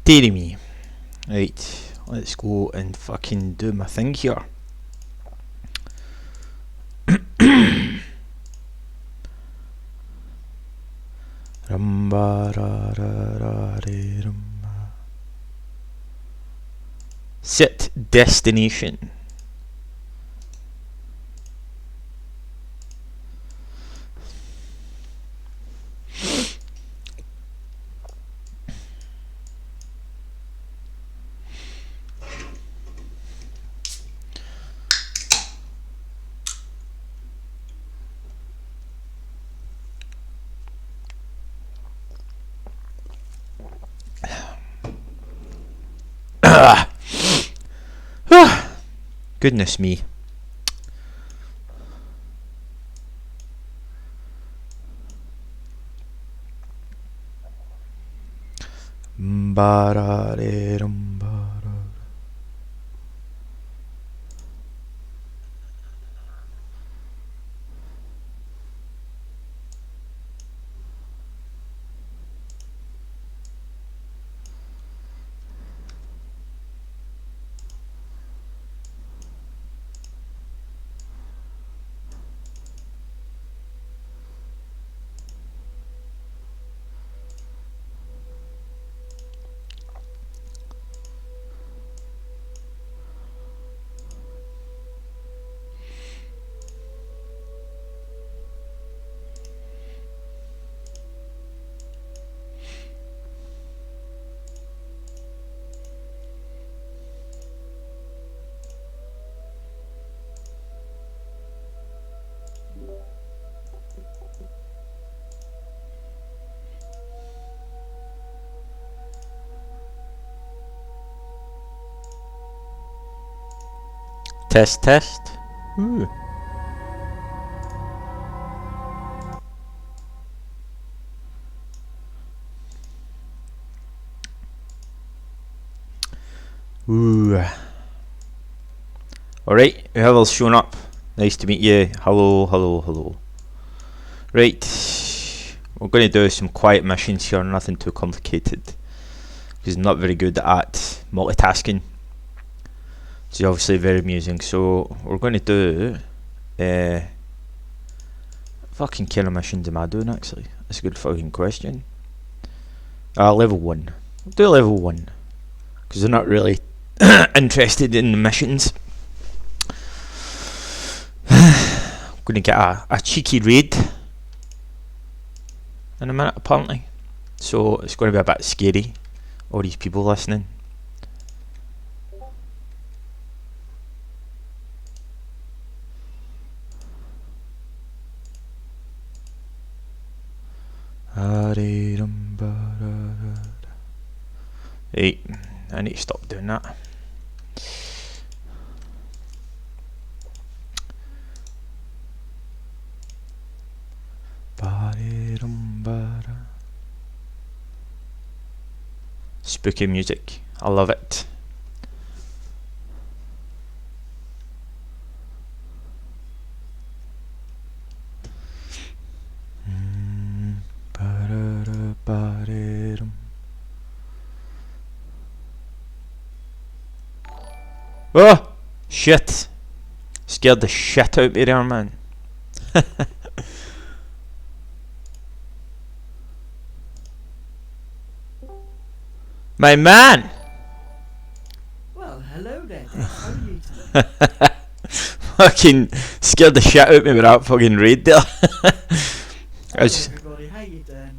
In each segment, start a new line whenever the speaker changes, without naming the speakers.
Deary me. Right, let's go and fucking do my thing here. Set destination. Goodness me. Test. Ooh. Alright, whoever's shown up, nice to meet you. Hello. Right, we're going to do some quiet missions here, nothing too complicated, because I'm not very good at multitasking. It's obviously very amusing, so we're going to do fucking kind of missions am I doing actually? That's a good fucking question. Level 1. We'll do level 1 because they're not really interested in the missions. I'm going to get a cheeky raid in a minute apparently, so it's going to be a bit scary, all these people listening. Hey, I need to stop doing that. Spooky music, I love it. Oh shit! Scared the shit out of me there, man. My man!
Well, hello there, Dick. How are you today?
Fucking scared the shit out of me with that fucking raid there.
Hello everybody, how you doing?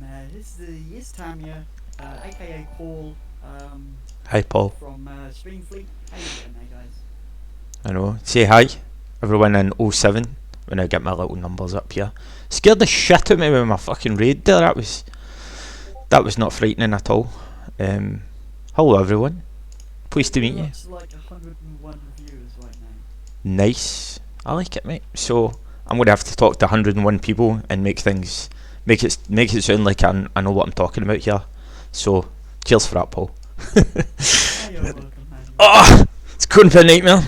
It's Tamiya, aka Paul.
Hi Paul.
From Springfleet. How you doing there, guys?
I know. Say hi, everyone in 07 when I get my little numbers up here. Scared the shit out of me with my fucking raid there. That was not frightening at all. Hello everyone. Pleased to meet you.
It's like 101 viewers right now.
Nice. I like it, mate. So I'm gonna have to talk to 101 people and make it sound like I know what I'm talking about here. So cheers for that, Paul.
You're welcome, man.
Oh, it's going for a nightmare.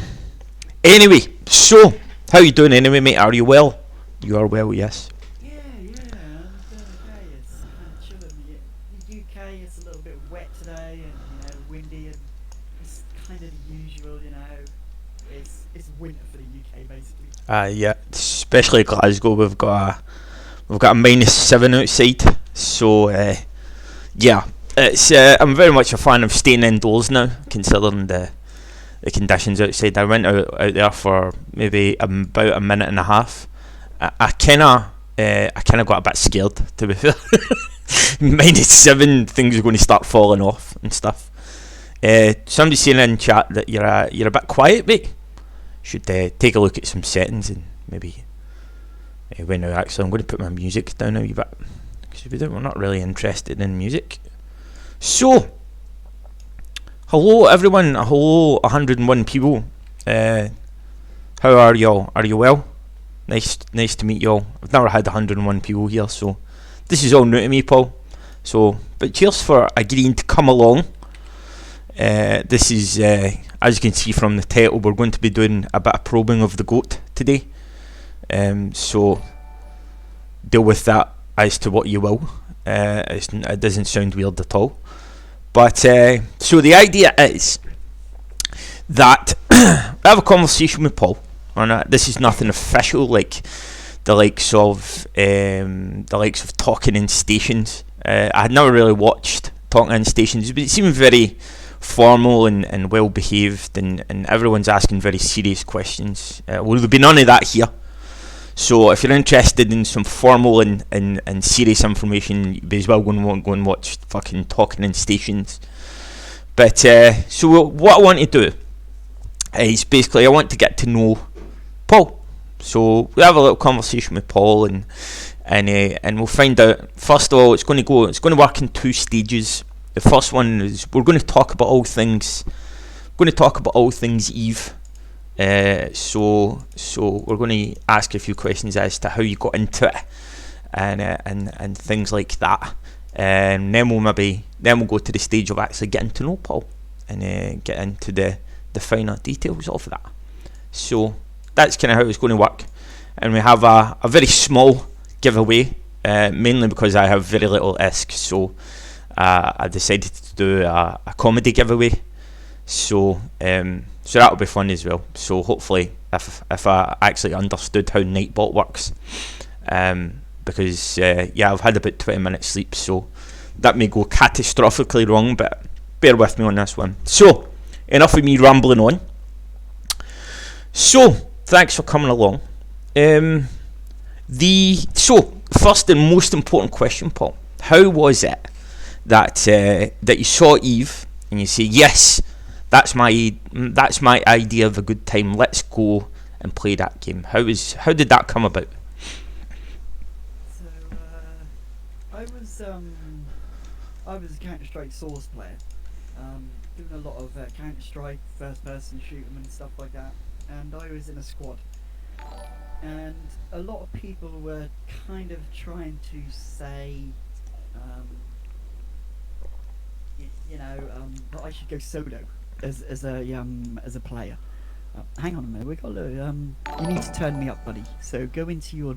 Anyway, so how you doing anyway, mate? Are you well? You are well, yes.
Yeah, I'm doing okay. It's UK, it's a little bit wet today and windy, and it's kind of the usual. It's winter for the UK basically.
Yeah, especially Glasgow. We've got a -7 outside, so yeah, it's I'm very much a fan of staying indoors now, considering the conditions outside. I went out there for maybe about a minute and a half. I kind of got a bit scared, to be fair. -7, things are going to start falling off and stuff. Somebody's saying in chat that you're a bit quiet, mate. Should take a look at some settings and maybe. Wait, now actually I'm going to put my music down a wee bit, because we're not really interested in music. So, hello everyone, hello 101 people. How are y'all? Are you well? Nice to meet y'all. I've never had 101 people here, so this is all new to me, Paul. So, but cheers for agreeing to come along. This is, as you can see from the title, we're going to be doing a bit of probing of the goat today. So deal with that as to what you will. It doesn't sound weird at all. But so the idea is that I have a conversation with Paul. And this is nothing official, like the likes of Talking in Stations. I had never really watched Talking in Stations, but it seemed very formal and well behaved, and everyone's asking very serious questions. Well, there'll be none of that here. So if you're interested in some formal and serious information, you may as well go and watch fucking Talking in Stations. But so what I want to do is basically I want to get to know Paul. So we have a little conversation with Paul and we'll find out. First of all, it's going to work in 2 stages. The first one is we're going to talk about all things. Eve. So we're going to ask a few questions as to how you got into it, and things like that. And then we'll go to the stage of actually getting to know Paul and get into the finer details of that. So that's kind of how it's going to work. And we have a very small giveaway, mainly because I have very little ISK. So I decided to do a comedy giveaway. So that'll be fun as well. So hopefully, if I actually understood how Nightbot works, because I've had about 20 minutes sleep, so that may go catastrophically wrong, but bear with me on this one. So enough of me rambling on. So thanks for coming along. First and most important question, Paul. How was it that you saw Eve and you say, yes, that's my idea of a good time, let's go and play that game? How did that come about?
So I was a Counter-Strike Source player, doing a lot of Counter-Strike, first-person shoot 'em and stuff like that, and I was in a squad. And a lot of people were kind of trying to say, that I should go solo as a player. Hang on a minute, you need to turn me up, buddy. So go into your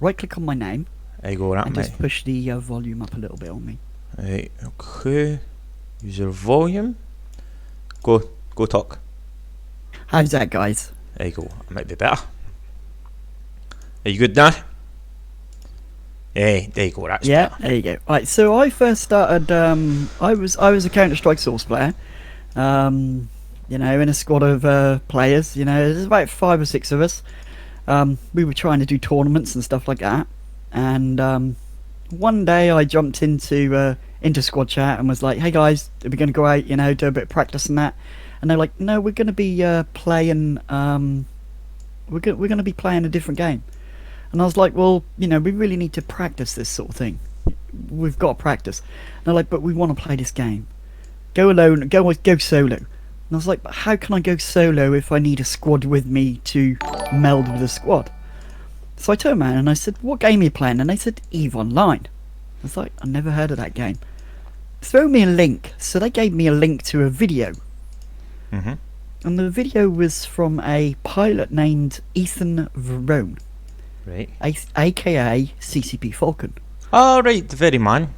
right click on my name.
There you go, that,
and
mate.
Just push the volume up a little bit on me.
Right, okay. User volume. Go talk.
How's that, guys?
There you go. It might be better. Are you good now? Yeah, there you go. That's better.
There you go. Right, so I first started. I was a Counter-Strike Source player. In a squad of players. There's about 5 or 6 of us. We were trying to do tournaments and stuff like that. And one day I jumped into squad chat and was like, "Hey guys, are we going to go out? Do a bit of practice and that." And they're like, "No, we're going to be playing. We're going to be playing a different game." And I was like, "Well, we really need to practice this sort of thing. We've got to practice." And they're like, "But we want to play this game. Go alone. Go solo." And I was like, "But how can I go solo if I need a squad with me to meld with a squad?" So I turned around and I said, "What game are you playing?" And they said, "EVE Online." I was like, "I never heard of that game. Throw me a link." So they gave me a link to a video.
Mm-hmm.
And the video was from a pilot named Ethan Verone.
Right.
AKA CCP Falcon.
Oh, right, the very man.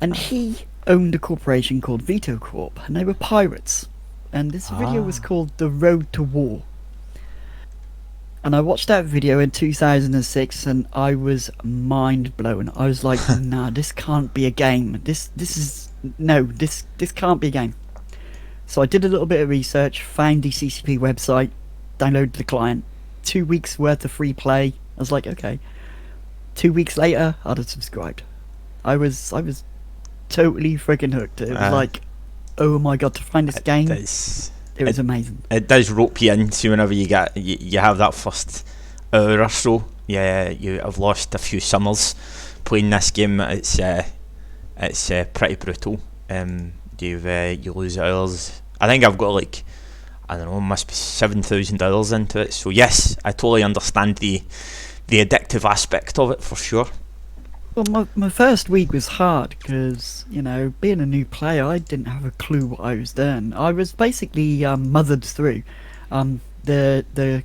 and he owned a corporation called Veto Corp, and they were pirates. And this video was called The Road to War. And I watched that video in 2006, and I was mind blown. I was like, "Nah, this can't be a game. This can't be a game." So I did a little bit of research, found the CCP website, downloaded the client. 2 weeks worth of free play. I was like, okay. 2 weeks later, I'd have subscribed. I was totally freaking hooked. It was like, oh my god, to find this game. It was amazing.
It does rope you in. So whenever you have that first hour or so, you have lost a few summers playing this game. It's pretty brutal. You lose hours. I think I've got like, I don't know, must be 7,000 hours into it. So yes, I totally understand the addictive aspect of it for sure.
Well, my first week was hard because, you know, being a new player, I didn't have a clue what I was doing. I was basically mothered through. The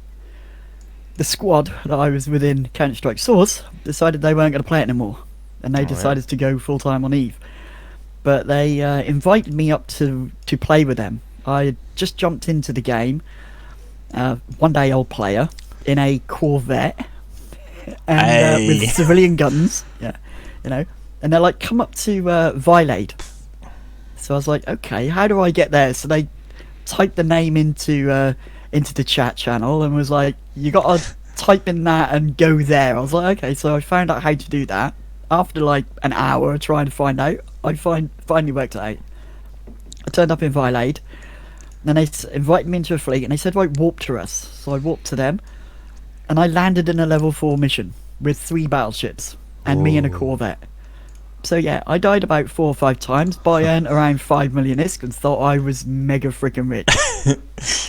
squad that I was within Counter-Strike Source decided they weren't going to play it anymore, and they decided to go full-time on EVE. But they invited me up to play with them. I just jumped into the game, one-day-old player, in a Corvette, and with civilian guns, you know, and they're like, come up to Violade. So I was like, okay, how do I get there? So they typed the name into the chat channel and was like, you gotta type in that and go there. I was like, okay, so I found out how to do that. After like an hour of trying to find out, I finally worked it out. I turned up in Violade, and they invited me into a fleet, and they said, right, warp to us. So I warped to them, and I landed in a level 4 mission with 3 battleships and me in a Corvette. So yeah, I died about 4 or 5 times, but I earned around 5 million ISK and thought I was mega freaking rich.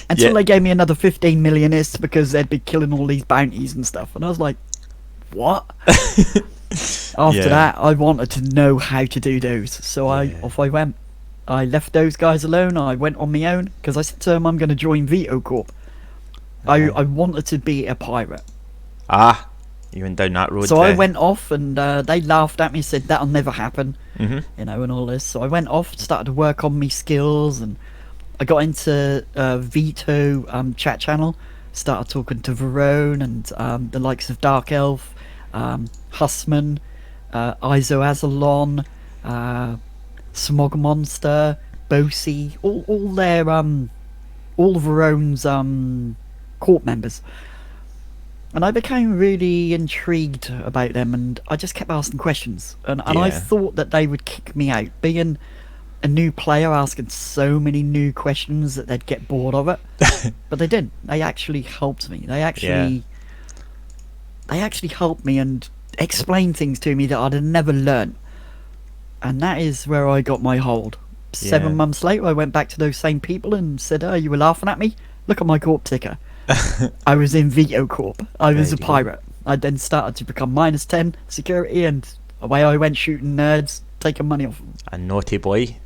Until they gave me another 15 million ISK because they'd be killing all these bounties and stuff. And I was like, what? After that, I wanted to know how to do those. So off I went. I left those guys alone. I went on my own because I said to them, I'm going to join Veto Corp. I wanted to be a pirate.
You went down that road.
So I went off, and they laughed at me, said that'll never happen, you know, and all this. So I went off, started to work on me skills, and I got into Veto chat channel, started talking to Verone and the likes of Dark Elf, Hussman, Iso Azalon, Smog Monster, Bosi, all their all of Verone's court members. And I became really intrigued about them, and I just kept asking questions. And I thought that they would kick me out. Being a new player, asking so many new questions that they'd get bored of it. But they didn't. They actually helped me. They actually helped me and explained things to me that I'd have never learned. And that is where I got my hold. 7 months later, I went back to those same people and said, oh, you were laughing at me? Look at my corp ticker. I was in Veto Corp. I was a pirate. I then started to become -10 security, and away I went shooting nerds, taking money off them.
A naughty boy.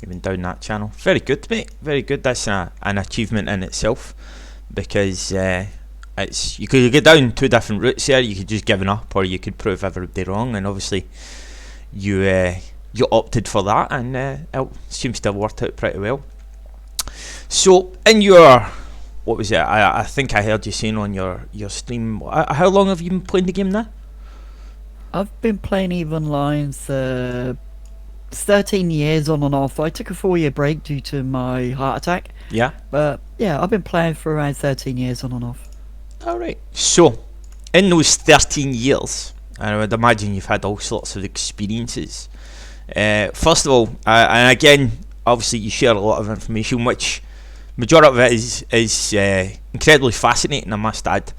Even down that channel. Very good, mate. Very good. That's an achievement in itself, because it's you could go down 2 different routes here. You could just give up, or you could prove everybody wrong. And obviously, you opted for that, and it seems to have worked out pretty well. So, in your what was it? I think I heard you saying on your stream. How long have you been playing the game now?
I've been playing EVE Online 13 years on and off. I took a 4-year break due to my heart attack.
Yeah.
But yeah, I've been playing for around 13 years on and off.
Alright. So, in those 13 years, I would imagine you've had all sorts of experiences. First of all, and again, obviously you share a lot of information, which majority of it is incredibly fascinating, I must add.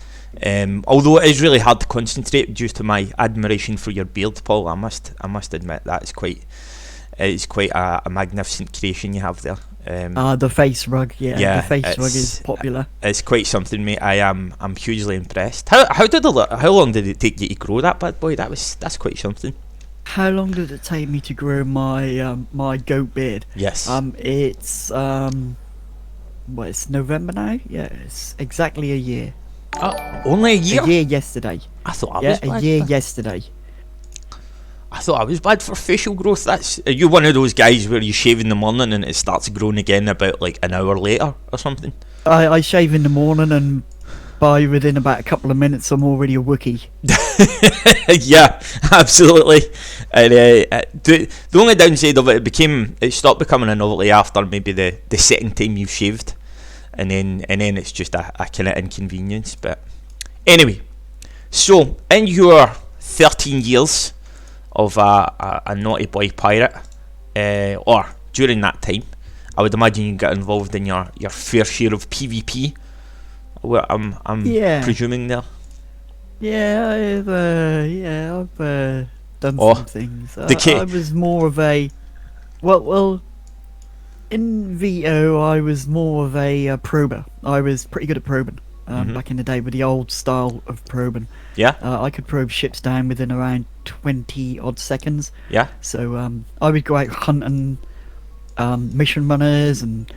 Although it is really hard to concentrate due to my admiration for your beard, Paul. I must admit that it's quite a magnificent creation you have there.
The face rug, the face rug is popular.
It's quite something, mate. I'm hugely impressed. How long did it take you to grow that bad boy? That's quite something.
How long did it take me to grow my my goat beard?
Yes.
It's it's November now. Yeah, it's exactly a year.
Only a year?
A year yesterday.
I thought I was
a year yesterday.
I thought I was bad for facial growth. Are you one of those guys where you shave in the morning and it starts growing again about like an hour later or something?
I shave in the morning, and by within about a couple of minutes, I'm already a Wookiee.
Yeah, absolutely. And the only downside of it stopped becoming a novelty after maybe the second time you've shaved, and then it's just a kind of inconvenience. But anyway, so in your 13 years of a naughty boy pirate, or during that time, I would imagine you got involved in your fair share of PvP. Well, I'm presuming there.
Yeah, I've done some things. I was more of a well, in VO I was more of a prober. I was pretty good at probing back in the day with the old style of probing.
Yeah.
I could probe ships down within around 20 odd seconds.
Yeah.
So I would go out hunting mission runners and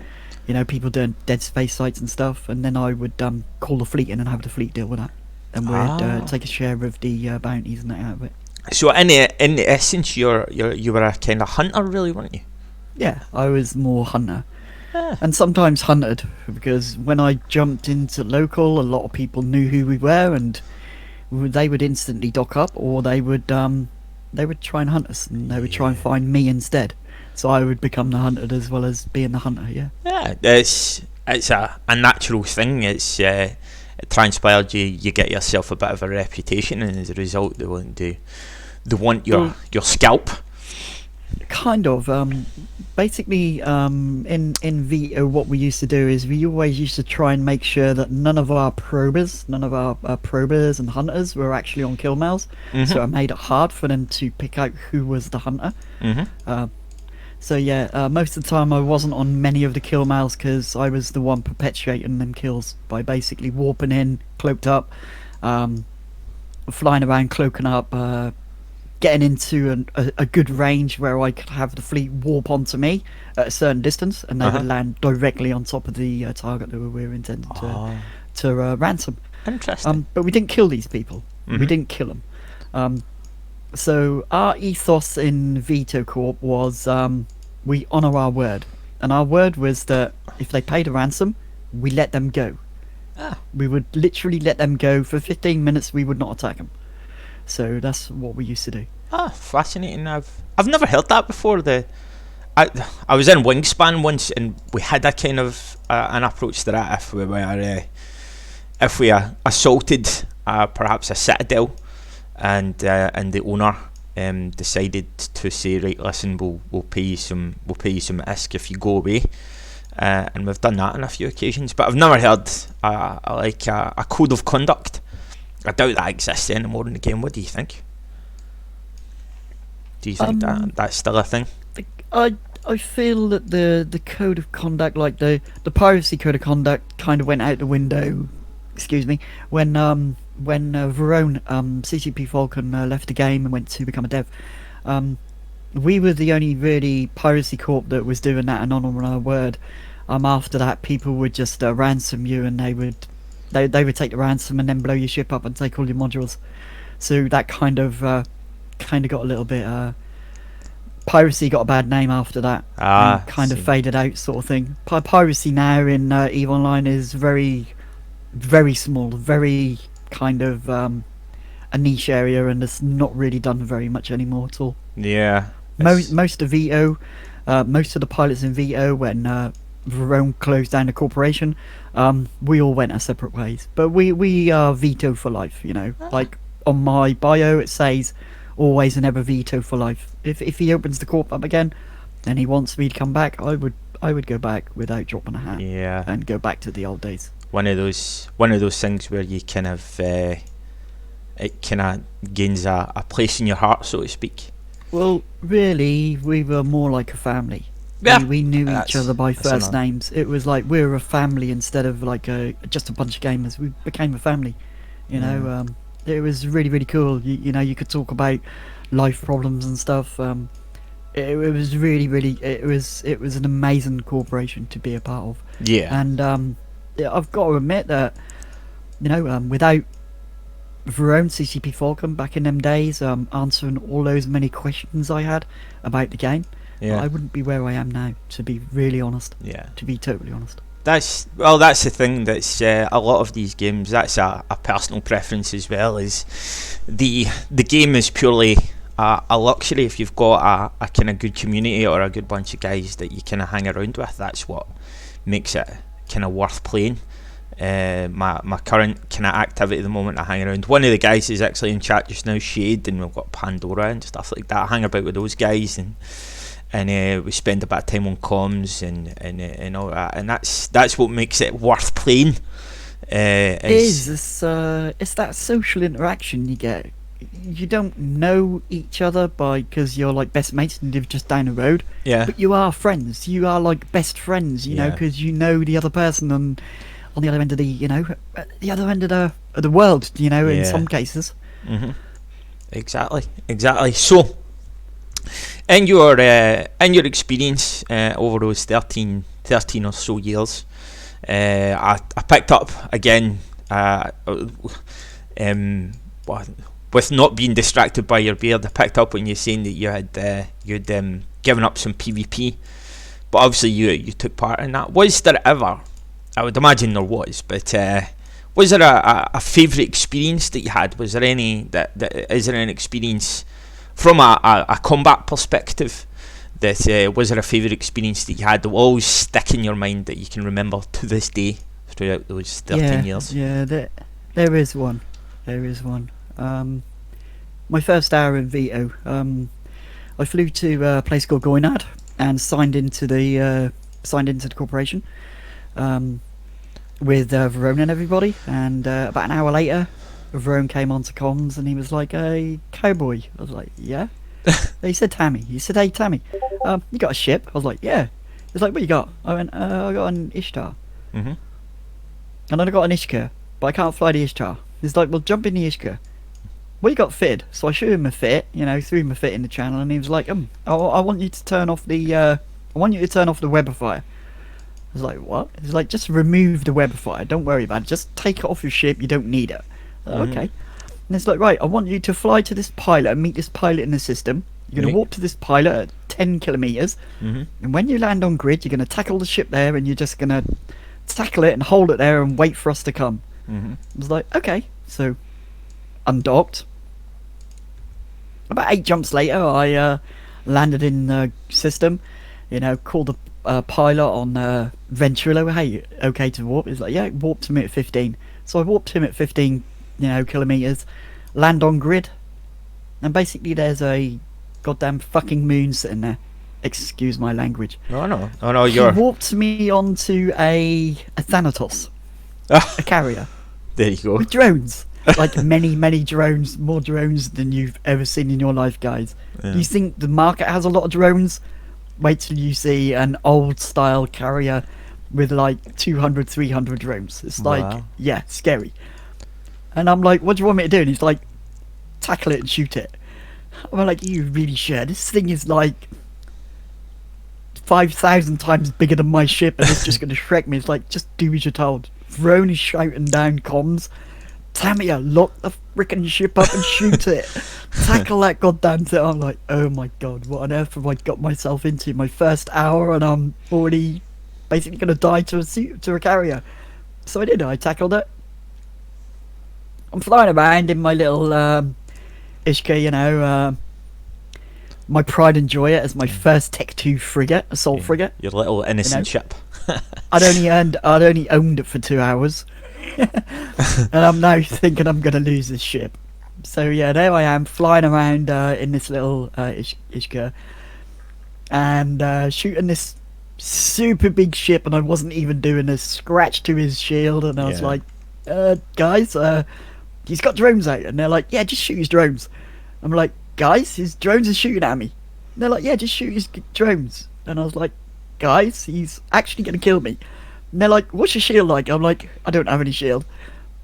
people doing dead space sites and stuff, and then I would call the fleet in and have the fleet deal with that, and we'd take a share of the bounties and that out of it.
So in the essence, you were a kind of hunter, really, weren't you?
Yeah, I was more hunter, and sometimes hunted, because when I jumped into local, a lot of people knew who we were, and they would instantly dock up, or they would try and hunt us, and they would try and find me instead. So I would become the hunted as well as being the hunter. Yeah.
Yeah, it's a natural thing. It transpired you get yourself a bit of a reputation, and as a result, they want your scalp.
Kind of. Basically, in VO, what we used to do is we always used to try and make sure that none of our probers and hunters were actually on kill mails. So it made it hard for them to pick out who was the hunter. So yeah, most of the time I wasn't on many of the kill mails because I was the one perpetuating them kills by basically warping in, cloaked up, flying around, cloaking up, getting into a good range where I could have the fleet warp onto me at a certain distance, and they would land directly on top of the target that we were intended to ransom.
Interesting.
But we didn't kill these people. We didn't kill them. So our ethos in Veto Corp was we honour our word, and our word was that if they paid a ransom, we let them go. We would literally let them go for 15 minutes. We would not attack them. So that's what we used to do.
Fascinating. I've never heard that before. I was in Wingspan once, and we had a kind of an approach to that if we assaulted perhaps a citadel, and the owner decided to say, right, listen, we'll pay you some isk if you go away, and we've done that on a few occasions. But I've never heard a code of conduct. I doubt that exists anymore in the game. What do you think? Do you think that's still a thing?
I feel that the code of conduct, like the piracy code of conduct, kind of went out the window. Excuse me. When Verone, CCP Falcon, left the game and went to become a dev, we were the only really piracy corp that was doing that and on our word. After that, people would just ransom you, and they would take the ransom and then blow your ship up and take all your modules. So that kind of got a little bit. Piracy got a bad name after that, and kind of faded out, sort of thing. Piracy now in EVE Online is very, very small, very kind of a niche area, and it's not really done very much anymore at all.
Yeah.
Most of VO, most of the pilots in VO, when Verone closed down the corporation, we all went our separate ways. But we are Veto for life, Like on my bio it says always and ever Veto for life. If he opens the corp up again and he wants me to come back, I would go back without dropping a hat.
Yeah.
And go back to the old days.
One of those things where you kind of it kind of gains a place in your heart, so to speak.
Well, really, we were more like a family.
Yeah.
We knew each other by first names. It was like we were a family instead of like just a bunch of gamers. We became a family, It was really, really cool. You could talk about life problems and stuff. It was really, really. It was an amazing corporation to be a part of. Yeah. And I've got to admit that, without Verone CCP Falcon back in them days, answering all those many questions I had about the game,
Yeah.
I wouldn't be where I am now, to be really honest.
Yeah.
To be totally honest.
That's the thing. That's a lot of these games. That's a personal preference as well. Is the game is purely a luxury if you've got a kind of good community or a good bunch of guys that you kind of hang around with. That's what makes it kind of worth playing. My current kind of activity at the moment, I hang around. One of the guys is actually in chat just now, Shade, and we've got Pandora and stuff like that. I hang about with those guys and we spend a bit of time on comms and all that, and that's what makes it worth playing.
It's that social interaction you get. You don't know each other because you're like best mates and live just down the road.
Yeah.
But you are friends. You are like best friends. You know, because you know the other person on the other end of the other end of the world. You know, in some cases.
Mm-hmm. Exactly. So, in your experience over those 13 or so years, I picked up again. With not being distracted by your beard, I picked up when you're saying that you'd given up some PvP, but obviously you took part in that. Was there ever? I would imagine there was, but was there a favourite experience that you had? Was there any is there an experience from a combat perspective that was there a favourite experience that you had that will always stick in your mind that you can remember to this day throughout those 13 years?
Yeah, there is one. My first hour in Vito, I flew to a place called Goynad and signed into the corporation with Verone and everybody. And about an hour later, Verone came onto comms and he was like, "Hey, Cowboy." I was like, "Yeah." He said, "Tammy." He said, "Hey, Tammy, you got a ship?" I was like, "Yeah." He's like, "What you got?" I went, "I got an Ishtar."
Mm-hmm.
And then I got an Ishka, but I can't fly the Ishtar. He's like, "Well, jump in the Ishka. What you got fitted?" So I showed him a fit, threw him a fit in the channel, and he was like, I want you to turn off the Webifier." I was like, "What?" He's like, "Just remove the Webifier. Don't worry about it. Just take it off your ship. You don't need it." Okay. And it's like, "Right, I want you to fly to this pilot and meet this pilot in the system. You're going to warp to this pilot at 10 kilometers, and when you land on grid, you're going to tackle the ship there, and you're just going to tackle it and hold it there and wait for us to come." I was like, "Okay." So undocked. About 8 jumps later, I landed in the system. Called the pilot on Venturillo. "Hey, okay to warp?" He's like, "Yeah, warp to me at 15." So I warped him at 15, kilometers. Land on grid, and basically there's a goddamn fucking moon sitting there. Excuse my language.
No.
He warped me onto a Thanatos, a carrier.
There you go.
With drones. Like many drones, more drones than you've ever seen in your life, guys.
Yeah.
You think the market has a lot of drones? Wait till you see an old style carrier with like 200, 300 drones. It's like,
Wow.
Yeah, scary. And I'm like, "What do you want me to do?" And he's like, "Tackle it and shoot it." I'm like, "You really sure? This thing is like 5,000 times bigger than my ship and it's just going to shrek me." It's like, "Just do as you're told." Vrone is shouting down comms, "Tamiya, lock the frickin' ship up and shoot it. Tackle that goddamn thing." I'm like, "Oh my god, what on earth have I got myself into? My first hour and I'm already basically going to die to a carrier." So I did. I tackled it. I'm flying around in my little Ishka, my pride and joy as my first Tech 2 frigate, assault frigate.
Your little innocent ship.
I'd only owned it for 2 hours. And I'm now thinking I'm going to lose this ship. So yeah, there I am flying around in this little Ishka and shooting this super big ship, and I wasn't even doing a scratch to his shield, and I was like, "Guys, he's got drones out," and they're like, "Yeah, just shoot his drones." I'm like, "Guys, his drones are shooting at me." And they're like, "Yeah, just shoot his drones." And I was like, "Guys, he's actually going to kill me." And they're like, "What's your shield like?" I'm like, "I don't have any shield."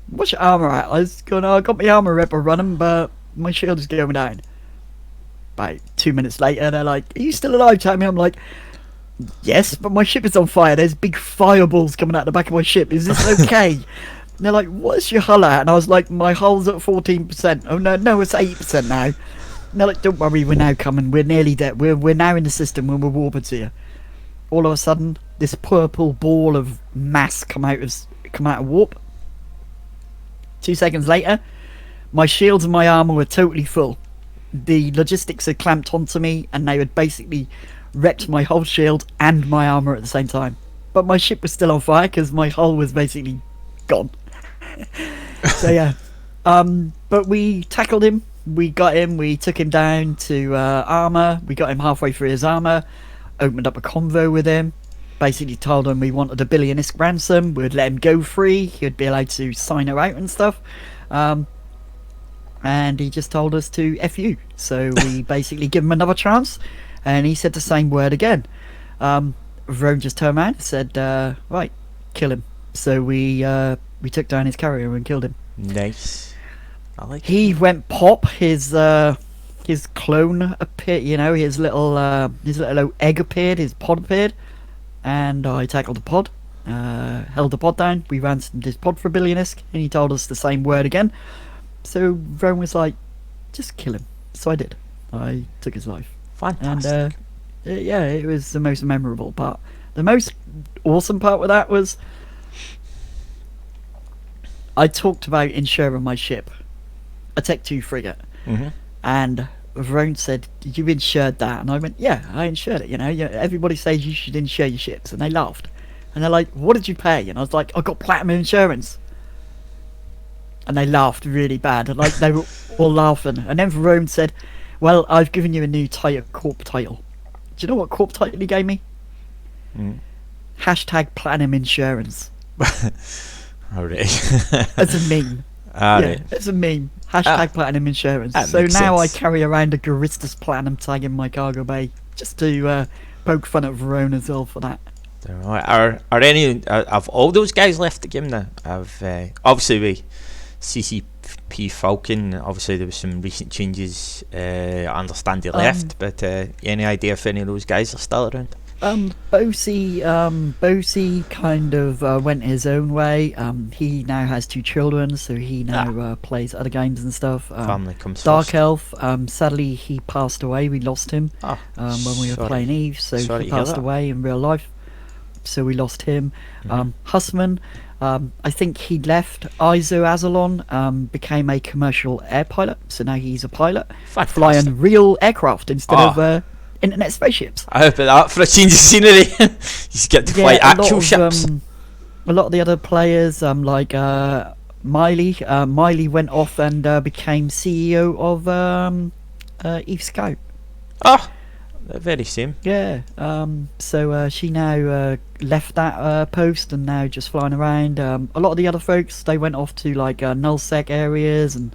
"What's your armor at?" I was going, "I got my armor rep running, but my shield is going down." About 2 minutes later, they're like, "Are you still alive, Tammy?" I'm like, "Yes, but my ship is on fire. There's big fireballs coming out the back of my ship. Is this okay?" they're like, "What's your hull at?" And I was like, "My hull's at 14%." Oh no, it's 8% now. And they're like, "Don't worry, we're now coming. We're nearly there. We're now in the system when we're warping to you." All of a sudden, this purple ball of mass come out of warp. 2 seconds later, my shields and my armor were totally full. The logistics had clamped onto me, and they had basically wrecked my whole shield and my armor at the same time. But my ship was still on fire because my hull was basically gone. So yeah, but we tackled him. We got him. We took him down to armor. We got him halfway through his armor. Opened up a convo with him. Basically told him we wanted a billion-isk ransom. We'd let him go free. He'd be allowed to sign her out and stuff. And he just told us to F you. So we basically give him another chance. And he said the same word again. Vrone just turned around and said, right, kill him. So we took down his carrier and killed him.
Nice. I like
He
it.
went pop. His clone appeared, his little egg appeared, his pod appeared, and I tackled the pod, held the pod down. We ransomed his pod for a billion-isk, and he told us the same word again. So Vrone was like, just kill him. So I did. I took his life.
Fantastic.
And it was the most memorable part. The most awesome part with that was I talked about insuring my ship, a Tech 2 frigate.
Mm-hmm.
And Vrone said, "Did you insured that?" And I went, "Yeah, I insured it. Everybody says you should insure your ships." And they laughed. And they're like, "What did you pay?" And I was like, "I got platinum insurance." And they laughed really bad. And like they were all laughing. And then Vrone said, "Well, I've given you a new Corp title." Do you know what Corp title he gave me? # platinum insurance.
Alright.
As a meme.
Alright.
Yeah, it's a meme. # platinum insurance.
That
So
makes
now
sense.
I carry around a Garistas platinum tag in my cargo bay just to poke fun at Verona as well for that.
Are any have all those guys left the game now? Obviously with CCP Falcon, obviously there was some recent changes. I understand they left, but any idea if any of those guys are still around?
Bosie kind of went his own way. He now has 2 children, so he now plays other games and stuff.
Family comes
Dark
first.
Elf, sadly he passed away. We lost him when we were
sorry.
playing Eve, so
Sorry
he
to hear
passed
that.
away in real life. So we lost him.
Mhm.
Hussman, I think he left. Izo Azalon became a commercial air pilot, so now he's a pilot,
Fantastic.
flying real aircraft instead of internet spaceships.
I hope that for a change of scenery. You just get to fly actual ships.
A lot of the other players, like Miley went off and became CEO of Eve Scout.
Oh, the very same.
Yeah. So she now left that post and now just flying around. A lot of the other folks, they went off to like nullsec areas and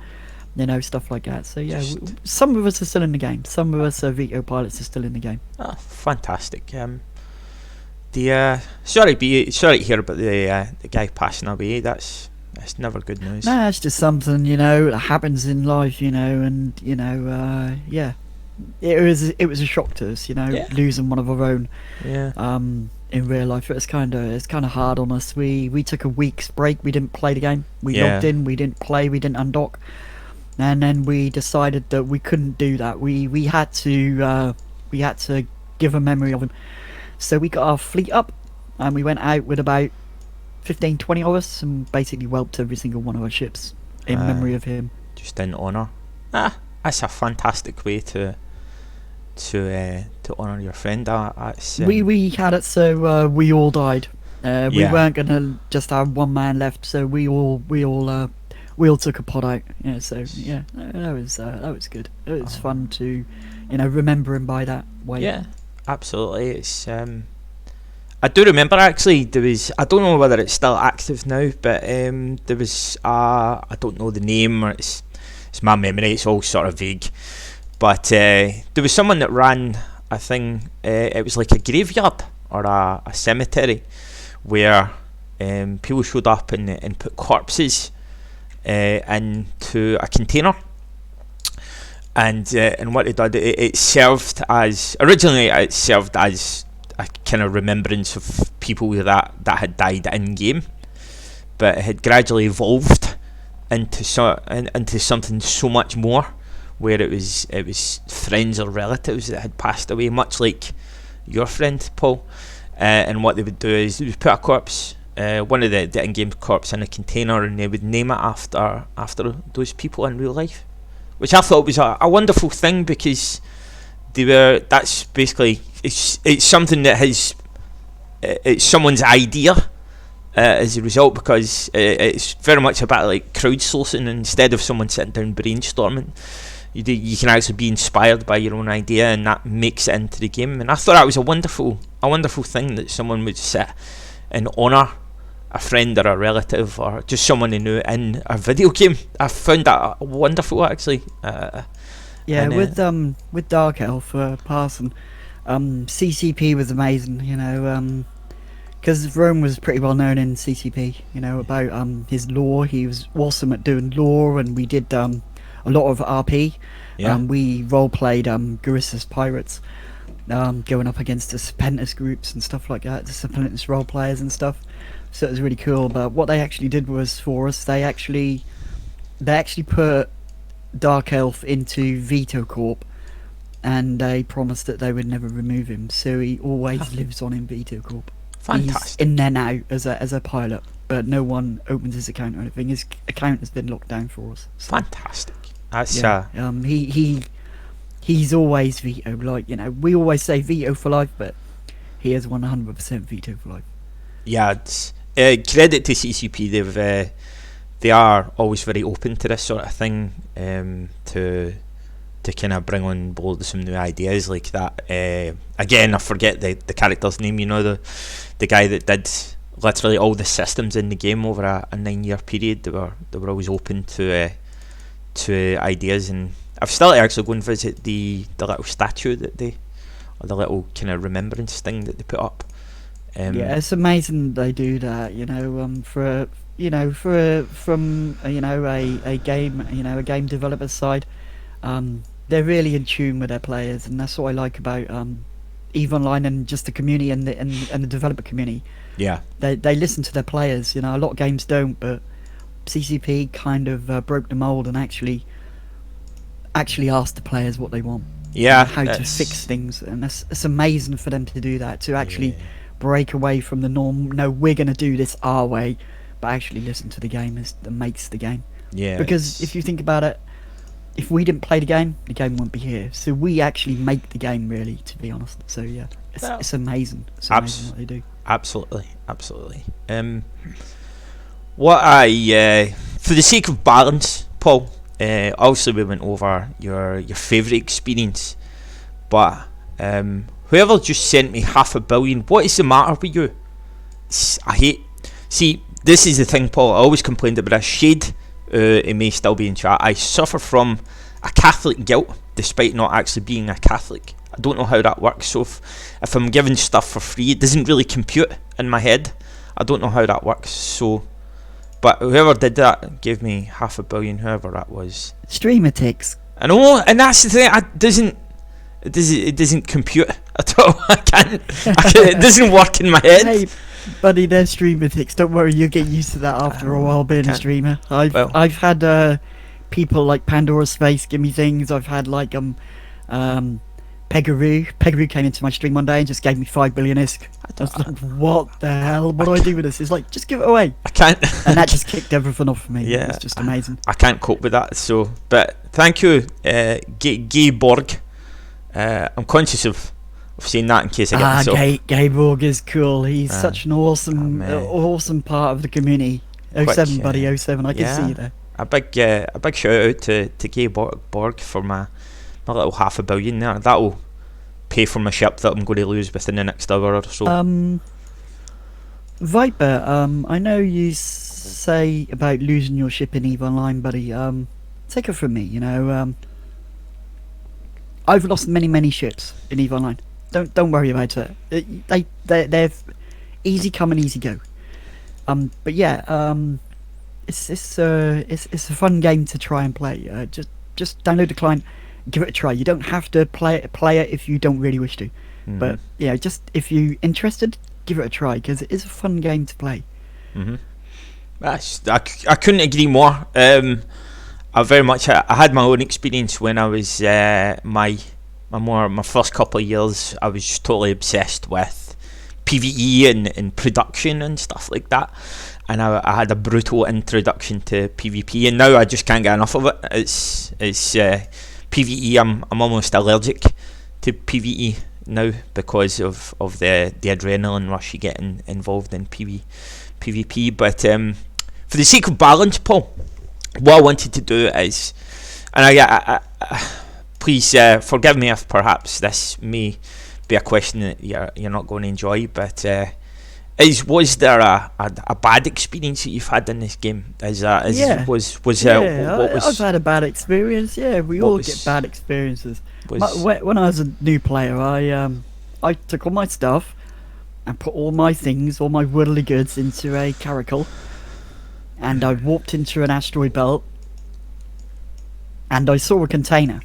stuff like that. So yeah, some of us are still in the game. Some of us veto pilots are still in the game.
Oh, fantastic. Sorry to hear about the guy passing away. That's never good news.
Nah, it's just something that happens in life, and yeah, it was a shock to us, losing one of our own.
Yeah.
In real life, it's kind of hard on us. We took a week's break. We didn't play the game. We logged in. We didn't play. We didn't undock. And then we decided that we couldn't do that. We had to give a memory of him. So we got our fleet up and we went out with about 15-20 of us and basically whelped every single one of our ships in memory of him.
Just in honour. That's a fantastic way to honour your friend. That's,
We had it so we all died. We
Yeah.
weren't gonna just have one man left, so we all took a pod out. Yeah, so yeah, that was good. It was fun to remember him by that way.
Yeah, absolutely. It's I do remember actually there was, I don't know whether it's still active now, but there was I don't know the name, or it's my memory, it's all sort of vague, but there was someone that ran a thing, it was like a graveyard or a cemetery where people showed up and put corpses into a container. And what it did, it served as, originally it served as a kind of remembrance of people that had died in game, but it had gradually evolved into something so much more, where it was friends or relatives that had passed away, much like your friend Paul. And what they would do is they would put a corpse, one of the in-game corpse, in a container, and they would name it after those people in real life, which I thought was a wonderful thing, because that's basically it's something that it's someone's idea, as a result, because it's very much about like crowdsourcing. Instead of someone sitting down brainstorming, you can actually be inspired by your own idea, and that makes it into the game. And I thought that was a wonderful thing, that someone would sit and honour a friend or a relative or just someone they knew in a video game. I found that wonderful, actually.
With Dark Elf passing, CCP was amazing, you know, because Rome was pretty well known in CCP, you know, about his lore. He was awesome at doing lore, and we did a lot of RP.
Yeah.
We role played Gurissus pirates, going up against the Serpentis groups and stuff like that, the Serpentis role players and stuff. So it was really cool. But what they actually did was, for us, they actually put Dark Elf into Veto Corp, and they promised that they would never remove him. So he always lives on in Veto Corp.
Fantastic.
He's in there now as a pilot, but no one opens his account or anything. His account has been locked down for us. So,
Fantastic. That's
he's always Veto. Like, you know, we always say Veto for life, but he is 100% Veto for life.
Yeah, it's credit to CCP. They are always very open to this sort of thing, to kind of bring on board some new ideas like that. Again, I forget the character's name. You know, the guy that did literally all the systems in the game over a 9-year period. They were always open to ideas, and I've still to actually go and visit the little statue or the little kind of remembrance thing that they put up.
Yeah, it's amazing they do that. You know, from a game developer side, they're really in tune with their players, and that's what I like about EVE Online and just the community and the developer community.
Yeah,
they listen to their players. You know, a lot of games don't, but CCP kind of broke the mold and actually asked the players what they want.
Yeah,
how to fix things, and it's amazing for them to do that, to actually break away from the norm. No, we're going to do this our way, but actually listen to the game that makes the game.
Yeah,
because if you think about it, if we didn't play the game wouldn't be here. So we actually make the game, really, to be honest. So yeah, it's amazing. It's amazing what they do.
Absolutely. What for the sake of balance, Paul, obviously we went over your favourite experience, but whoever just sent me 500 million, what is the matter with you? See, this is the thing, Paul. I always complained about this. Shade, it may still be in chat. I suffer from a Catholic guilt, despite not actually being a Catholic. I don't know how that works. So if I'm given stuff for free, it doesn't really compute in my head. I don't know how that works. So, but whoever did that gave me 500 million, whoever that was.
Streamer ticks.
I know, and that's the thing. It doesn't compute at all. I can't. It doesn't work in my head.
Hey, buddy, they're streamer ticks. Don't worry, you'll get used to that after a while being a streamer. I've had people like Pandora's Space give me things. I've had like Pegaroo. Pegaroo came into my stream one day and just gave me 5 billion ISK. I was like, what the hell? What do I do with this? It's like, just give it away.
I can't.
And that just kicked everything off for me.
Yeah,
it's just amazing.
I can't cope with that. So, but thank you, Gay Borg. I'm conscious of saying that in case I get myself.
Gay Borg is cool. He's such an awesome part of the community. 07, buddy, 07. I can see you there.
A big shout out to Gay Borg for my little 500 million there. That'll pay for my ship that I'm going to lose within the next hour or so.
Viper, I know you say about losing your ship in EVE Online, buddy. Take it from me, you know. I've lost many ships in EVE Online. Don't worry about it. They're easy come and easy go. But yeah, it's a fun game to try and play. Just download the client, give it a try. You don't have to play it if you don't really wish to. Mm-hmm. But yeah, just if you're interested, give it a try, because it is a fun game to play.
Mm-hmm. I couldn't agree more. I very much I had my own experience when I was my first couple of years. I was just totally obsessed with PvE and production and stuff like that, and I had a brutal introduction to PvP, and now I just can't get enough of it. It's PvE. I'm almost allergic to PvE now because of the adrenaline rush you get involved in PvP. But for the sake of balance, Paul, what I wanted to do is, and I please forgive me if perhaps this may be a question that you're not going to enjoy, but was there a bad experience that you've had in this game?
Yeah. I've had a bad experience. Yeah, we all get bad experiences. When I was a new player, I took all my stuff and put all my things, all my worldly goods, into a caracal, and I walked into an asteroid belt, and I saw a container.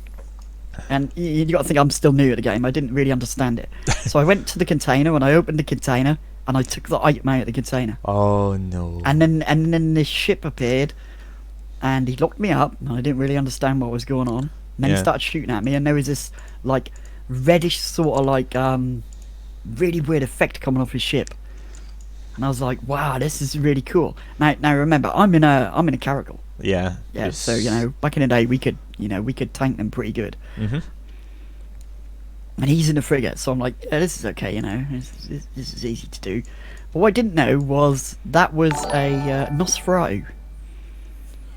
And you got to think I'm still new at the game. I didn't really understand it, so I went to the container and I opened the container and I took the item out of the container.
Oh no!
And then this ship appeared, and he locked me up, and I didn't really understand what was going on. And then he started shooting at me, and there was this like reddish sort of like really weird effect coming off his ship, and I was like, wow, this is really cool. Now remember, I'm in a caracal.
Yeah.
So back in the day we could tank them pretty good.
Mm-hmm.
And he's in a frigate, so I'm like, this is okay, this is easy to do. But what I didn't know was that was a Nosferatu.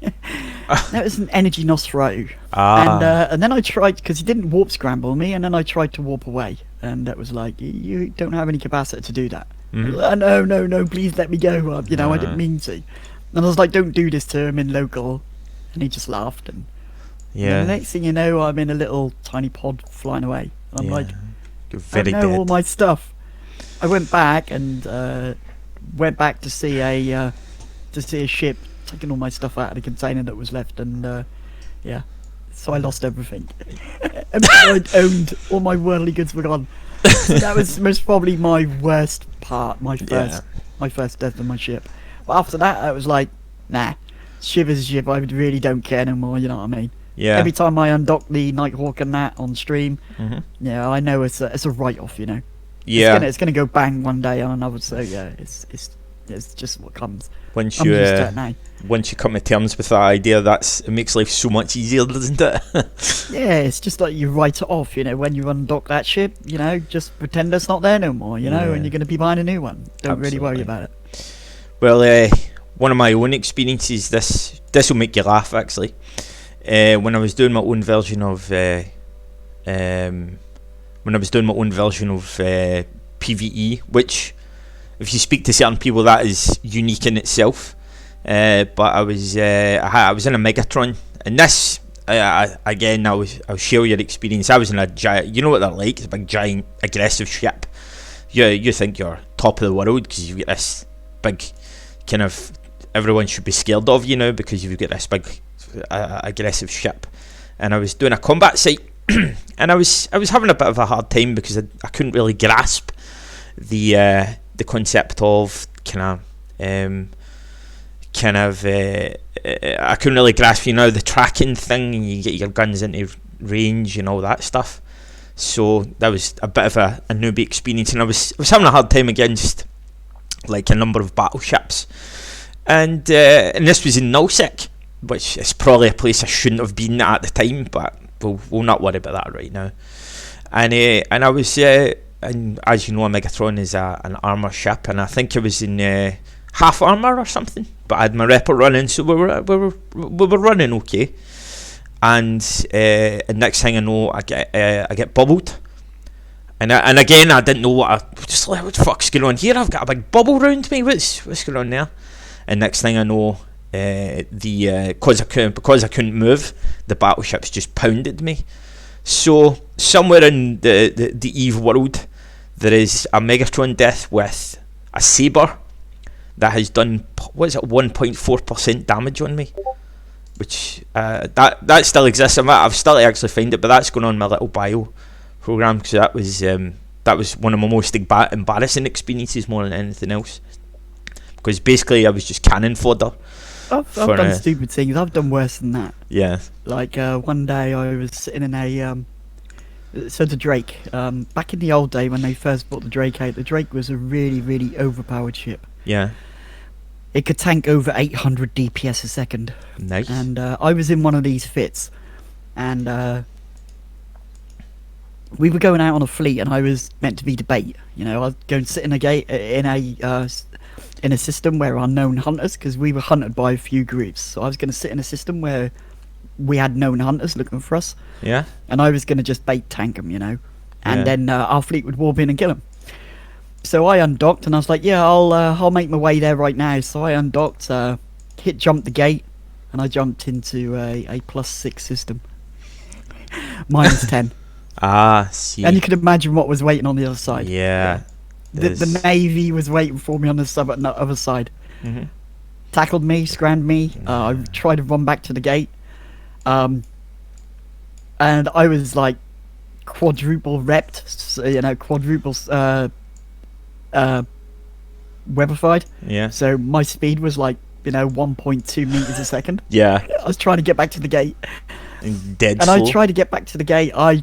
That was an energy Nosferatu. And then I tried, because he didn't warp scramble me, and then I tried to warp away, and that was like, you don't have any capacity to do that.
Mm-hmm.
No, please let me go. I didn't mean to. And I was like, don't do this to him in local. And he just laughed. And the next thing you know, I'm in a little tiny pod flying away. I'm like,
you're very
I know all my stuff. I went back to see a ship taking all my stuff out of the container that was left, and so I lost everything. And I'd owned all my worldly goods were gone. So that was most probably my worst part, my first death on my ship. But after that, I was like, nah, ship is a ship. I really don't care no more. You know what I mean?
Yeah.
Every time I undock the Nighthawk and that on stream,
mm-hmm.
I know it's a write-off.
Yeah.
It's gonna go bang one day on another. So it's just what comes.
Once you come to terms with that idea, it makes life so much easier, doesn't it?
Yeah, it's just like you write it off. When you undock that ship, just pretend it's not there no more. And you're gonna be buying a new one. Don't really worry about it.
Well, one of my own experiences, this will make you laugh actually. When I was doing my own version of PvE, which if you speak to certain people, that is unique in itself. But I was in a Megatron, and this again, I'll share your experience. I was in a giant, you know what they're like? It's a big, giant, aggressive ship. You think you're top of the world because you've got this big kind of, everyone should be scared of you now because you've got this big aggressive ship. And I was doing a combat site, and I was having a bit of a hard time because I couldn't really grasp the concept of I couldn't really grasp the tracking thing, and you get your guns into range and all that stuff. So that was a bit of a newbie experience, and I was having a hard time against like a number of battleships, and this was in Nullsec, which is probably a place I shouldn't have been at the time, but we'll not worry about that right now. And I was and as you know, a Megatron is an armor ship, and I think it was in half armor or something, but I had my Repper running, so we were running okay. And next thing I know, I get bubbled, and again I didn't know what the fuck's going on here. I've got a big bubble round me. What's going on there? And next thing I know, because I couldn't move, the battleships just pounded me. So somewhere in the Eve world, there is a Megatron death with a Saber that has done 1.4% damage on me, which that still exists. I've still to actually find it, but that's going on my little bio program, because that was one of my most embarrassing experiences more than anything else. because basically I was just cannon fodder.
I've done stupid things. I've done worse than that.
Yeah.
Like one day I was sitting in a so the Drake. Back in the old day when they first brought the Drake out, the Drake was a really, really overpowered ship.
Yeah.
It could tank over 800 DPS a second.
Nice.
And I was in one of these fits, and we were going out on a fleet, and I was meant to be the bait. You know, I was going to sit in a system where are known hunters, because we were hunted by a few groups. So I was going to sit in a system where we had known hunters looking for us.
Yeah.
And I was going to just bait tank them, you know, and
Yeah.
then our fleet would warp in and kill them. So I undocked, and I was like, yeah, I'll make my way there right now. So I undocked, jumped the gate, and I jumped into a +6 system. -10.
Ah, see.
And you can imagine what was waiting on the other side.
Yeah.
The Navy was waiting for me on the other side.
Mm-hmm.
Tackled me, scrammed me. I tried to run back to the gate. And I was like quadruple repped, you know, quadruple webified.
Yeah.
So my speed was like, you know, 1.2 meters a second.
Yeah.
I was trying to get back to the gate.
Dead
And
slow.
I tried to get back to the gate. I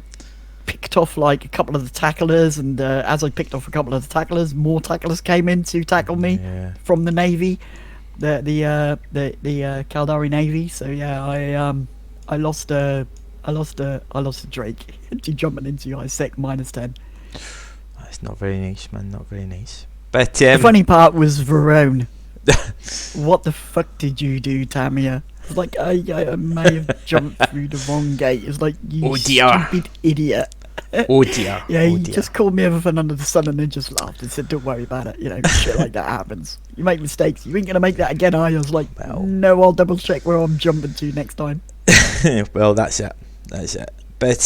picked off like a couple of the tacklers, and as I picked off a couple of the tacklers, more tacklers came in to tackle me from the Navy, the Caldari Navy. So yeah, I lost a Drake to jumping into ISEC -10.
That's not very nice, man. Not very nice. But
The funny part was Verone. What the fuck did you do, Tamiya? It's like I may have jumped through the wrong gate. It's like, you stupid idiot.
Oh dear.
Yeah,
oh
he
dear.
just called me everything under the sun and then just laughed and said, "Don't worry about it. You know, shit like that happens. You make mistakes. You ain't gonna make that again, are you?" I was like, "No, I'll double check where I'm jumping to next time."
Well, that's it. That's it. But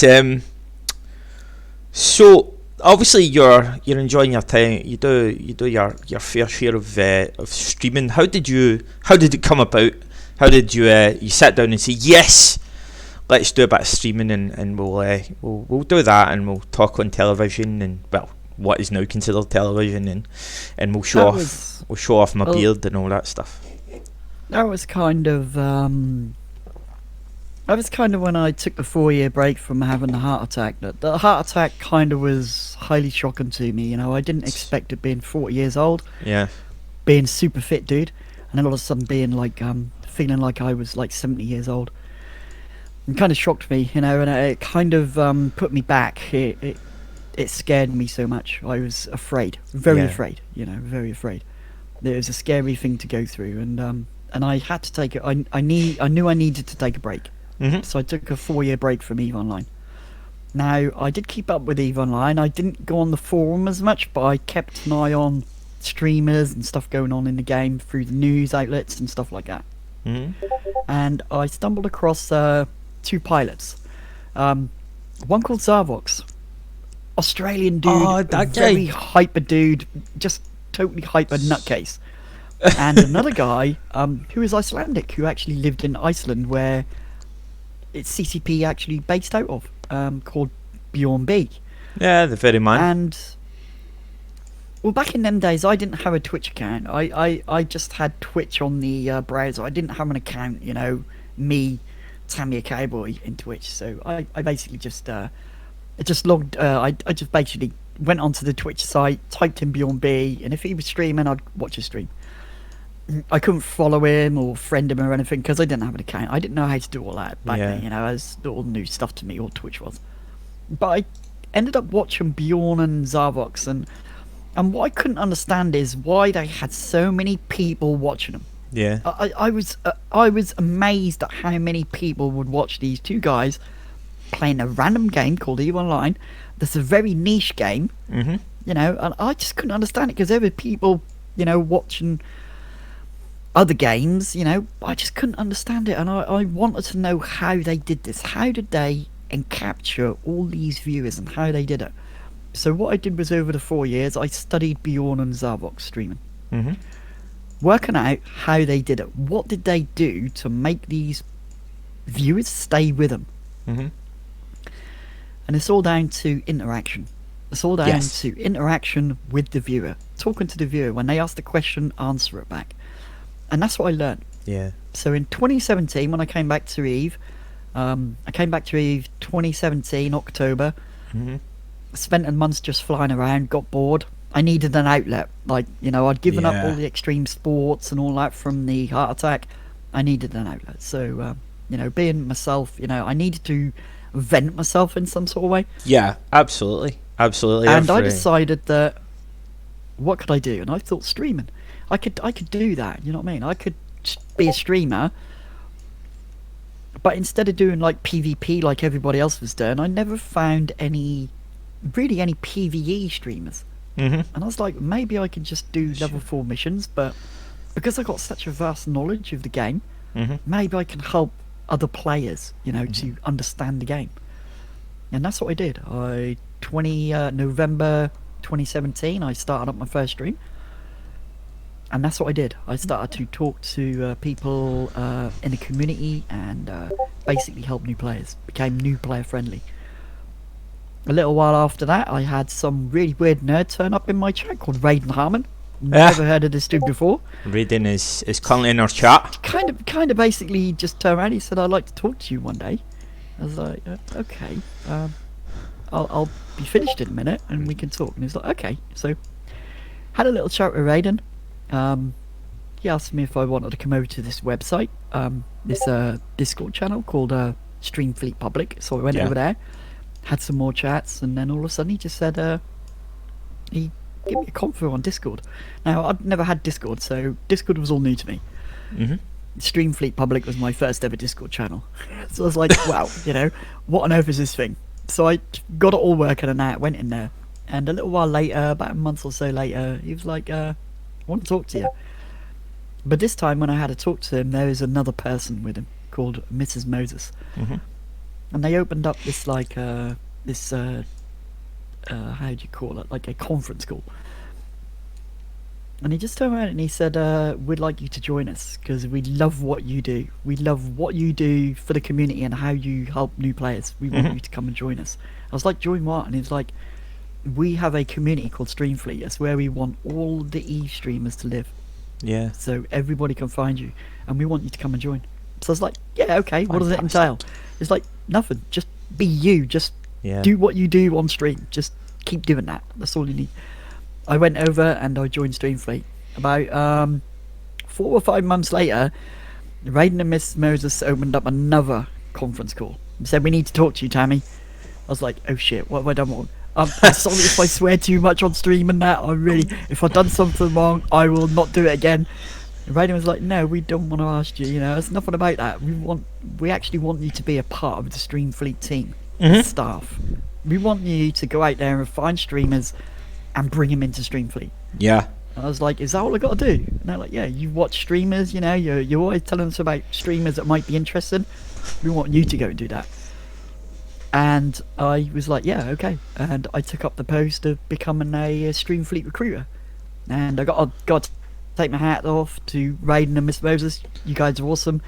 so obviously you're enjoying your time. You do your fair share of streaming. How did it come about? How did you sit down and say, yes, let's do a bit of streaming, and we'll do that, and we'll talk on television, and well, what is now considered television, and we'll show off my beard and all that stuff.
That was kind of when I took the 4-year break from having the heart attack. The heart attack kind of was highly shocking to me. You know, I didn't expect it, being 40 years old, being super fit dude, and then all of a sudden being like feeling like I was like 70 years old. It kind of shocked me, you know, and it kind of put me back. It scared me so much. I was afraid, very afraid, you know, very afraid. It was a scary thing to go through, and I had to take it. I knew I needed to take a break.
Mm-hmm.
So I took a 4-year break from EVE Online. Now, I did keep up with EVE Online. I didn't go on the forum as much, but I kept an eye on streamers and stuff going on in the game through the news outlets and stuff like that.
Mm-hmm.
And I stumbled across 2 pilots. One called Zarvox. Australian dude,
Oh, that guy.
very hyper dude, just totally hyper nutcase. And another guy who is Icelandic, who actually lived in Iceland, where it's CCP actually based out of, called Bjorn B.
Yeah, the very man.
And well, back in them days, I didn't have a Twitch account. I just had Twitch on the browser. I didn't have an account, you know, me, TamiyaCowboy in Twitch. So I basically just logged. I just basically went onto the Twitch site, typed in Bjorn B, and if he was streaming, I'd watch his stream. I couldn't follow him or friend him or anything because I didn't have an account. I didn't know how to do all that back then, you know, as all new stuff to me, all Twitch was. But I ended up watching Bjorn and Zarvox, and what I couldn't understand is why they had so many people watching them.
Yeah.
I was amazed at how many people would watch these 2 guys playing a random game called EVE Online. That's a very niche game, you know, and I just couldn't understand it because there were people, you know, watching other games, you know. I just couldn't understand it, and I wanted to know how they did this. How did they capture all these viewers and how they did it? So what I did was, over the 4 years, I studied Bjorn and Zarvox streaming, working out how they did it. What did they do to make these viewers stay with them? And it's all down to interaction. It's all down
Yes.
to interaction with the viewer, talking to the viewer. When they ask the question, answer it back. And that's what I learned.
Yeah.
So in 2017, when I came back to Eve, I came back to Eve 2017, October.
Mm-hmm.
Spent a month just flying around, got bored. I needed an outlet. Like, I'd given up all the extreme sports and all that from the heart attack. I needed an outlet. So, being myself, I needed to vent myself in some sort of way.
Yeah, absolutely. Absolutely.
And I decided that, what could I do? And I thought streaming. I could do that, you know what I mean? I could be a streamer, but instead of doing like PvP like everybody else was doing, I never found any PvE streamers.
Mm-hmm.
And I was like, maybe I could just do level 4 missions, but because I got such a vast knowledge of the game,
Mm-hmm.
maybe I can help other players, to understand the game. And that's what I did. November 2017, I started up my first stream. And that's what I did. I started to talk to people in the community and basically help new players. Became new player friendly. A little while after that, I had some really weird nerd turn up in my chat called Raiden Harmon. Never heard of this dude before.
Raiden is currently in our chat.
Kind of basically just turned around. He said, "I'd like to talk to you one day." I was like, "Okay, I'll be finished in a minute and we can talk." And he's like, "Okay." So had a little chat with Raiden. He asked me if I wanted to come over to this website, this Discord channel called Streamfleet Public. So I went over there, had some more chats, and then all of a sudden he just said he gave me a convo on Discord. Now, I'd never had Discord, so Discord was all new to me.
Mm-hmm.
Streamfleet Public was my first ever Discord channel. So I was like, wow, what on earth is this thing? So I got it all working and that, went in there. And a little while later, about a month or so later, he was like, I want to talk to you. But this time when I had to talk to him, there was another person with him called Mrs. Moses.
Mm-hmm.
And they opened up this how do you call it, like a conference call. And he just turned around and he said, we'd like you to join us because we love what you do. We love what you do for the community and how you help new players. We want you to come and join us. I was like, join what? And he was like, we have a community called Streamfleet. It's where we want all the Eve streamers to live.
Yeah.
So everybody can find you and we want you to come and join. So I was like, yeah, okay, what does it entail? It's like, nothing, just be you, just do what you do on stream, just keep doing that, that's all you need. I went over and I joined Streamfleet. About 4 or 5 months later, Raiden and Miss Moses opened up another conference call and said, we need to talk to you, Tammy. I was like, oh shit, what have I done wrong? I'm sorry if I swear too much on stream and that, if I've done something wrong, I will not do it again. And Raiden was like, no, we don't want to ask you, it's nothing about that. We actually want you to be a part of the Streamfleet team, staff. We want you to go out there and find streamers and bring them into Streamfleet.
Yeah.
And I was like, is that all I got to do? And they're like, yeah, you watch streamers, you're always telling us about streamers that might be interested. We want you to go and do that. And I was like, yeah, okay. And I took up the post of becoming a Streamfleet recruiter. And I got to take my hat off to Raiden and Miss Moses. You guys are awesome.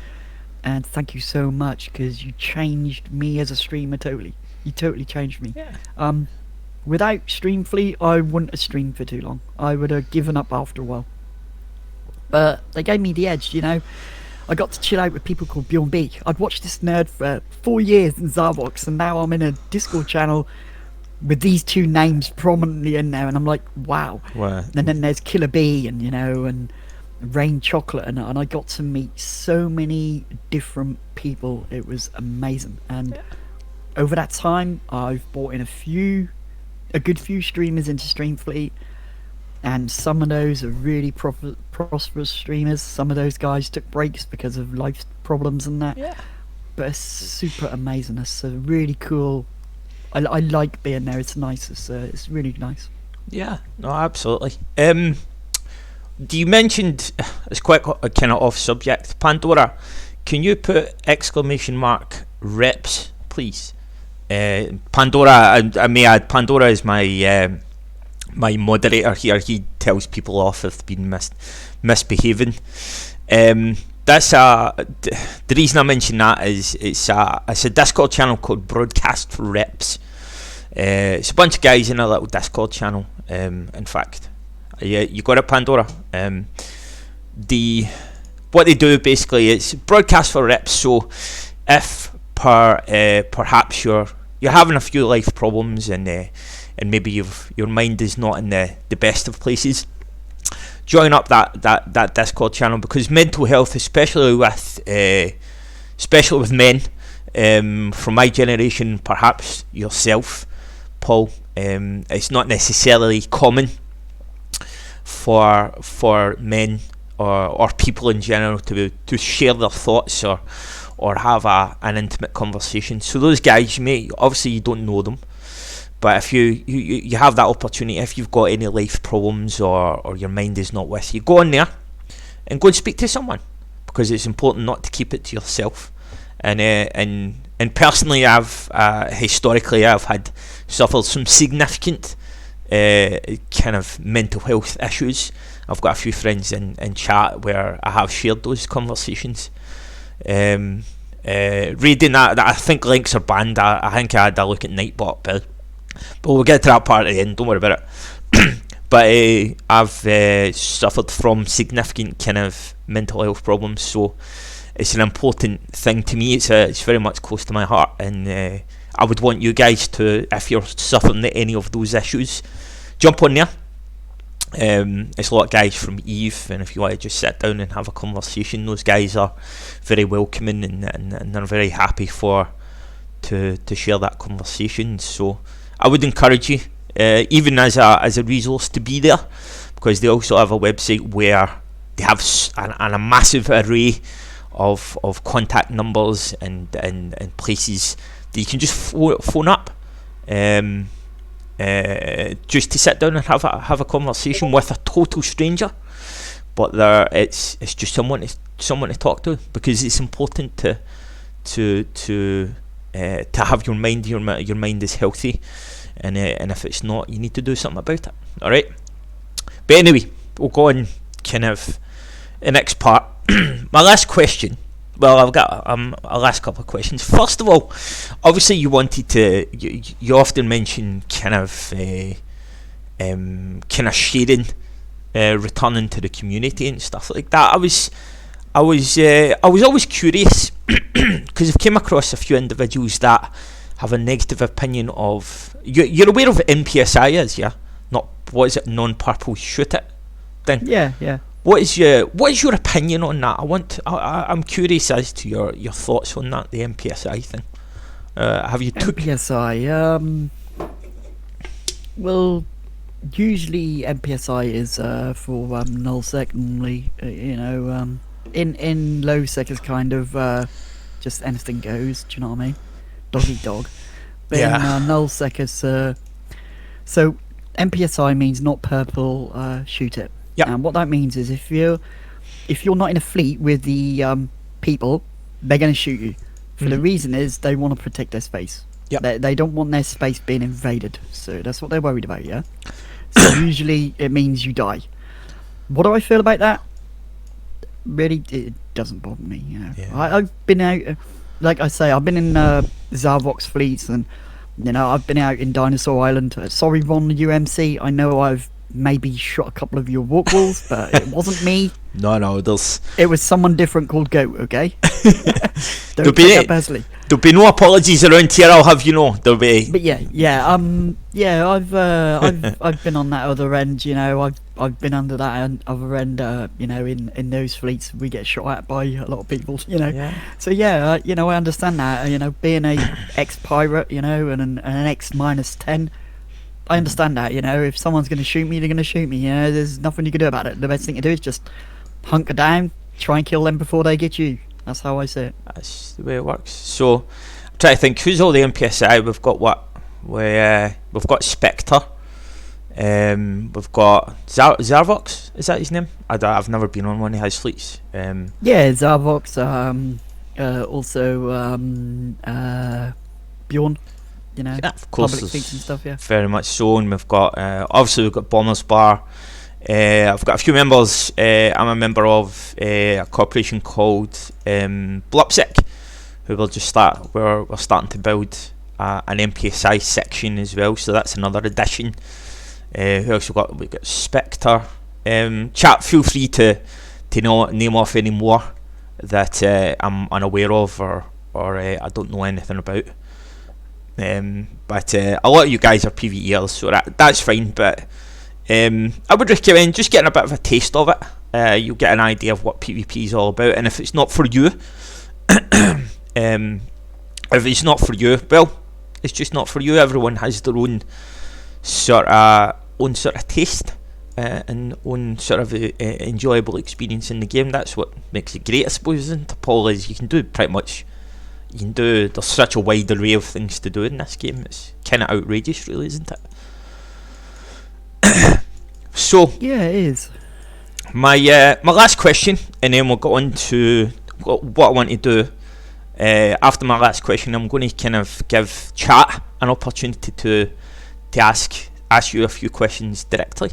And thank you so much because you changed me as a streamer totally. You totally changed me.
Yeah.
Without Streamfleet, I wouldn't have streamed for too long. I would have given up after a while. But they gave me the edge, I got to chill out with people called Bjorn B. I'd watched this nerd for 4 years in Zarbox, and now I'm in a Discord channel with these two names prominently in there, and I'm like, wow. And then there's Killer B, and and Rain Chocolate, and I got to meet so many different people. It was amazing. And over that time, I've brought in a good few streamers into Streamfleet. And some of those are really prosperous streamers. Some of those guys took breaks because of life problems and that. Yeah. But it's super amazing. It's really cool. I like being there. It's nice. It's really nice.
Yeah. No, absolutely. You mentioned, it's quite a kind of off subject, Pandora. Can you put !reps, please? Pandora, I may add, Pandora is my moderator here. He tells people off if they've been misbehaving. That's the reason I mention that is it's a Discord channel called Broadcast for Reps. It's a bunch of guys in a little Discord channel. In fact, you got it, Pandora. What they do basically is broadcast for reps. So if perhaps you're having a few life problems and maybe your mind is not in the best of places, join up that Discord channel, because mental health, especially with men, from my generation, perhaps yourself, Paul, it's not necessarily common for men or people in general to share their thoughts or have an intimate conversation. So those guys, mate, obviously you don't know them, but if you have that opportunity, if you've got any life problems or your mind is not with you, go on there and go and speak to someone, because it's important not to keep it to yourself. And personally, historically I've had suffered some significant kind of mental health issues. I've got a few friends in chat where I have shared those conversations. Reading that I think links are banned. I think I had a look at Nightbot, but we'll get to that part at the end, don't worry about it. But I've suffered from significant kind of mental health problems, so it's an important thing to me. It's very much close to my heart, and I would want you guys to, if you're suffering any of those issues, jump on there. It's a lot of guys from Eve, and if you want to just sit down and have a conversation, those guys are very welcoming and they're very happy to share that conversation. So I would encourage you, even as a resource, to be there, because they also have a website where they have a massive array of contact numbers and places that you can just phone up, just to sit down and have a conversation with a total stranger. But it's just someone to talk to, because it's important to have your mind is healthy, and if it's not, you need to do something about it. All right. But anyway, we'll go on kind of the next part. My last question. Well, I've got a last couple of questions. First of all, obviously you wanted to. You often mention kind of sharing, returning to the community and stuff like that. I was always curious, because I've came across a few individuals that have a negative opinion of. You're aware of NPSI is, yeah? Not, what is it? Non-purple shoot it thing.
Yeah.
What is your opinion on that? I'm curious as to your thoughts on that, the NPSI thing. Have you took
NPSI? Well, usually NPSI is for null sec. Normally, in low sec is kind of just anything goes. Do you know what I mean? Dog eat dog. But in null sec is so NPSI means not purple. Shoot it.
Yep.
And what that means is if you're not in a fleet with the people, they're going to shoot you. For the reason is they want to protect their space.
Yep.
They don't want their space being invaded. So that's what they're worried about, yeah? So usually it means you die. What do I feel about that? Really, it doesn't bother me, you know.
Yeah.
I've been out, like I say, I've been in Zarvox fleets, and, I've been out in Dinosaur Island. Sorry, Ron, UMC, I know I've maybe shot a couple of your walk walls, but it wasn't me.
No,
it was someone different called Goat, okay?
There'll be no apologies around here, I'll have you know. There'll be.
But I've been on that other end, I've been under that other end, in those fleets we get shot at by a lot of people,
Yeah.
So I understand that, being a ex-pirate, and an ex -10, I understand that, if someone's going to shoot me, they're going to shoot me, there's nothing you can do about it. The best thing to do is just hunker down, try and kill them before they get you. That's how I see it.
That's the way it works. So, I'm trying to think, who's all the NPSI? We've got what? We've got Spectre. We've got Zarvox, is that his name? I've never been on one of his fleets.
Yeah, Zarvox, also Bjorn.
Yeah, of course,
public fleets and stuff, yeah.
Very much so. And we've got obviously we've got Bombers Bar. I've got a few members. I'm a member of a corporation called Blupsic, who we're starting to build an MPSI section as well, so that's another addition. We also we've got Spectre. Chat, feel free to not name off any more that I'm unaware of or I don't know anything about. But a lot of you guys are PvEers, so that's fine. But I would recommend just getting a bit of a taste of it. You'll get an idea of what PvP is all about, and if it's not for you, if it's not for you, well, it's just not for you. Everyone has their own sort of taste and own sort of enjoyable experience in the game. That's what makes it great, I suppose, isn't it, Paul? Is you can do pretty much. There's such a wide array of things to do in this game. It's kind of outrageous, really, isn't it? So
yeah, it is.
My last question, and then we'll go on to what I want to do. After my last question, I'm going to kind of give chat an opportunity to ask you a few questions directly,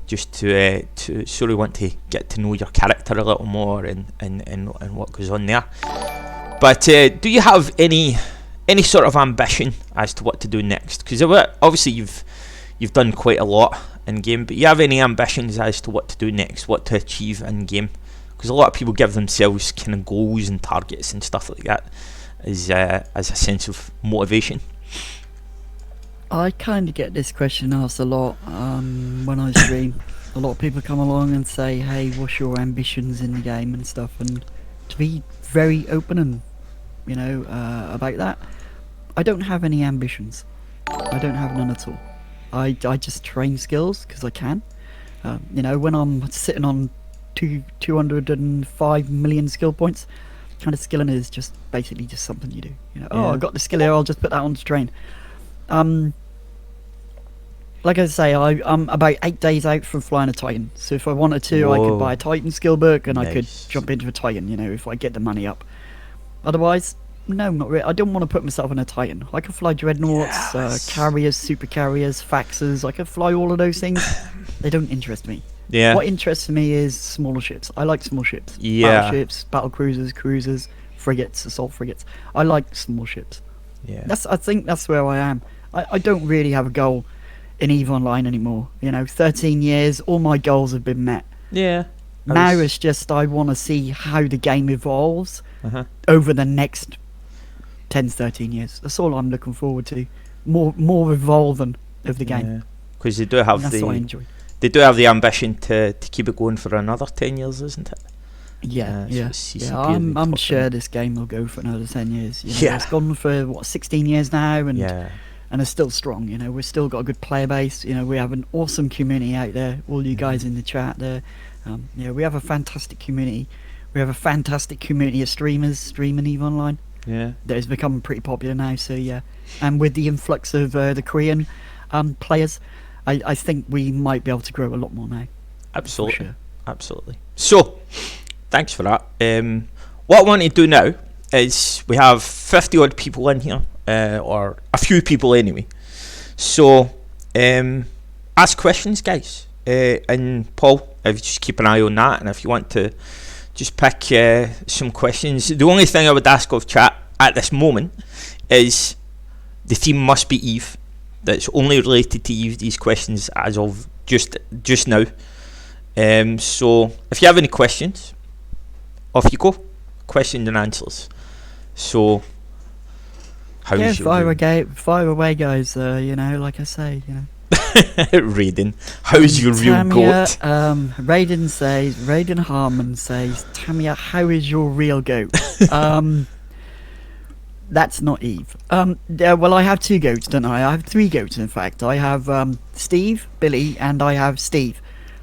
just to sort of want to get to know your character a little more and what goes on there. But do you have any sort of ambition as to what to do next? Because obviously you've done quite a lot in game, but you have any ambitions as to what to do next, what to achieve in game? Because a lot of people give themselves kind of goals and targets and stuff like that as a sense of motivation.
I kind of get this question asked a lot when I stream. A lot of people come along and say, hey, what's your ambitions in the game and stuff, and to be very open and about that, I don't have any ambitions. I don't have none at all. I just train skills because I can. When I'm sitting on 205 million skill points, kind of skilling is just basically just something you do. I got the skill here, I'll just put that on to train. Like I say, I'm about 8 days out from flying a Titan. So if I wanted to,
Whoa.
I could buy a Titan skill book and
Nice.
I could jump into a Titan, if I get the money up. Otherwise, no, not really. I don't want to put myself in a Titan. I can fly dreadnoughts,
Yes.
carriers, super carriers, faxes. I can fly all of those things. They don't interest me.
Yeah.
What interests me is smaller ships. I like small ships.
Yeah.
Battleships, battle cruisers, frigates, assault frigates. I like small ships.
Yeah.
I think that's where I am. I don't really have a goal in EVE Online anymore. 13 years, all my goals have been met.
Yeah.
Now it's just I want to see how the game evolves
Uh-huh.
over the next 10, 13 years. That's all I'm looking forward to. More evolving of the game.
Because they do have
That's what I enjoy.
They do have the ambition to keep it going for another 10 years, isn't it?
Yeah.
CCP are
I'm
talking.
sure this game will go for another 10 years.
Yeah.
It's gone for 16 years now, and
Yeah.
and it's still strong. We've still got a good player base. We have an awesome community out there. All you guys in the chat there. We have a fantastic community. We have a fantastic community of streamers streaming EVE Online.
Yeah.
That is becoming pretty popular now. So yeah, and with the influx of the Korean players, I think we might be able to grow a lot more now.
Absolutely.
For sure.
Absolutely. So, thanks for that. What I want to do now is we have 50 odd people in here, or a few people anyway. So, ask questions, guys. And Paul, if you just keep an eye on that, and if you want to just pick some questions. The only thing I would ask of chat at this moment is the theme must be EVE. That's only related to EVE, these questions, as of just now. So if you have any questions, off you go. Questions and answers. So how's your
fire away, guys. Like I say,
Raiden, how's your real goat?
Raiden Harmon says, Tamiya, how is your real goat? That's not Eve. Well, I have 2 goats, don't I? I have 3 goats, in fact. I have Steve, Billy, and I have Steve.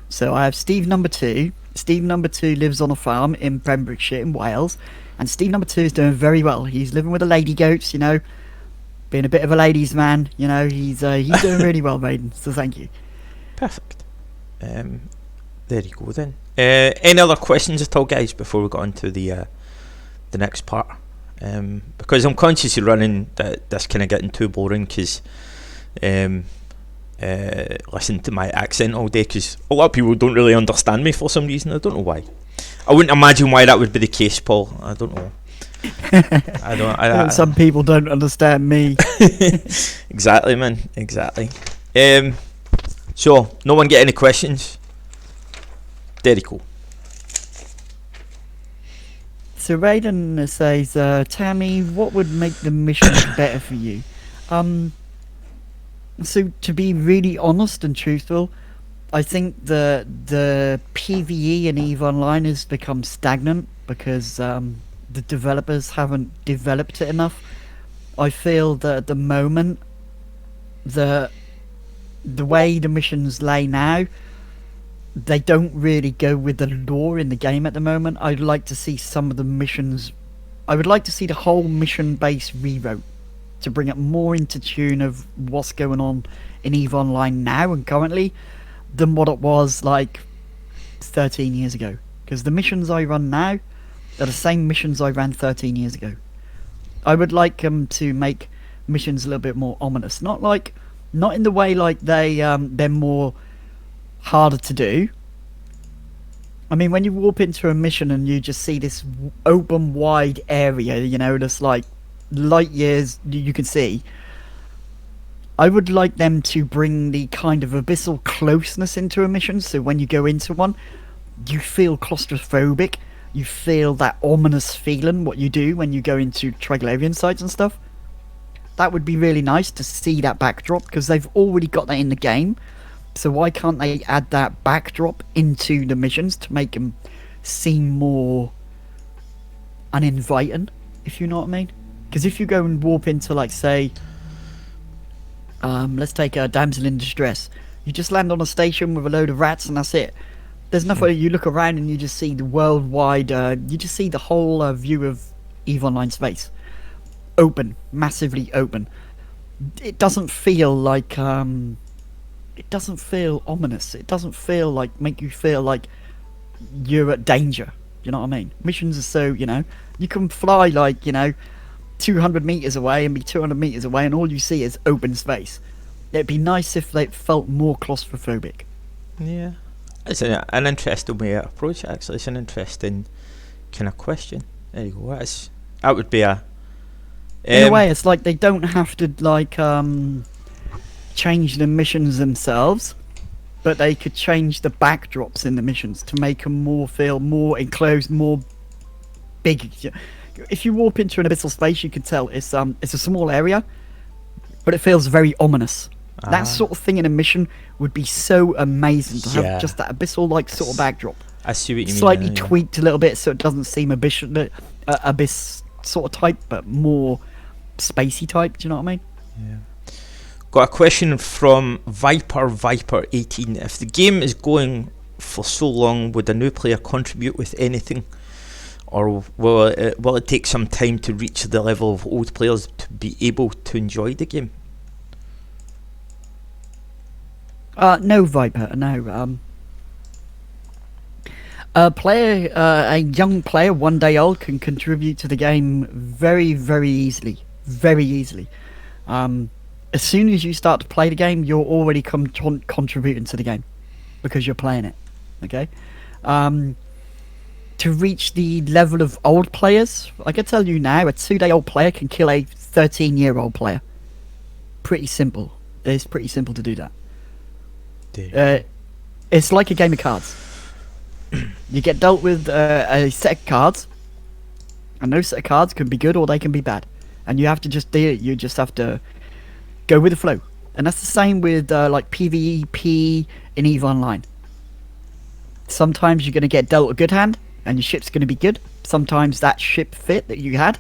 So I have Steve number 2. Steve number 2 lives on a farm in Pembrokeshire in Wales, and Steve number 2 is doing very well. He's living with the lady goats, being a bit of a ladies' man. He's doing really well, Raiden. So thank you.
Perfect. There you go then. Any other questions at all, guys, before we go on to the next part? Because I'm consciously running that this kind of getting too boring, because listen to my accent all day, because a lot of people don't really understand me for some reason. I don't know why. I wouldn't imagine why that would be the case, Paul. I don't know. I don't.
Some people don't understand me.
Exactly, man. Exactly. So, no one get any questions? Very cool.
So Raiden says, Tammy, what would make the missions better for you? So to be really honest and truthful, I think the PvE in EVE Online has become stagnant because the developers haven't developed it enough. I feel that at the moment, the way the missions lay now, they don't really go with the lore in the game at the moment. I'd like to see some of the missions. I would like to see the whole mission base rewrote to bring it more into tune of what's going on in EVE Online now and currently than what it was like 13 years ago. Because the missions I run now are the same missions I ran 13 years ago. I would like them to make missions a little bit more ominous. Not in the way like they're more harder to do. I mean, when you warp into a mission and you just see this open wide area, you know, that's like light years you can see, I would like them to bring the kind of abyssal closeness into a mission, so when you go into one you feel claustrophobic, you feel that ominous feeling, what you do when you go into Triglavian sites and stuff. That would be really nice to see that backdrop, because they've already got that in the game. So why can't they add that backdrop into the missions to make them seem more uninviting, if you know what I mean? Because if you go and warp into, like, say, let's take a damsel in distress. You just land on a station with a load of rats and that's it. There's nothing. You look around and you just see the worldwide, you just see the whole view of EVE Online space. Open, massively open. It doesn't feel like, it doesn't feel ominous. It doesn't feel like, make you feel like you're at danger. You know what I mean? Missions are so, you know, you can fly like, you know, 200 meters away and be 200 meters away and all you see is open space. It'd be nice if they felt more claustrophobic.
Yeah. It's an interesting way to approach it, actually. It's an interesting kind of question. There you go. That would be a...
in a way, it's like they don't have to, like, change the missions themselves, but they could change the backdrops in the missions to make them feel more enclosed, more big. If you warp into an abyssal space, you can tell it's a small area, but it feels very ominous. That sort of thing in a mission would be so amazing to have, just that abyssal like sort of backdrop.
I see what you mean.
Slightly tweaked a little bit so it doesn't seem abyss sort of type, but more spacey type. Do you know what I mean?
Yeah. Got a question from Viper18. If the game is going for so long, would a new player contribute with anything, or will it take some time to reach the level of old players to be able to enjoy the game?
No, Viper, no. A young player, 1 day old, can contribute to the game very, very easily. Very easily. As soon as you start to play the game, you're already contributing to the game because you're playing it. Okay. To reach the level of old players, I can tell you now, a 2 day old player can kill a 13-year-old player. Pretty simple. It's pretty simple to do that. It's like a game of cards. You get dealt with a set of cards, and those set of cards can be good or they can be bad, and you have to just deal. You just have to go with the flow, and that's the same with like PvP in EVE Online. Sometimes you're going to get dealt a good hand, and your ship's going to be good. Sometimes that ship fit that you had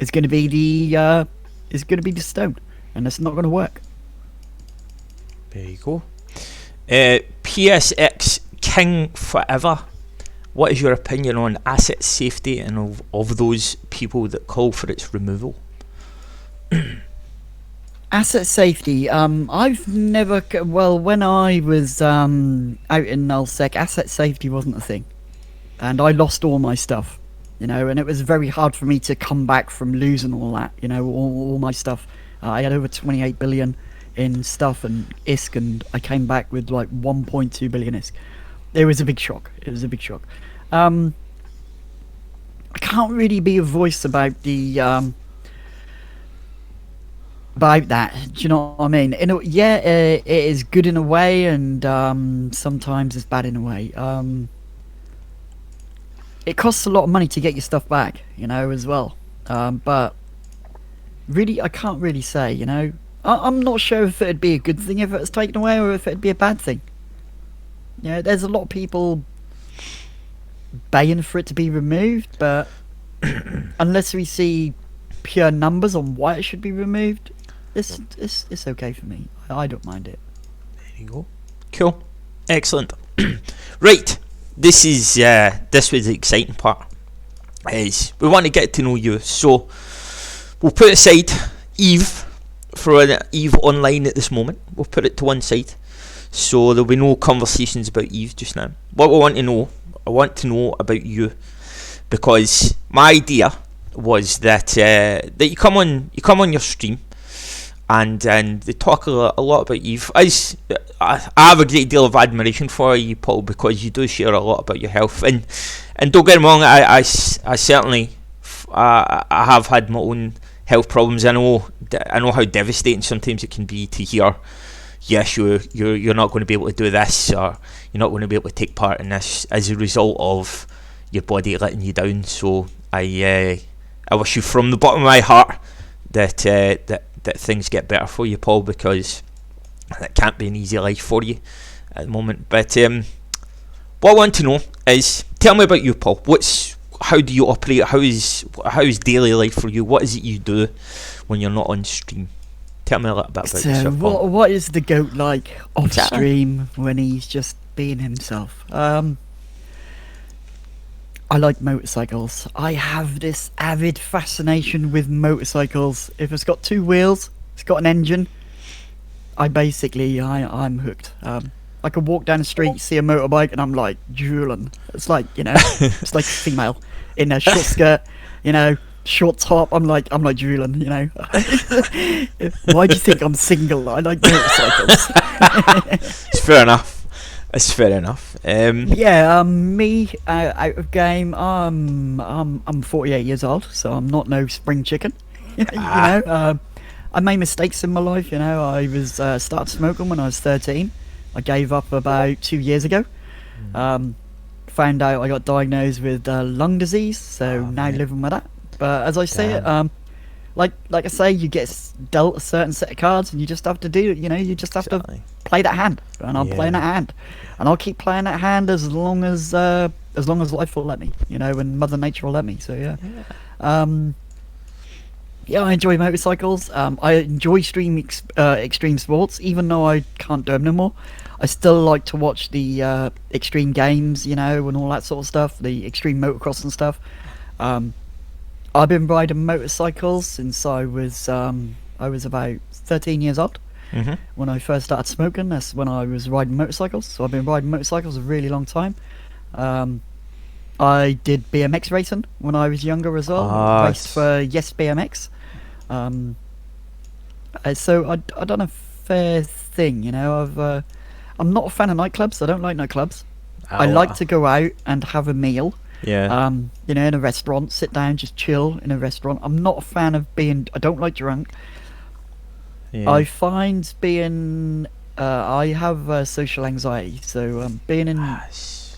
is going to be the stone, and it's not going to work.
There you go. PSX King Forever. What is your opinion on asset safety and of those people that call for its removal?
Asset safety. I've never. Well, when I was out in nullsec, asset safety wasn't a thing, and I lost all my stuff. You know, and it was very hard for me to come back from losing all that. You know, all my stuff. I had over 28 billion in stuff and ISK, and I came back with like 1.2 billion ISK. It was a big shock. I I can't really be a voice about about that. Do you know what I mean? It is good in a way, and sometimes it's bad in a way. It costs a lot of money to get your stuff back, as well. But really, I can't really say. I'm not sure if it'd be a good thing if it was taken away or if it'd be a bad thing. There's a lot of people baying for it to be removed, but unless we see pure numbers on why it should be removed, it's okay for me. I don't mind it.
There you go. Cool. Excellent. Right. This was the exciting part. Is we want to get to know you, so we'll put aside Eve Eve online at this moment. We'll put it to one side, so there'll be no conversations about Eve just now. What I want to know about you, because my idea was that that you come on your stream, and they talk a lot about Eve. I have a great deal of admiration for you, Paul, because you do share a lot about your health, and don't get me wrong, I certainly I have had my own health problems. I know how devastating sometimes it can be to hear, yes, you're not going to be able to do this, or you're not going to be able to take part in this as a result of your body letting you down. So I wish you from the bottom of my heart that things get better for you, Paul, because it can't be an easy life for you at the moment. But what I want to know is, tell me about you, Paul. How do you operate? How is daily life for you? What is it you do when you're not on stream? Tell me a little bit about yourself, Paul.
What is the goat like off stream when he's just being himself? I like motorcycles. I have this avid fascination with motorcycles. If it's got two wheels, it's got an engine, I'm hooked. I could walk down the street, see a motorbike, and I'm like drooling. It's like, it's like a female in a short skirt, short top. I'm like drooling, Why do you think I'm single? I like motorcycles.
It's fair enough. It's fair enough.
Me out of game. I'm 48 years old, so I'm not no spring chicken. I made mistakes in my life. I was started smoking when I was 13. I gave up about 2 years ago. Found out I got diagnosed with lung disease, so now living with that. But as I say it, like I say, you get dealt a certain set of cards, and you just have to do it. You just have to play that hand, and I'm playing that hand, and I'll keep playing that hand as long as life will let me. And Mother Nature will let me. So I enjoy motorcycles. I enjoy extreme sports, even though I can't do them no more. I still like to watch the extreme games, and all that sort of stuff, the extreme motocross and stuff. I've been riding motorcycles since I was about 13 years old. Mm-hmm. When I first started smoking, that's when I was riding motorcycles. So I've been riding motorcycles a really long time. I did BMX racing when I was younger as well. Raced for Yes BMX. So I've done a fair thing, I'm not a fan of nightclubs. I don't like nightclubs. I like to go out and have a meal. Yeah. In a restaurant, sit down, just chill in a restaurant. I'm not a fan of I don't like drunk. Yeah. I find I have social anxiety, so being in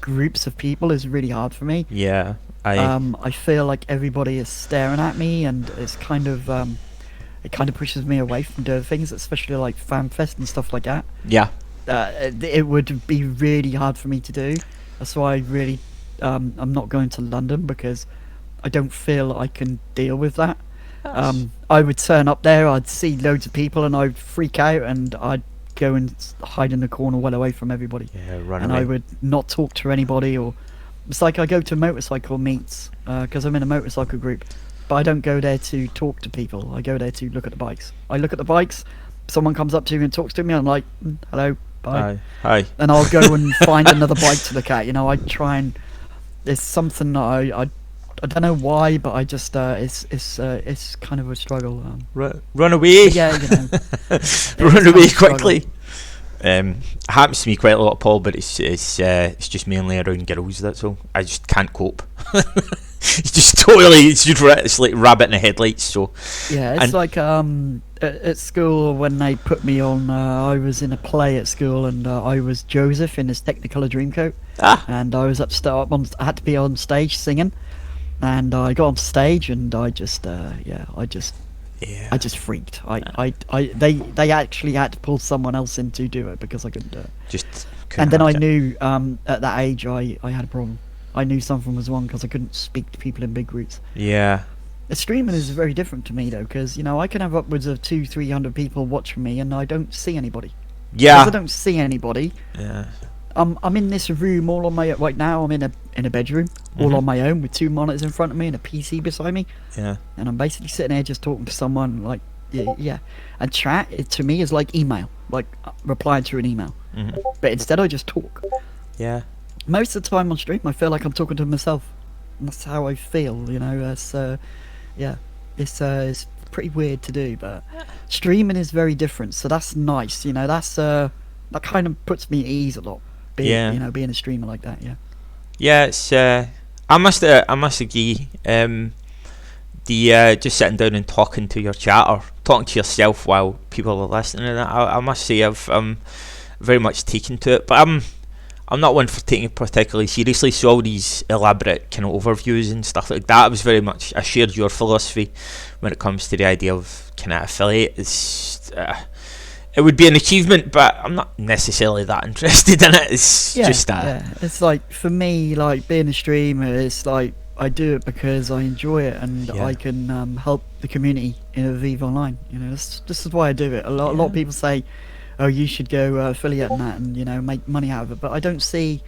groups of people is really hard for me.
Yeah.
I feel like everybody is staring at me, and it's kind of it kind of pushes me away from doing things, especially like FanFest and stuff like that.
Yeah.
It would be really hard for me to do. That's why I really I'm not going to London, because I don't feel I can deal with that. I would turn up there, I'd see loads of people, and I'd freak out, and I'd go and hide in the corner well away from everybody.
Yeah, run
and
away.
I would not talk to anybody. Or it's like I go to motorcycle meets because I'm in a motorcycle group, but I don't go there to talk to people. I go there to look at the bikes. I look at the bikes, someone comes up to me and talks to me, I'm like, hello, bye.
Hi.
And I'll go and find another bike to look at. I try and there's something that I don't know why, but I just it's kind of a struggle.
Run away.
Yeah,
Run away quickly. Happens to me quite a lot, Paul, but it's just mainly around girls. That's all. I just can't cope. it's like rabbit in the headlights. So
Yeah, it's
and
like at school when they put me on. I was in a play at school, and I was Joseph in his Technicolor Dreamcoat,
ah
and I was I had to be on stage singing, and I got on stage, and
yeah,
I just freaked. They actually had to pull someone else in to do it because I couldn't do it.
just
And
couldn't
then I
hack it.
knew at that age I had a problem. I knew something was wrong because I couldn't speak to people in big groups.
Yeah,
Streaming is very different to me though, because I can have upwards of 200-300 people watching me, and I don't see anybody. Because I
yeah,
don't see anybody.
yeah.
I'm in this room all on my right now. I'm in a bedroom all on my own with 2 monitors in front of me and a PC beside me,
Yeah.
and I'm basically sitting here just talking to someone like yeah. And chat to me is like email, like replying to an email. But instead I just talk.
Yeah.
Most of the time on stream I feel like I'm talking to myself. And that's how I feel. It's it's pretty weird to do, but streaming is very different. So that's nice. That kind of puts me at ease a lot. Being a streamer like that. Yeah.
Yeah, it's I must agree. The just sitting down and talking to your chat or talking to yourself while people are listening, and I must say I've very much taken to it. But I'm not one for taking it particularly seriously. So all these elaborate kind of overviews and stuff like that, I shared your philosophy when it comes to the idea of kind of affiliate. It would be an achievement, but I'm not necessarily that interested in it. It's just that.
Yeah. It's like for me, like being a streamer, it's like I do it because I enjoy it, and I can help the community in Aviv Online. This is why I do it. A lot of people say, "Oh, you should go affiliate in that and make money out of it." But I don't see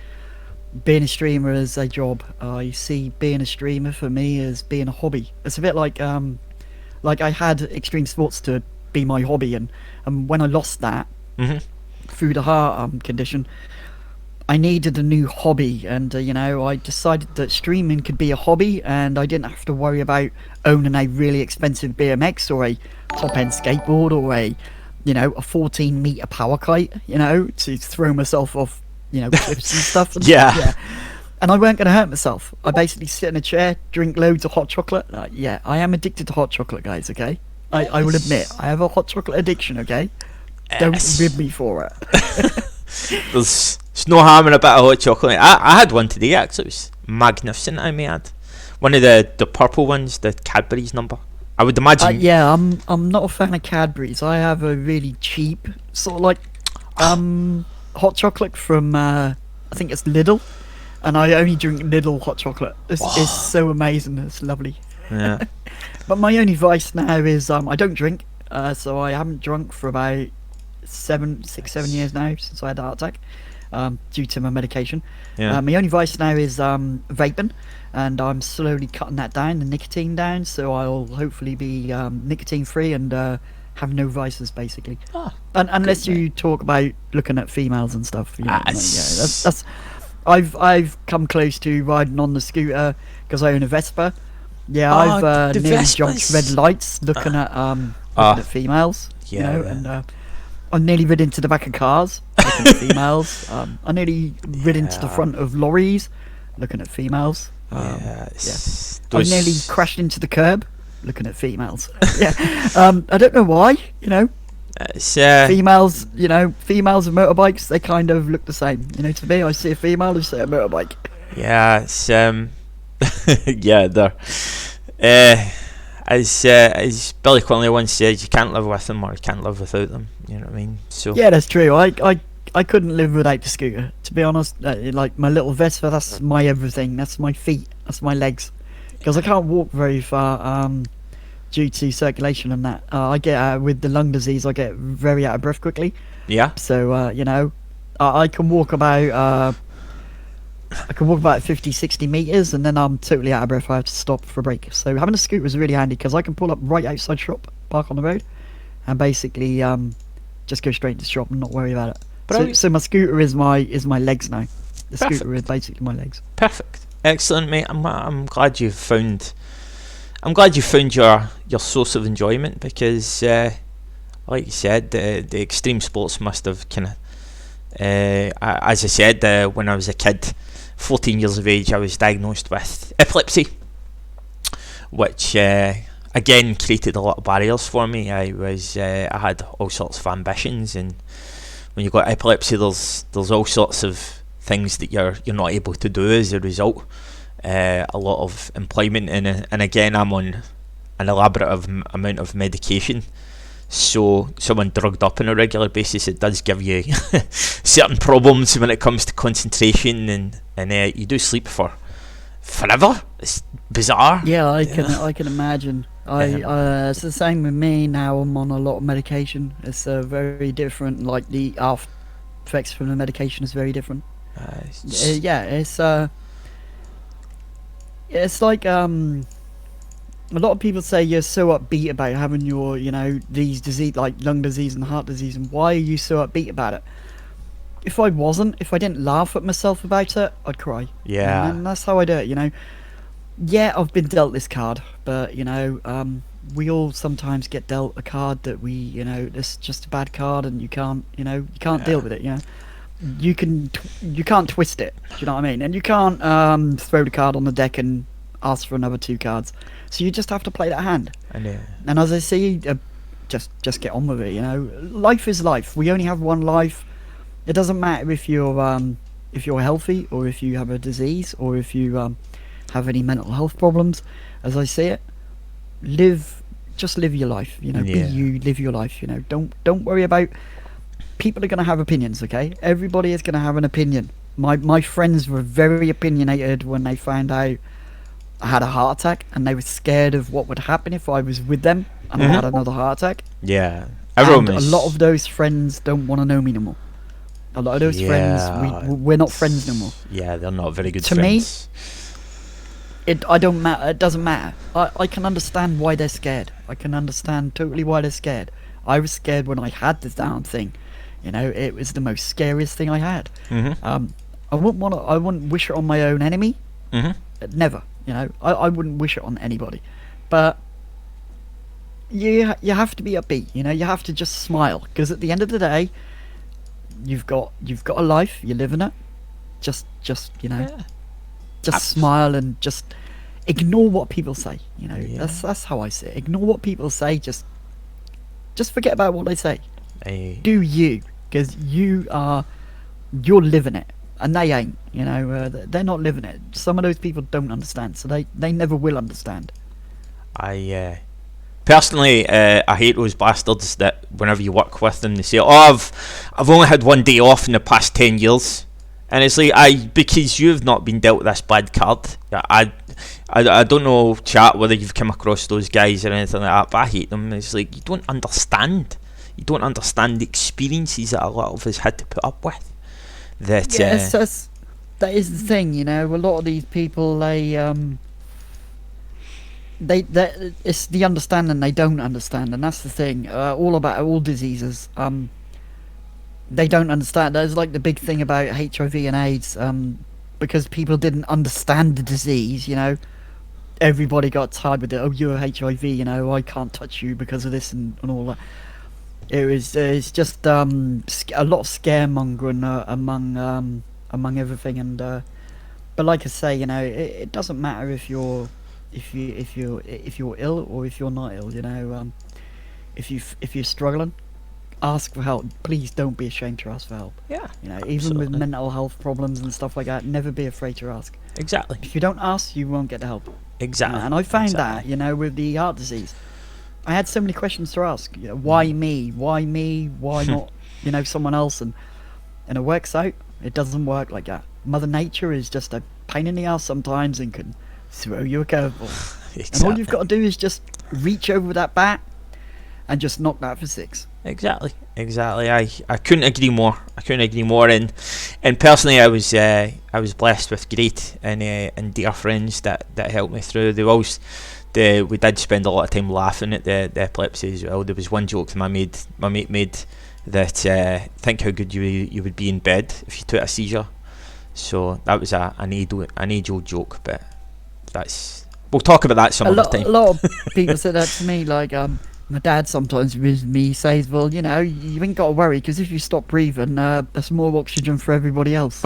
being a streamer as a job. I see being a streamer for me as being a hobby. It's a bit like I had extreme sports to be my hobby, and when I lost that through the heart condition, I needed a new hobby, and I decided that streaming could be a hobby, and I didn't have to worry about owning a really expensive BMX or a top-end skateboard or a 14-meter power kite, to throw myself off, cliffs and stuff.
Yeah.
And I weren't going to hurt myself. I basically sit in a chair, drink loads of hot chocolate. I am addicted to hot chocolate, guys. Okay, I will admit I have a hot chocolate addiction. Okay, don't rib me for it.
There's no harm in a bit of hot chocolate. I had one today, actually. It was magnificent. I may add, one of the purple ones, the Cadbury's number. I would imagine.
I'm not a fan of Cadbury's. I have a really cheap sort of like hot chocolate from I think it's Lidl, and I only drink Lidl hot chocolate. It's so amazing. It's lovely.
Yeah.
But my only vice now is I don't drink, so I haven't drunk for about 7 years now since I had the heart attack, due to my medication.
Yeah.
My only vice now is vaping, and I'm slowly cutting that down, the nicotine down, so I'll hopefully be nicotine free and have no vices basically. Unless you talk about looking at females and stuff. That's I've come close to riding on the scooter because I own a Vespa. I've nearly jumped red lights looking at females. And I nearly rid into the back of cars looking at females. I nearly rid into the front of lorries looking at females. I nearly crashed into the curb looking at females. I don't know why. Females. Females and motorbikes, they kind of look the same. To me, I see a female, I see a motorbike.
Yeah, it's they're as Billy Connolly once said, you can't live with them or you can't live without them. You know what I mean? So
yeah, that's true. I couldn't live without the scooter. To be honest, like my little Vespa, that's my everything. That's my feet. That's my legs. Because I can't walk very far due to circulation and that. I get with the lung disease, I get very out of breath quickly.
Yeah.
So I can walk about 50-60 meters, and then I'm totally out of breath. I have to stop for a break. So having a scooter is really handy because I can pull up right outside shop, park on the road, and basically just go straight to the shop and not worry about it. So my scooter is my legs now. The scooter is basically my legs.
Perfect, excellent, mate. I'm glad you found. I'm glad you found your source of enjoyment because, like you said, the extreme sports must have kind of. As I said, when I was a kid, 14 years of age, I was diagnosed with epilepsy. which again created a lot of barriers for me. I had all sorts of ambitions, and when you've got epilepsy, there's all sorts of things that you're not able to do as a result. A lot of employment, and again, I'm on an elaborate amount of medication. So someone drugged up on a regular basis, it does give you certain problems when it comes to concentration, and you do sleep for forever. It's bizarre.
Yeah, I can imagine. It's the same with me now. I'm on a lot of medication. It's very different. Like the after effects from the medication is very different. It's like a lot of people say you're so upbeat about having your, these disease like lung disease and heart disease, and why are you so upbeat about it? If I didn't laugh at myself about it, I'd cry.
Yeah.
And that's how I do it, Yeah, I've been dealt this card, but, we all sometimes get dealt a card that it's just a bad card, and you can't deal with it, You can't twist it, do you know what I mean? And you can't throw the card on the deck and ask for another 2 cards. So you just have to play that hand. And as I say, just get on with it, Life is life. We only have one life. It doesn't matter if you're healthy, or if you have a disease, or if you have any mental health problems. As I say it, just live your life, Be you, live your life, Don't worry about... People are going to have opinions, okay? Everybody is going to have an opinion. My friends were very opinionated when they found out I had a heart attack, and they were scared of what would happen if I was with them and I had another heart attack.
Yeah.
And a lot of those friends don't want to know me no more. A lot of those friends, we're not friends no more.
Yeah, they're not very good
to
friends.
To me, it doesn't matter. I can understand why they're scared. I can understand totally why they're scared. I was scared when I had this damn thing. It was the most scariest thing I had. I wouldn't wish it on my own enemy. Never. I wouldn't wish it on anybody. But you have to be upbeat. You have to just smile, because at the end of the day, you've got a life. You're living it. Just smile and just ignore what people say. That's how I see it. Ignore what people say. Just forget about what they say. Do you, because you're living it, and they ain't. They're not living it. Some of those people don't understand, so they never will understand.
I personally, I hate those bastards that whenever you work with them, they say, "Oh, I've only had 1 day off in the past 10 years," and it's like, because you've not been dealt this bad card. I don't know, chat, whether you've come across those guys or anything like that, but I hate them. It's like, you don't understand. You don't understand the experiences that a lot of us had to put up with. That
is the thing, A lot of these people, it's the understanding they don't understand, and that's the thing. All diseases, they don't understand. That's like the big thing about HIV and AIDS, because people didn't understand the disease. Everybody got tied with it. Oh, you're HIV. I can't touch you because of this and all that. It's just a lot of scaremongering among everything, and but like I say, it doesn't matter if you're ill or if you're not ill. If you're struggling, ask for help. Please don't be ashamed to ask for help.
Yeah,
even
absolutely.
with mental health problems and stuff like that, never be afraid to ask.
Exactly.
If you don't ask, you won't get the help.
Exactly.
And I found that with the heart disease, I had so many questions to ask. Why me? Why me? Why not? Someone else? And it works out. It doesn't work like that. Mother Nature is just a pain in the ass sometimes and can throw you a curveball. Exactly. And all you've got to do is just reach over that bat and just knock that for 6.
Exactly. I couldn't agree more. And personally, I was blessed with great and dear friends that helped me through. We did spend a lot of time laughing at the epilepsy as well. There was one joke that my mate made that think how good you would be in bed if you took a seizure. So that was an age-old joke, but we'll talk about that some other time.
A lot of people said that to me, like my dad sometimes with me says, well, you ain't got to worry, because if you stop breathing, there's more oxygen for everybody else.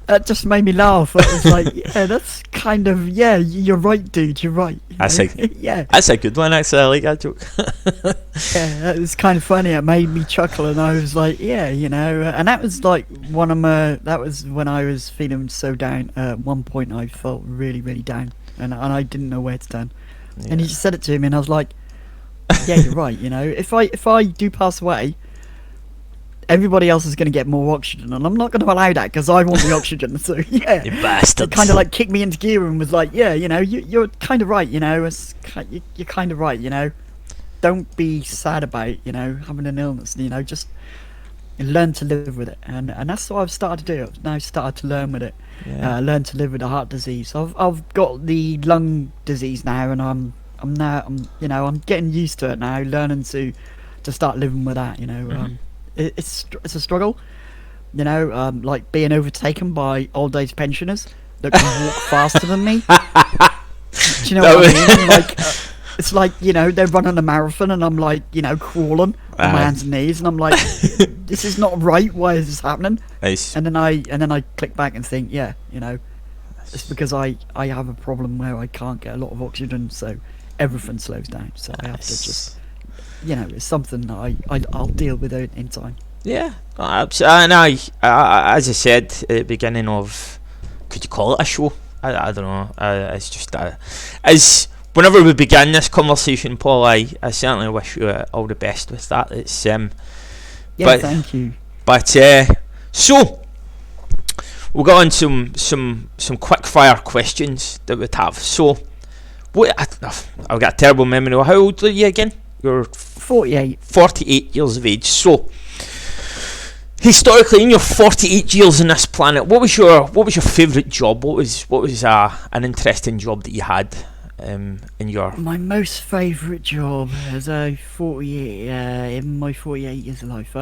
That just made me laugh. It was like, yeah, that's kind of, yeah, you're right, dude, you're right.
That's
yeah,
that's a good one, actually. I like that joke.
yeah, it was kind of funny. It made me chuckle, and I was like, yeah, and that was like that was when I was feeling so down. At one point, I felt really, really down, and I didn't know where to turn.
Yeah.
And he just said it to me, and I was like, yeah, you're right. If I do pass away, everybody else is going to get more oxygen, and I'm not going to allow that because I want the oxygen. So yeah,
You bastards.
it kind of like kicked me into gear and was like, yeah, you're kind of right. You're kind of right. Don't be sad about having an illness. Just learn to live with it, and that's what I've started to do. I've now started to learn with it.
Yeah.
Learn to live with the heart disease. I've got the lung disease now, and I'm getting used to it now. Learning to start living with that. It's a struggle, like being overtaken by old age pensioners that can walk faster than me. Do you know what I mean? Like, it's like they're running a marathon, and I'm like crawling on my hands and knees, and I'm like, this is not right. Why is this happening?
Nice.
And then I click back and think, yeah, it's because I have a problem where I can't get a lot of oxygen, so everything slows down. So I have to just. It's something that I'll deal with it in time.
Yeah, and as I said at the beginning of, could you call it a show? I don't know. It's just as whenever we began this conversation, Paul, I certainly wish you all the best with that. It's
thank you.
But so we'll go on some quick fire questions that we'd have. So, I've got a terrible memory. How old are you again? You're 48 years of age. So, historically, in your 48 years on this planet, what was your favourite job? What was an interesting job that you had in your?
My most favourite job as a 48 in my 48 years of life.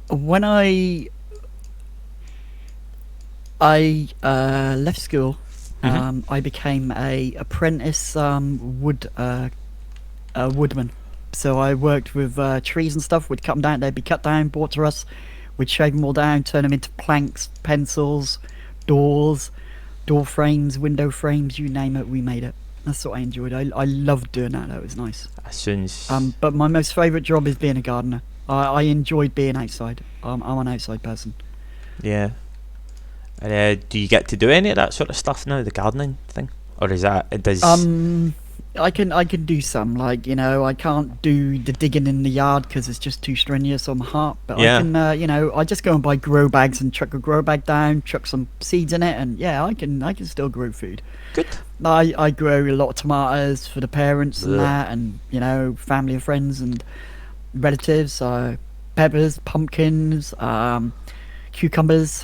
When I left school. I became a apprentice woodman. So I worked with trees and stuff. We'd cut them down. They'd be cut down, brought to us. We'd shave them all down, turn them into planks, pencils, doors, door frames, window frames, you name it, we made it. That's what I enjoyed. I loved doing that. That was nice.
As soon as
but my most favourite job is being a gardener. I enjoyed being outside. I'm an outside person.
Yeah. Do you get to do any of that sort of stuff now, the gardening thing, or is that it does?
I can do some, like I can't do the digging in the yard because it's just too strenuous on my heart. But yeah. I can, I just go and buy grow bags and chuck a grow bag down, chuck some seeds in it, and yeah, I can still grow food.
Good.
I grow a lot of tomatoes for the parents and that, and family and friends and relatives. Peppers, pumpkins, cucumbers.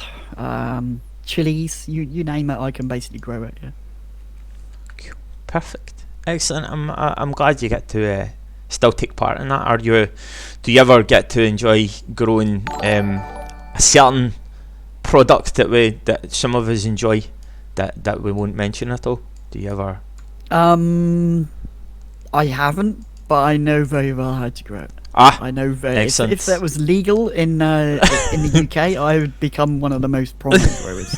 Chilies, you name it, I can basically grow it. Yeah.
Perfect, excellent. I'm glad you get to still take part in that. Do you ever get to enjoy growing a certain product that some of us enjoy that we won't mention at all? Do you ever?
I haven't, but I know very well how to grow it. I know very. If that was legal in the UK, I would become one of the most prominent growers.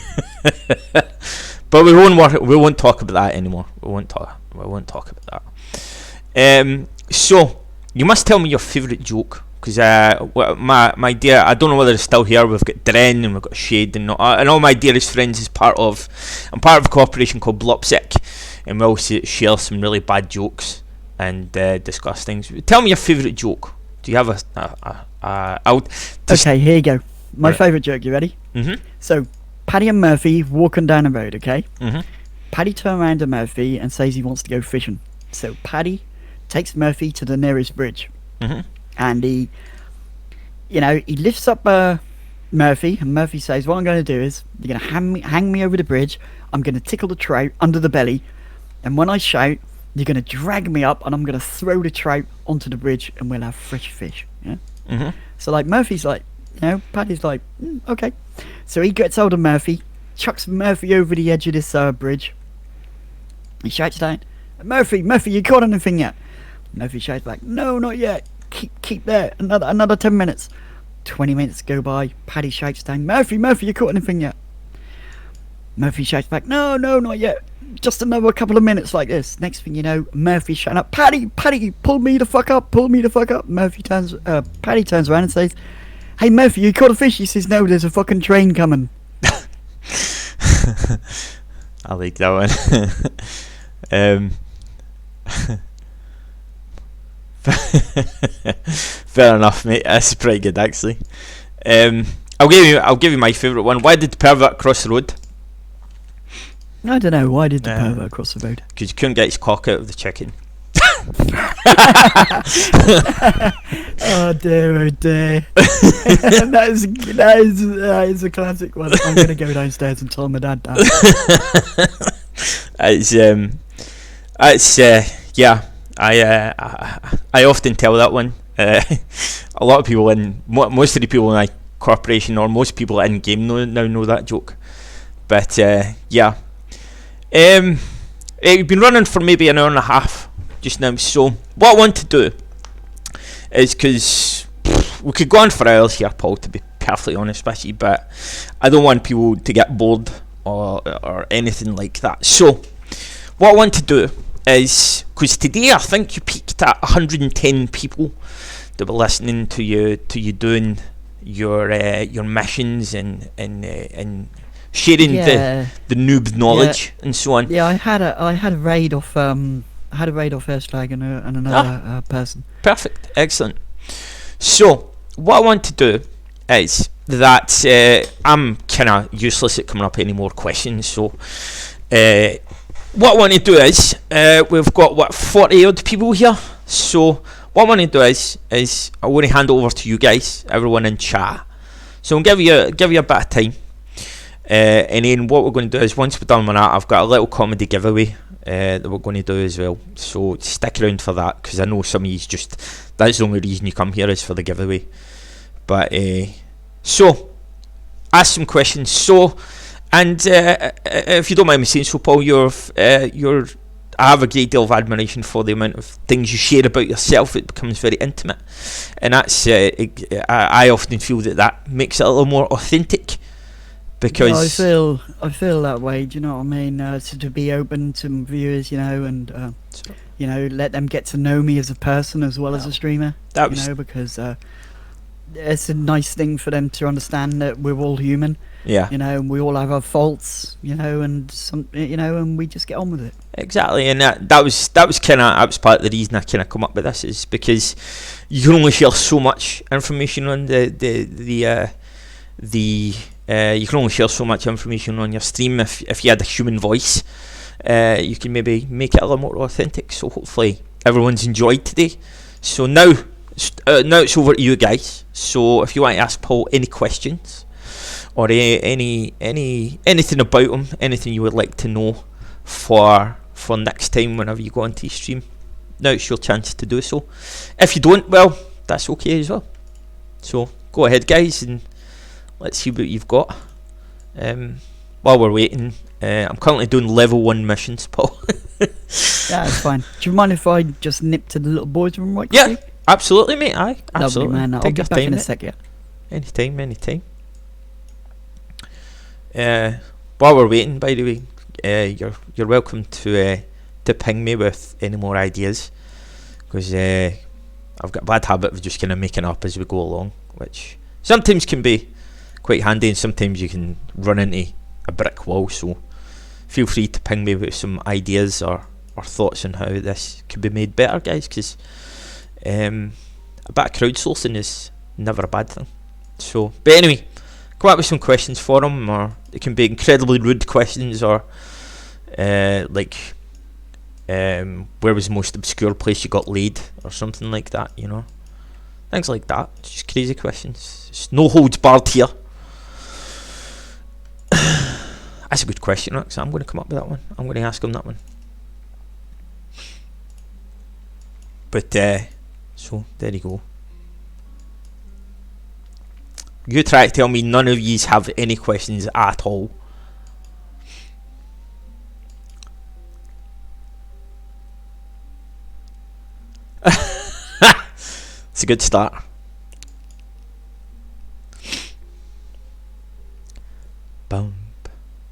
But we won't talk about that anymore. We won't talk about that. So you must tell me your favourite joke, because my dear, I don't know whether it's still here. We've got Dren and we've got Shade and all my dearest friends I'm part of a corporation called Blopsic, and we all share some really bad jokes and discuss things. Tell me your favourite joke. Do you have
okay, here you go. My favourite joke. You ready?
Mm-hmm.
So, Paddy and Murphy walking down the road. Okay.
Mm-hmm.
Paddy turns around to Murphy and says he wants to go fishing. So Paddy takes Murphy to the nearest bridge, and he lifts up Murphy, and Murphy says, "What I'm going to do is you're going to hang me over the bridge. I'm going to tickle the trout under the belly, and when I shout, you're going to drag me up, and I'm going to throw the trout onto the bridge, and we'll have fresh fish." Yeah.
Mm-hmm.
So like Murphy's like, Paddy's like, okay. So he gets hold of Murphy, chucks Murphy over the edge of this bridge. He shouts down, Murphy, you caught anything yet?" Murphy shouts back, "No, not yet. Keep there. Another 10 minutes." 20 minutes go by. Paddy shouts down, Murphy, you caught anything yet? Murphy shouts back, no, not yet. Just another couple of minutes like this. Next thing you know, Murphy's shouting up, Paddy, pull me the fuck up. Paddy turns around and says, hey Murphy, you caught a fish? He says, no, there's a fucking train coming.
I like that one. Fair enough, mate. That's pretty good, actually. I'll give you my favourite one. Why did the pervert cross the road?
I don't know. Why did the pervert cross the road?
Because he couldn't get his cock out of the chicken.
Oh dear. that is a classic one. I'm gonna go downstairs and tell my dad that.
Yeah. I often tell that one. A lot of people most of the people in my corporation, or most people in game now know that joke. But yeah. We've been running for maybe an hour and a half just now, so what I want to do is, because we could go on for hours here, Paul, to be perfectly honest with you, but I don't want people to get bored or anything like that. So what I want to do is, because today I think you peaked at 110 people that were listening to you doing your missions and sharing the noob knowledge and so on.
Yeah, I had a raid off First Flag and another person.
Perfect, excellent. So what I want to do is that I'm kind of useless at coming up with any more questions. So what I want to do is we've got 40 odd people here. So what I want to do is I want to hand over to you guys, everyone in chat. So I'll give you a bit of time. And then what we're going to do is, once we're done with that, I've got a little comedy giveaway that we're going to do as well. So stick around for that, because I know some of you that's the only reason you come here is for the giveaway. But so ask some questions. So, and if you don't mind me saying so, Paul, I have a great deal of admiration for the amount of things you share about yourself. It becomes very intimate, and that's I often feel that makes it a little more authentic. Because
I feel that way. Do you know what I mean? So to be open to viewers, and let them get to know me as a person as well as a streamer. Because it's a nice thing for them to understand that we're all human.
Yeah.
And we all have our faults. And we just get on with it. Exactly,
and that was part of the reason I kind of come up with this, is because you can only share so much information on you can only share so much information on your stream. If you had a human voice, you can maybe make it a little more authentic. So hopefully everyone's enjoyed today. So now it's over to you guys. So if you want to ask Paul any questions or anything about him, anything you would like to know for next time whenever you go onto your stream, now it's your chance to do so. If you don't, well, that's okay as well. So go ahead, guys, and let's see what you've got. While we're waiting, I'm currently doing level 1 missions, Paul.
Yeah, that's fine. Do you mind if I just nip to the little boys' room right
quick? Yeah, absolutely, mate. Aye, absolutely.
Lovely, man. I'll be back in a sec, yeah.
Anytime. While we're waiting, by the way, you're welcome to ping me with any more ideas, because I've got a bad habit of just kind of making up as we go along, which sometimes can be quite handy, and sometimes you can run into a brick wall. So feel free to ping me with some ideas or thoughts on how this could be made better, guys, because a bit of crowdsourcing is never a bad thing. So, but anyway, come up with some questions for them, or it can be incredibly rude questions, or like where was the most obscure place you got laid, or something like that, things like that. It's just crazy questions. It's no holds barred here. That's a good question, Rex. I'm going to come up with that one. I'm going to ask him that one. But so there you go. You try to tell me none of yous have any questions at all. It's a good start.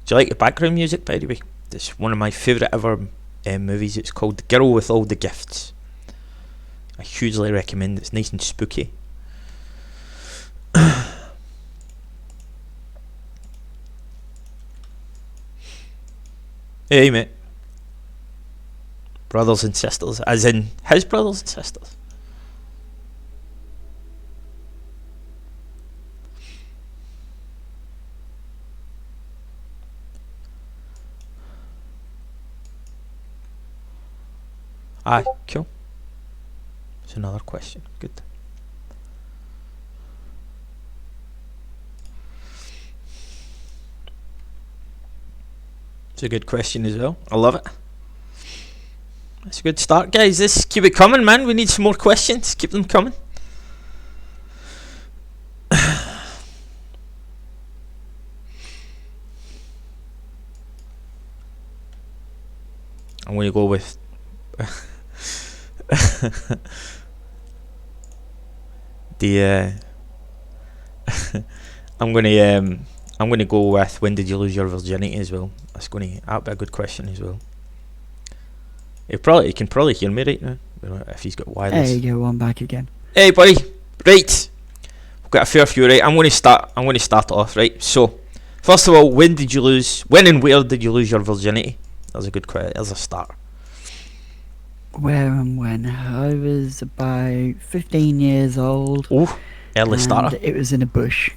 Do you like the background music, by the way? It's one of my favourite ever movies. It's called The Girl with All the Gifts. I hugely recommend it. It's nice and spooky. Hey, mate. Brothers and sisters. As in his brothers and sisters. Aye, cool. That's another question. Good. It's a good question as well. I love it. That's a good start, guys. This keep it coming, man. We need some more questions. Keep them coming. I'm going to go with the I'm gonna go with when did you lose your virginity as well. That'll be a good question as well. You can probably hear me right now if he's got wireless.
There you go, I'm back again.
Hey buddy, right. We've got a fair few right. I'm gonna start it off, right? So first of all, when and where did you lose your virginity? That's a good question. There's a start.
Where and when? I was about 15 years old.
Oh, early starter.
It was in a bush.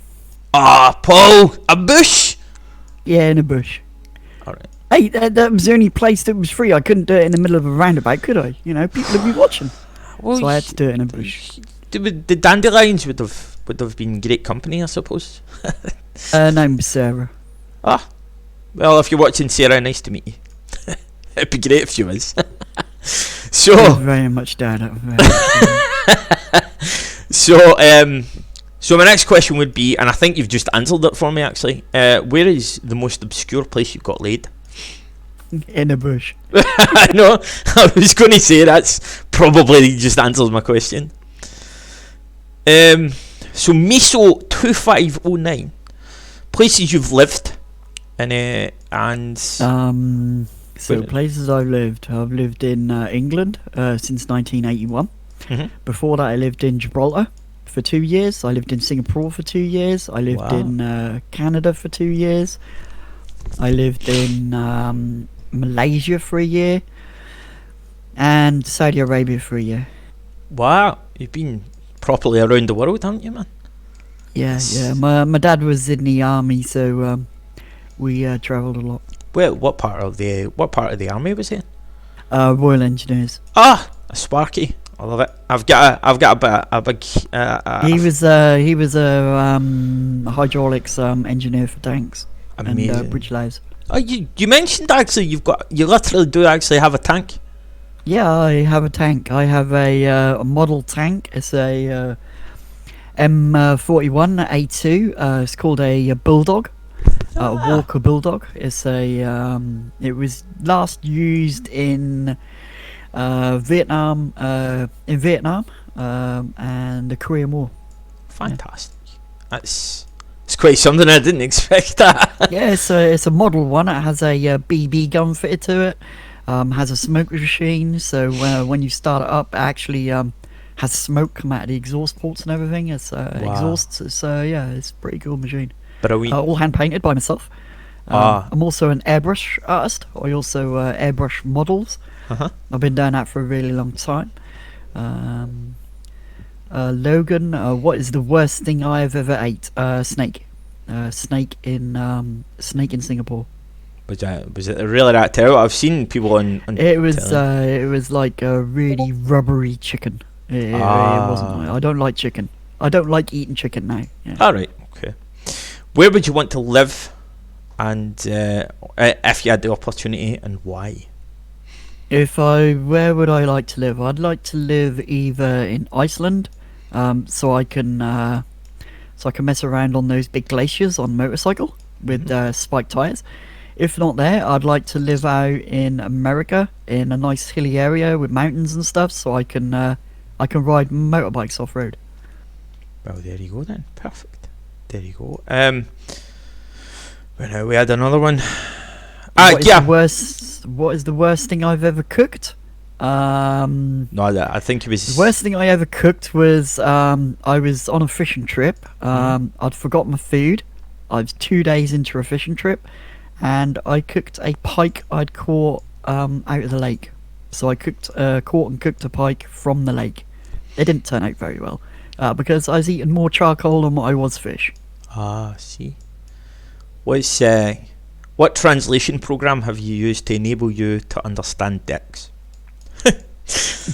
Ah, Paul, a bush?
Yeah, in a bush.
Alright.
Hey, that was the only place that was free. I couldn't do it in the middle of a roundabout, could I? You know, people would be watching. Well, so I had to do it in a bush.
The dandelions would have been great company, I suppose.
Name was Sarah.
Ah, well, if you're watching, Sarah, nice to meet you. It'd be great if you was. So
very much doubt it.
So my next question would be, and I think you've just answered it for me actually. Where is the most obscure place you've got laid?
In a bush.
I know. I was going to say that's probably just answers my question. So Miso 2509, places you've lived, and
So places I've lived in England since 1981.
Mm-hmm.
Before that I lived in Gibraltar for 2 years. I lived in Singapore for 2 years. I lived in Canada for 2 years. I lived in Malaysia for a year. And Saudi Arabia for a year.
Wow, you've been properly around the world, haven't you, man?
Yeah. My dad was in the army, so we travelled a lot.
Well, what part of the army was he in?
Royal Engineers.
Ah, a Sparky. I love it. I've got a big.
He was a hydraulics engineer for tanks.
Amazing.
And bridge layers.
Oh, you mentioned actually you literally do actually have a tank.
Yeah, I have a tank. I have a model tank. It's a M41 A2. It's called a Bulldog. Walker Bulldog. It's it was last used in Vietnam, and the Korean War.
Fantastic. Yeah. It's quite something. I didn't expect that.
Yeah, it's a model one. It has a BB gun fitted to it. Has a smoke machine, so when you start it up, it actually has smoke come out of the exhaust ports and everything. It's exhausts. So yeah, it's a pretty cool machine.
But
all hand painted by myself. I'm also an airbrush artist. I also airbrush models.
Uh-huh.
I've been doing that for a really long time. Logan, what is the worst thing I have ever ate? Snake. Snake in Singapore.
Was it really that terrible? I've seen people on
it was like a really rubbery chicken. It wasn't. I don't like chicken. I don't like eating chicken now. Yeah.
All right. Okay. Where would you want to live, and if you had the opportunity, and why?
Where would I like to live? I'd like to live either in Iceland, so I can mess around on those big glaciers on motorcycle with spiked tires. If not there, I'd like to live out in America in a nice hilly area with mountains and stuff, so I can ride motorbikes off road. Well,
there you go then. Perfect. There you go. Now we had another one.
What is
Yeah.
the worst? What is the worst thing I've ever cooked?
No, I think it was.
The worst thing I ever cooked was I was on a fishing trip. I'd forgot my food. I was 2 days into a fishing trip, and I cooked a pike I'd caught out of the lake. So I caught and cooked a pike from the lake. It didn't turn out very well because I was eating more charcoal than what I was fish.
See. What translation program have you used to enable you to understand dicks?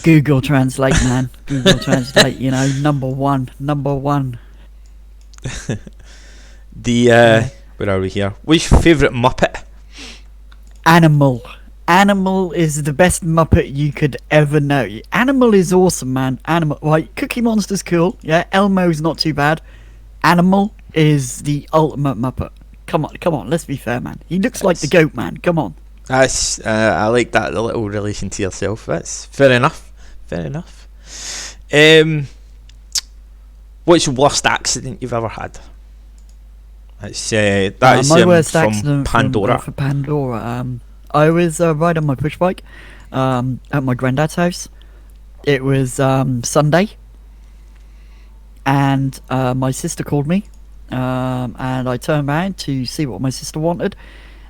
Google Translate, man. Google Translate, number one.
Where are we here? What's your favourite Muppet?
Animal. Animal is the best Muppet you could ever know. Animal is awesome, man. Animal. Right, Cookie Monster's cool. Yeah, Elmo's not too bad. Animal is the ultimate Muppet. Come on, let's be fair, man. He looks like the goat, man. Come on.
That's I like that little relation to yourself. That's fair enough. What's the worst accident you've ever had? That's
my worst
from
accident
Pandora.
for Pandora. I was riding my push bike at my granddad's house. It was Sunday, and my sister called me, and I turned around to see what my sister wanted,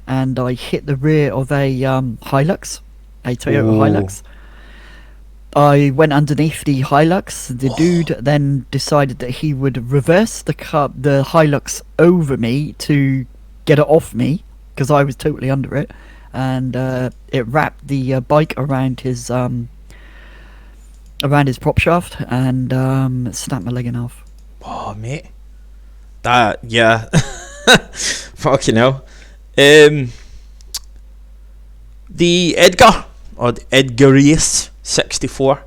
and I hit the rear of a Hilux, a Toyota Hilux. I went underneath the Hilux. The dude then decided that he would reverse the Hilux over me to get it off me because I was totally under it, and it wrapped the bike around his prop shaft and snapped my leg in half.
Oh, mate. That, yeah. Fucking hell. The Edgar, or Edgarius 64,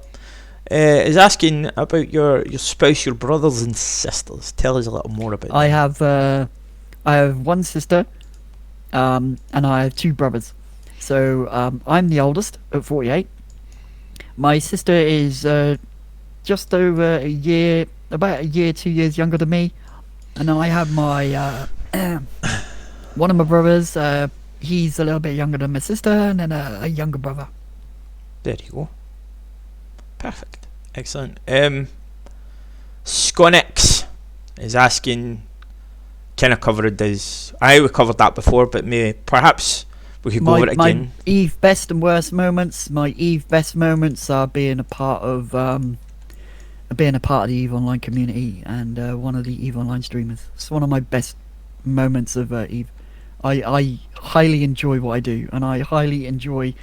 is asking about your spouse, your brothers and sisters. Tell us a little more about
I have one sister, and I have two brothers. So I'm the oldest at 48. My sister is just over a year, about a year, 2 years younger than me, and then I have my one of my brothers. He's a little bit younger than my sister, and then a younger brother.
There you go. Perfect. Excellent. Sconix is asking, kind of covered this. We covered that before, but perhaps we could go over it again.
My Eve best and worst moments. My Eve best moments are being a part of the Eve Online community and one of the Eve Online streamers. It's one of my best moments of Eve. I highly enjoy what I do, and I highly enjoy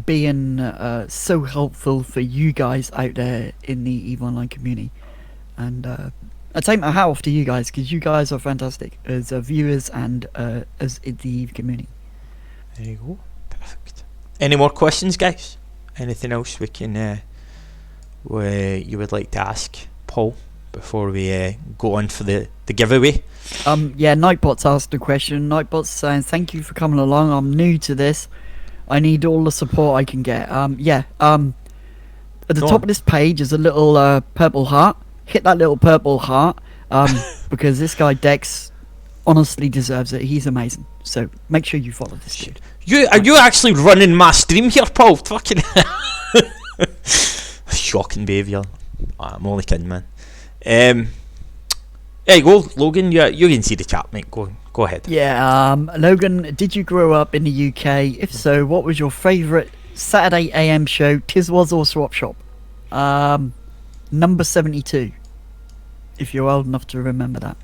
being so helpful for you guys out there in the Eve Online community. And I take my hat off to you guys because you guys are fantastic as viewers and as in the Eve community.
There you go. Perfect. Any more questions, guys? Anything else we can you would like to ask Paul before we go on for the giveaway?
Nightbot's asked a question. Nightbot's saying, thank you for coming along. I'm new to this. I need all the support I can get. At the top of this page is a little purple heart. Hit that little purple heart because this guy Dex honestly deserves it. He's amazing. So make sure you follow this dude.
Are you actually running my stream here, Paul? Fucking shocking behaviour. I'm only kidding, man. There you go, Logan. You can see the chat, mate. Go ahead.
Yeah, Logan, did you grow up in the UK? If so, what was your favourite Saturday AM show, Tiswas or Swap Shop? Number 72, if you're old enough to remember that.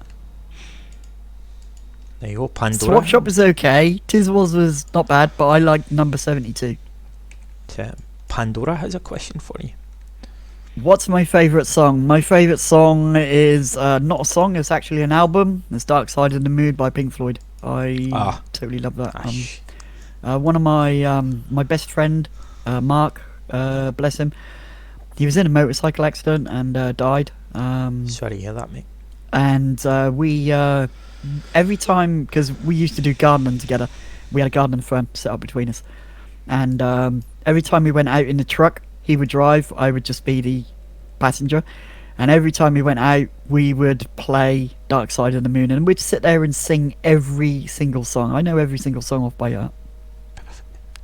There you go, Pandora.
Swap Shop is okay. Tiswas was not bad, but I liked number 72.
Pandora has a question for you.
What's my favourite song? My favourite song is not a song, it's actually an album. It's Dark Side of the Moon by Pink Floyd. I totally love that. One of my best friend, Mark, bless him, he was in a motorcycle accident and died.
Sorry to hear that, mate.
And we, every time, because we used to do gardening together, we had a gardening firm set up between us. And every time we went out in the truck, he would drive, I would just be the passenger. And every time we went out, we would play Dark Side of the Moon, and we'd sit there and sing every single song. I know every single song off by heart.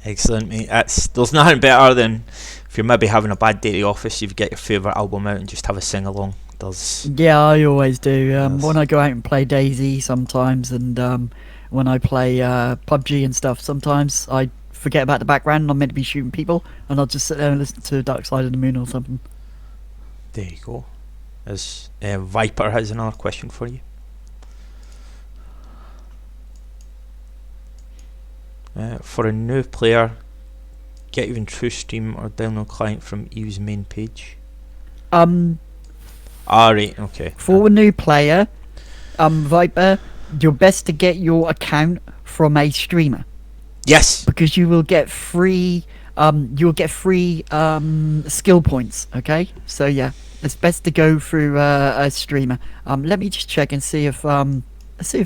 Excellent, mate. There's nothing better than if you're maybe having a bad day at the office, you get your favourite album out and just have a sing along.
Yeah, I always do. When I go out and play DayZ sometimes, and when I play PUBG and stuff, sometimes I forget about the background and I'm meant to be shooting people, and I'll just sit there and listen to Dark Side of the Moon or something.
There you go. As Viper has another question for you. For a new player, get even TrueStream or download client from Eve's main page. Right, okay.
For a new player, Viper, you're best to get your account from a streamer.
Yes.
Because you will get free skill points, okay? So yeah, it's best to go through a streamer. Let me just check and see if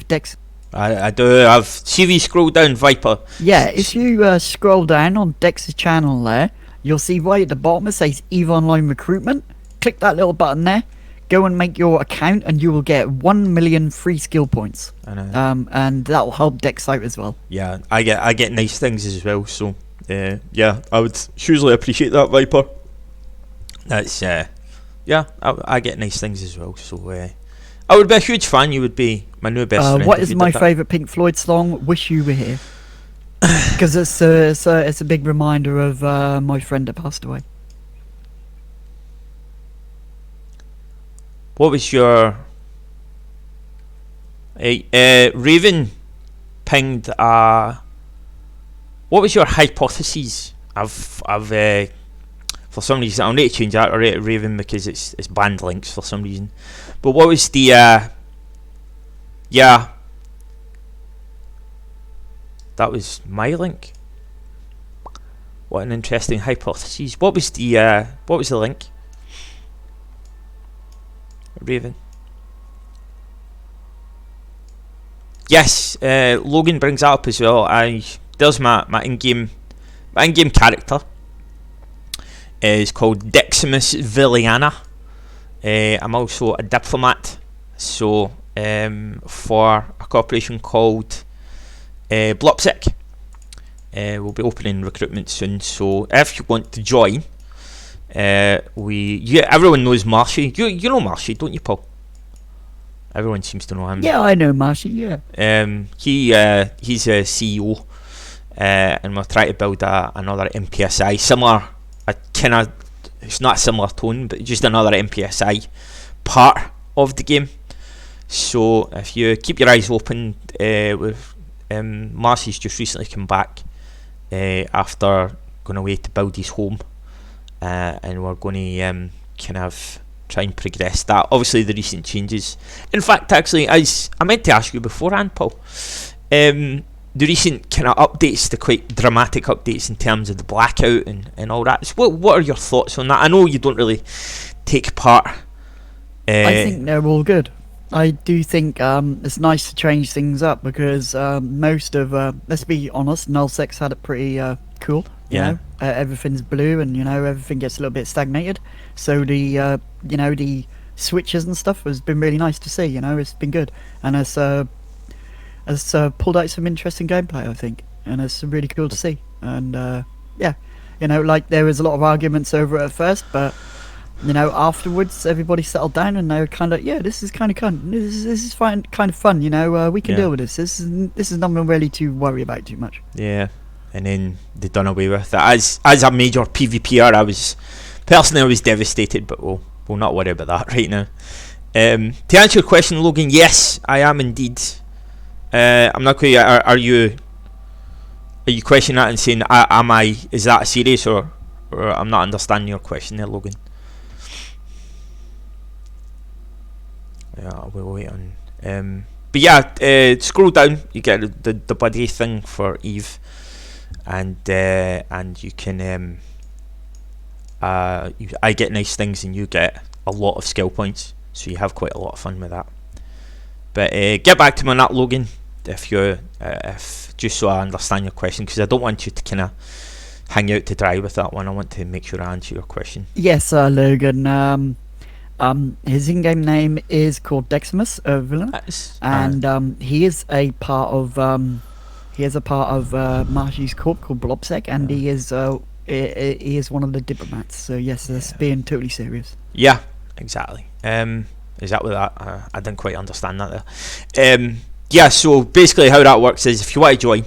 Dex.
I do. I've CV scroll down, Viper.
Yeah, if you scroll down on Dex's channel there, you'll see right at the bottom it says EVE Online Recruitment. Click that little button there. Go and make your account, and you will get 1 million free skill points.
I know.
And that will help Dex out as well.
Yeah, I get nice things as well. So yeah, I would hugely appreciate that, Viper. That's yeah, I get nice things as well. So I would be a huge fan. You would be my new best friend.
What is my favourite Pink Floyd song? Wish You Were Here. Because it's a big reminder of my friend that passed away.
What was your Raven pinged what was your hypothesis? I've for some reason I'll need to change that or Raven because it's banned links for some reason. But what was the yeah, that was my link. What an interesting hypothesis. What was the link? Raven. Yes, Logan brings that up as well. There's my in-game character. Is called Deximus Villiana. I'm also a diplomat, so for a corporation called Blopsic. We'll be opening recruitment soon, so if you want to join, everyone knows Marshy. You know Marshy, don't you, Paul? Everyone seems to know him.
Yeah, I know Marshy. Yeah.
He's a CEO, and we're trying to build another MPSI similar. It's not a similar tone, but just another MPSI part of the game. So if you keep your eyes open, with Marcy's just recently come back after going away to build his home, and we're going to kind of try and progress that. Obviously, the recent changes. In fact, actually, as I meant to ask you beforehand, Paul, the recent kind of updates, the quite dramatic updates in terms of the blackout and all that. So what are your thoughts on that? I know you don't really take part.
I think they're all good. I do think it's nice to change things up because most of, let's be honest, Nullsec's had it pretty cool. You know, everything's blue and everything gets a little bit stagnated. So the the switches and stuff has been really nice to see. It's been good, and it's pulled out some interesting gameplay, I think, and it's really cool to see. And like there was a lot of arguments over it at first, but afterwards everybody settled down and they were kind of this is kind of fun. This is fine, kind of fun. We can deal with this. This is nothing really to worry about too much. Yeah,
and then they done away with it. As a major PvPer, I was devastated, but we'll not worry about that right now. To answer your question, Logan, yes, I am indeed. I'm not quite. Are you questioning that and saying, am I? Is that serious or I'm not understanding your question there, Logan? Yeah, we'll wait on. But yeah, scroll down. You get the buddy thing for Eve, and you can. I get nice things and you get a lot of skill points, so you have quite a lot of fun with that. But get back to me on that, Logan, if just so I understand your question, because I don't want you to kind of hang out to dry with that one. I want to make sure I answer your question.
Yes, Logan. His in-game name is called Deximus, a villain, and he is a part of Marshy's corp called Blobsec, and he is one of the diplomats. So yes, that's being totally serious.
Yeah, exactly. Exactly that. I didn't quite understand that there. Yeah, so basically how that works is if you want to join,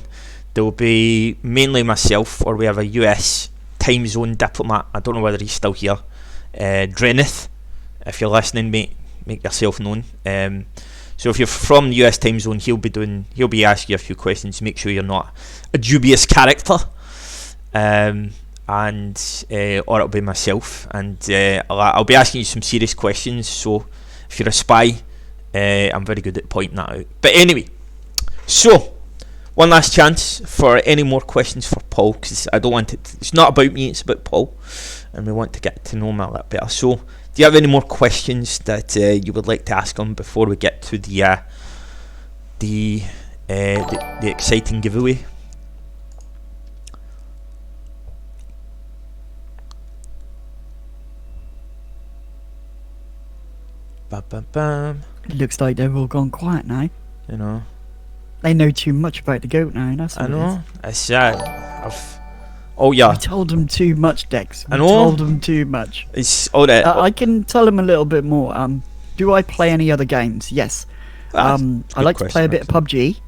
there will be mainly myself, or we have a US time zone diplomat. I don't know whether he's still here. Drenith, if you're listening, mate, make yourself known. So if you're from the US time zone, he'll be asking you a few questions. Make sure you're not a dubious character. Or it'll be myself, and I'll be asking you some serious questions. So if you're a spy, I'm very good at pointing that out. But anyway, so one last chance for any more questions for Paul, because I don't want it. It's not about me; it's about Paul, and we want to get to know him a little better. So, do you have any more questions that you would like to ask him before we get to the exciting giveaway? Bam, bam, bam.
It looks like they've all gone quiet now.
You know,
they know too much about the goat now. That's what
I know.
It's
oh yeah.
We told them too much, Dex.
I know.
We told them too much.
It's all that.
I can tell them a little bit more. Do I play any other games? Yes. I like to play a bit of PUBG.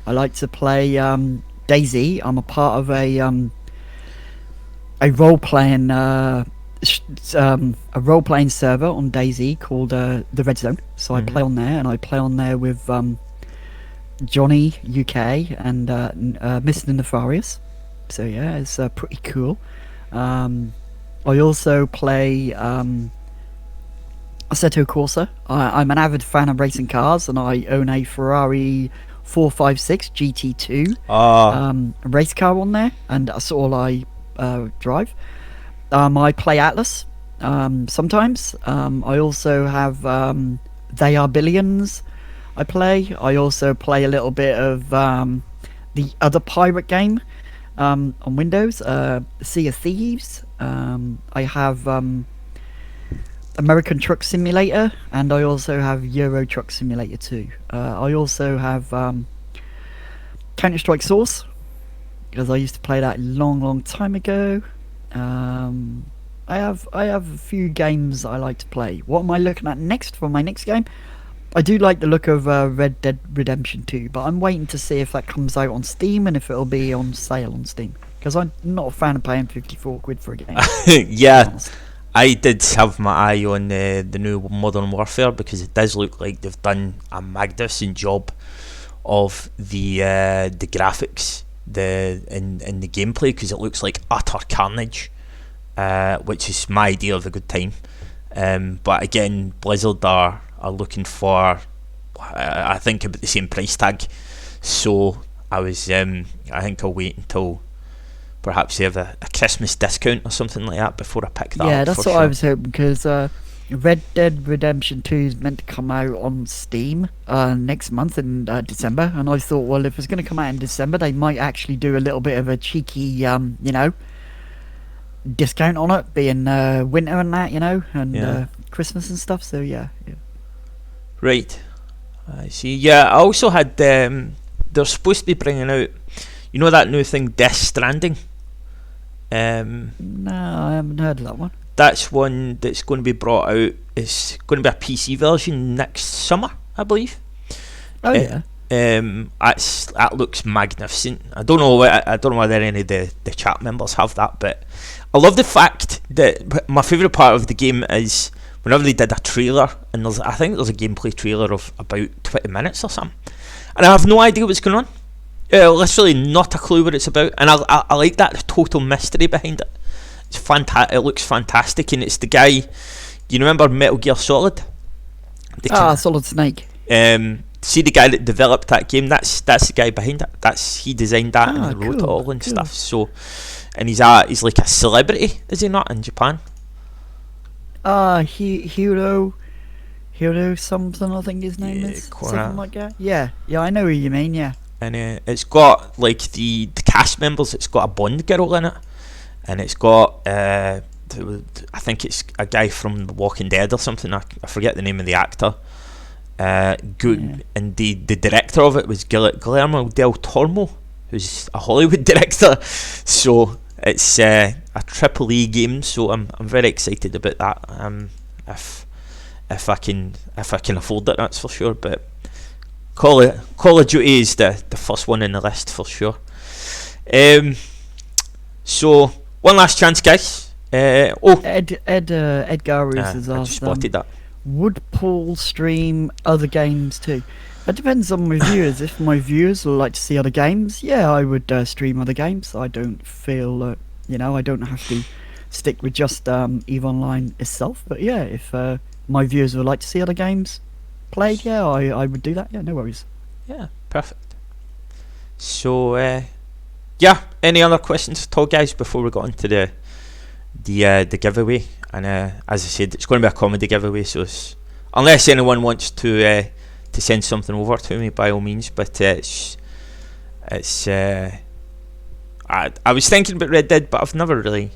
I like to play DayZ. I'm a part of a role-playing server on DayZ called the Red Zone. So I play on there, and I play on there with Johnny UK and Mr. Nefarious. So yeah, it's pretty cool. I also play Assetto Corsa. I'm an avid fan of racing cars, and I own a Ferrari 456 GT2 race car on there, and that's all I drive. I play Atlas sometimes. I also have They Are Billions I play. I also play a little bit of the other pirate game on Windows, Sea of Thieves. I have American Truck Simulator, and I also have Euro Truck Simulator 2. I also have Counter-Strike Source, because I used to play that a long time ago. I have a few games I like to play. What am I looking at next for my next game? I do like the look of Red Dead Redemption 2, but I'm waiting to see if that comes out on Steam and if it'll be on sale on Steam, because I'm not a fan of paying 54 quid for a game.
Yeah, I did have my eye on the new Modern Warfare, because it does look like they've done a magnificent job of the graphics, in the gameplay, because it looks like utter carnage, which is my idea of a good time. But again, Blizzard are looking for, I think, about the same price tag. So I think I'll wait until perhaps they have a Christmas discount or something like that before I pick that up.
Yeah, that's what I was hoping, because Red Dead Redemption 2 is meant to come out on Steam next month in December, and I thought, well, if it's going to come out in December, they might actually do a little bit of a cheeky, discount on it, being winter and that, and Christmas and stuff. So yeah.
Right, I see. Yeah, I also had they're supposed to be bringing out, that new thing, Death Stranding.
No, I haven't heard of that one.
That's one that's going to be brought out. It's going to be a PC version next summer, I believe.
Oh yeah.
That looks magnificent. I don't know whether any of the chat members have that, but I love the fact that my favourite part of the game is whenever they did a trailer, and I think there's a gameplay trailer of about 20 minutes or something, and I have no idea what's going on. Literally not a clue what it's about, and I like that total mystery behind it. It's fantastic. It looks fantastic, and it's the guy. Do you remember Metal Gear Solid?
Solid Snake.
See the guy that developed that game. That's the guy behind it. He designed that and wrote it all and stuff. So, and he's like a celebrity, is he not, in Japan?
Hiro something, I think his name is. Something like that. Yeah, I know who you mean. Yeah.
And it's got like the cast members. It's got a Bond girl in it, and it's got I think it's a guy from The Walking Dead or something. I forget the name of the actor. And the director of it was Guillermo del Toro, who's a Hollywood director. So it's a Triple E game. So I'm very excited about that. If I can afford it, that's for sure. But Call of Duty is the first one in the list for sure. So one last chance, guys.
Edgar has
I
asked,
just spotted that.
would Paul stream other games too? It depends on my viewers. If my viewers would like to see other games, yeah, I would stream other games. I don't feel, I don't have to stick with just EVE Online itself. But yeah, if my viewers would like to see other games played, yeah, I would do that. Yeah, no worries.
Yeah, perfect. So, yeah, any other questions at all, guys, before we go on to the giveaway? And as I said, it's going to be a comedy giveaway, so unless anyone wants to send something over to me, by all means. But I was thinking about Red Dead, but I've never really.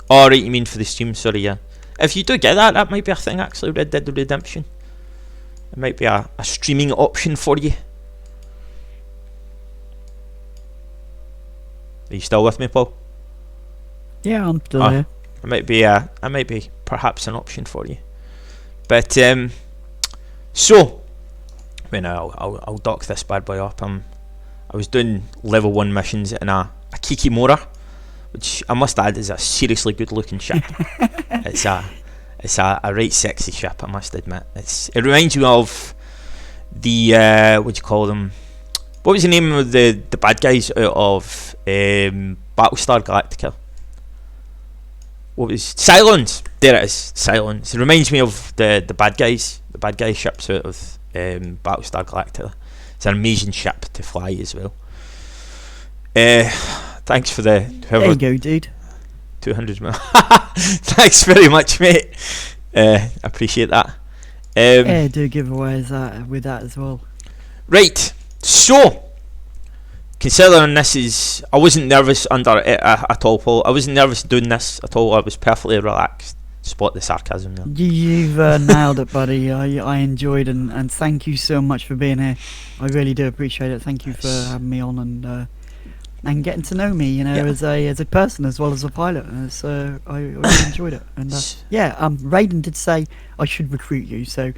Oh, right, you mean for the stream? Sorry, yeah. If you do get that might be a thing actually. Red Dead Redemption. It might be a streaming option for you. Are you still with me, Paul?
Yeah, I'm still here.
It might be perhaps an option for you. But so when I'll dock this bad boy up. I was doing level 1 missions in a Kikimora, which I must add is a seriously good looking ship. It's a right sexy ship, I must admit. It reminds me of the what do you call them? What was the name of the bad guys out of Battlestar Galactica? What was Cylons? There it is, Cylons. It reminds me of the bad guy ships out of Battlestar Galactica. It's an amazing ship to fly as well. Thanks for the
there you go, dude.
200 mil. Thanks very much, mate. Appreciate that.
Yeah, do giveaways with that as well.
Right, so considering this is, I wasn't nervous under it at all, Paul. I wasn't nervous doing this at all. I was perfectly relaxed. Spot the sarcasm there.
You've nailed it, buddy. I enjoyed and thank you so much for being here. I really do appreciate it. Thank you for having me on and getting to know me, as a person as well as a pilot. So I really enjoyed it. And Raiden did say I should recruit you, so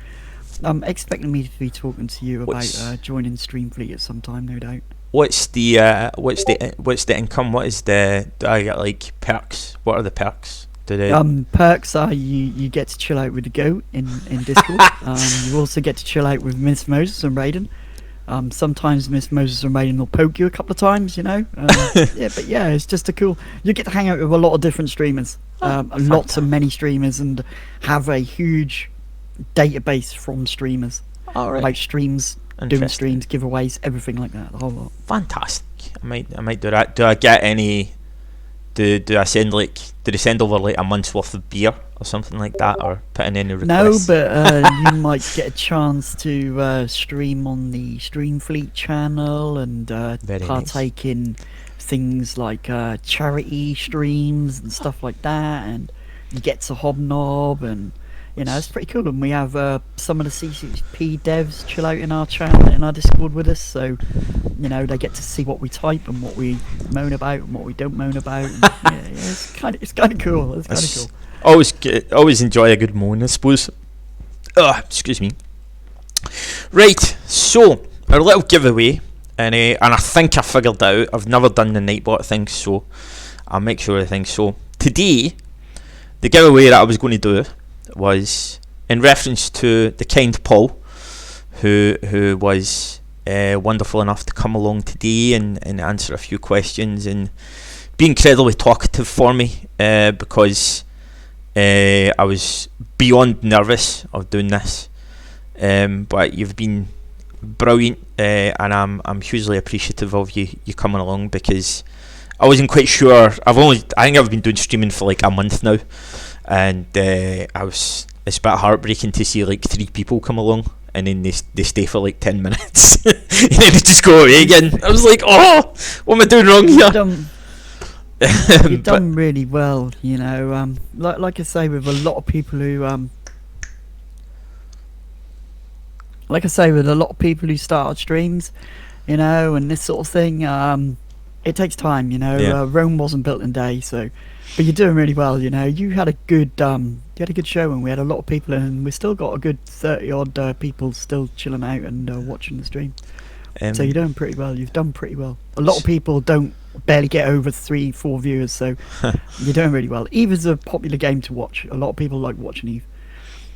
I'm expecting me to be talking to you about joining Streamfleet at some time, no doubt.
What's the income? What is do I get like perks? What are the perks?
Perks are you get to chill out with the goat in Discord. You also get to chill out with Miss Moses and Raiden. Sometimes Miss Moses and Raiden will poke you a couple of times, yeah, but yeah, it's just you get to hang out with a lot of different streamers, lots of many streamers, and have a huge database from streamers. Like streams, doing streams, giveaways, everything like that, the whole lot.
Fantastic. I might do that. Do I get any? Do I send do they send over like a month's worth of beer or something like that, or put in any requests?
No, but you might get a chance to stream on the Streamfleet channel and partake in things like charity streams and stuff like that, and you get to hobnob, and it's pretty cool. And we have some of the CCP devs chill out in our channel, in our Discord with us, so they get to see what we type and what we moan about and what we don't moan about. And, it's kind of cool. It's kind of cool.
Always enjoy a good moan, I suppose. Excuse me. Right, so our little giveaway, and I think I figured out. I've never done the Nightbot thing, so I'll make sure of things. So today, the giveaway that I was going to do was in reference to the kind Paul, who was wonderful enough to come along today and answer a few questions and be incredibly talkative for me, because I was beyond nervous of doing this, but you've been brilliant, and I'm hugely appreciative of you coming along, because I wasn't quite sure. I think I've been doing streaming for like a month now, and it's a bit heartbreaking to see like 3 people come along and then they stay for like 10 minutes and then they just go away again. I was like, oh, what am I doing wrong here?
You've done really well, you know. Like I say, with a lot of people who start streams, you know, and this sort of thing, it takes time, you know.
Yeah.
Rome wasn't built in a day, so. But you're doing really well, you know. You had a good show, and we had a lot of people, and we still got a good 30 odd people still chilling out and watching the stream. So you're doing pretty well. You've done pretty well. A lot of people don't barely get over 3-4 viewers, so you're doing really well. Eve's a popular game to watch. A lot of people like watching Eve.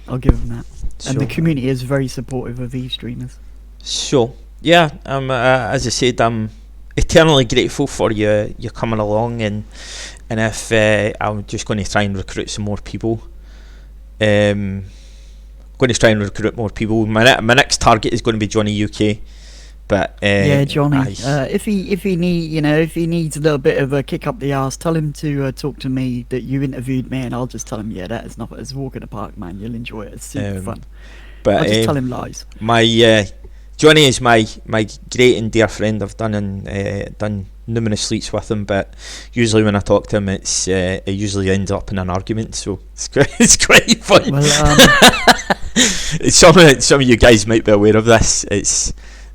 I'll give them that. And the community is very supportive of Eve streamers.
So yeah, as I said, I'm eternally grateful for you coming along, and if I'm just going to try and recruit some more people. Going to try and recruit more people. My next target is going to be Johnny UK. But
yeah, Johnny. If he needs a little bit of a kick up the arse, tell him to talk to me that you interviewed me, and I'll just tell him, yeah, that is nothing. It's a walk in the park, man. You'll enjoy it. It's super fun. But I'll just tell him lies.
My Johnny is my great and dear friend. I've done numerous sleeps with him, but usually when I talk to him, it usually ends up in an argument. So it's quite fun.
Well,
some of you guys might be aware of this.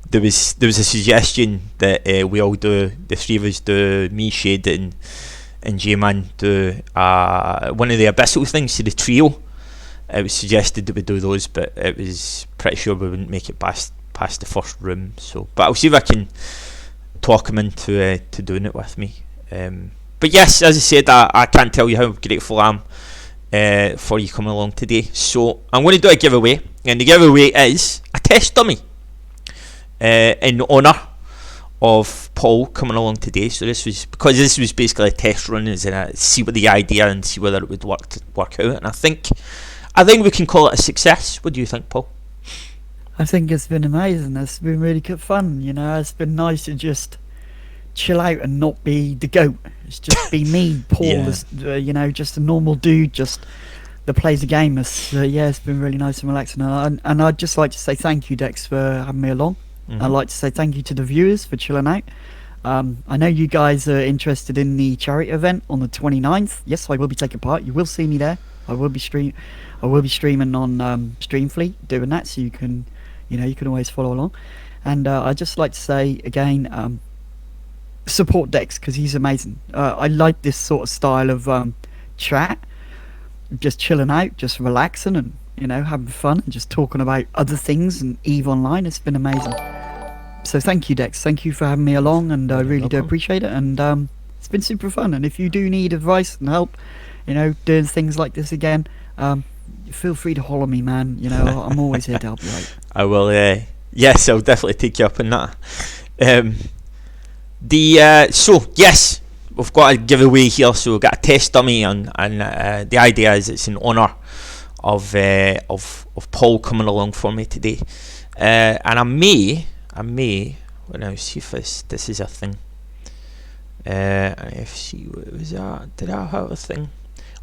There was a suggestion that we all do, the three of us do, me, Shade and J-Man do one of the abyssal things to the trio. It was suggested that we do those, but it was pretty sure we wouldn't make it past the first room. So, but I'll see if I can talk him into to doing it with me. But yes, as I said, I can't tell you how grateful I am for you coming along today. So I'm going to do a giveaway, and the giveaway is a test dummy. In honour of Paul coming along today. So this was basically a test run, as in see what the idea and see whether it would work out. And I think we can call it a success. What do you think, Paul?
I think it's been amazing. It's been really good fun. You know, it's been nice to just chill out and not be the goat. It's just be me, Paul. Yeah. You know, just a normal dude, just that plays the game. It's been really nice and relaxing. And I'd just like to say thank you, Dex, for having me along. Mm-hmm. I'd like to say thank you to the viewers for chilling out. I know you guys are interested in the charity event on the 29th. Yes, I will be taking part. You will see me there. I will be streaming on Streamfleet doing that, so you can always follow along. And I'd just like to say again, support Dex, because he's amazing. I like this sort of style of chat, just chilling out, just relaxing, and having fun and just talking about other things and Eve Online. It's been amazing. So thank you, Dex. Thank you for having me along, and I really do appreciate it. And it's been super fun. And if you do need advice and help, doing things like this again, feel free to holler me, man. I'm always here to help you out.
I will. Yes, I'll definitely take you up on that. So yes, we've got a giveaway here. So we've got a test dummy, and the idea is it's in honour of Paul coming along for me today, and I may well, see if this is a thing. If see what was that? Did I have a thing?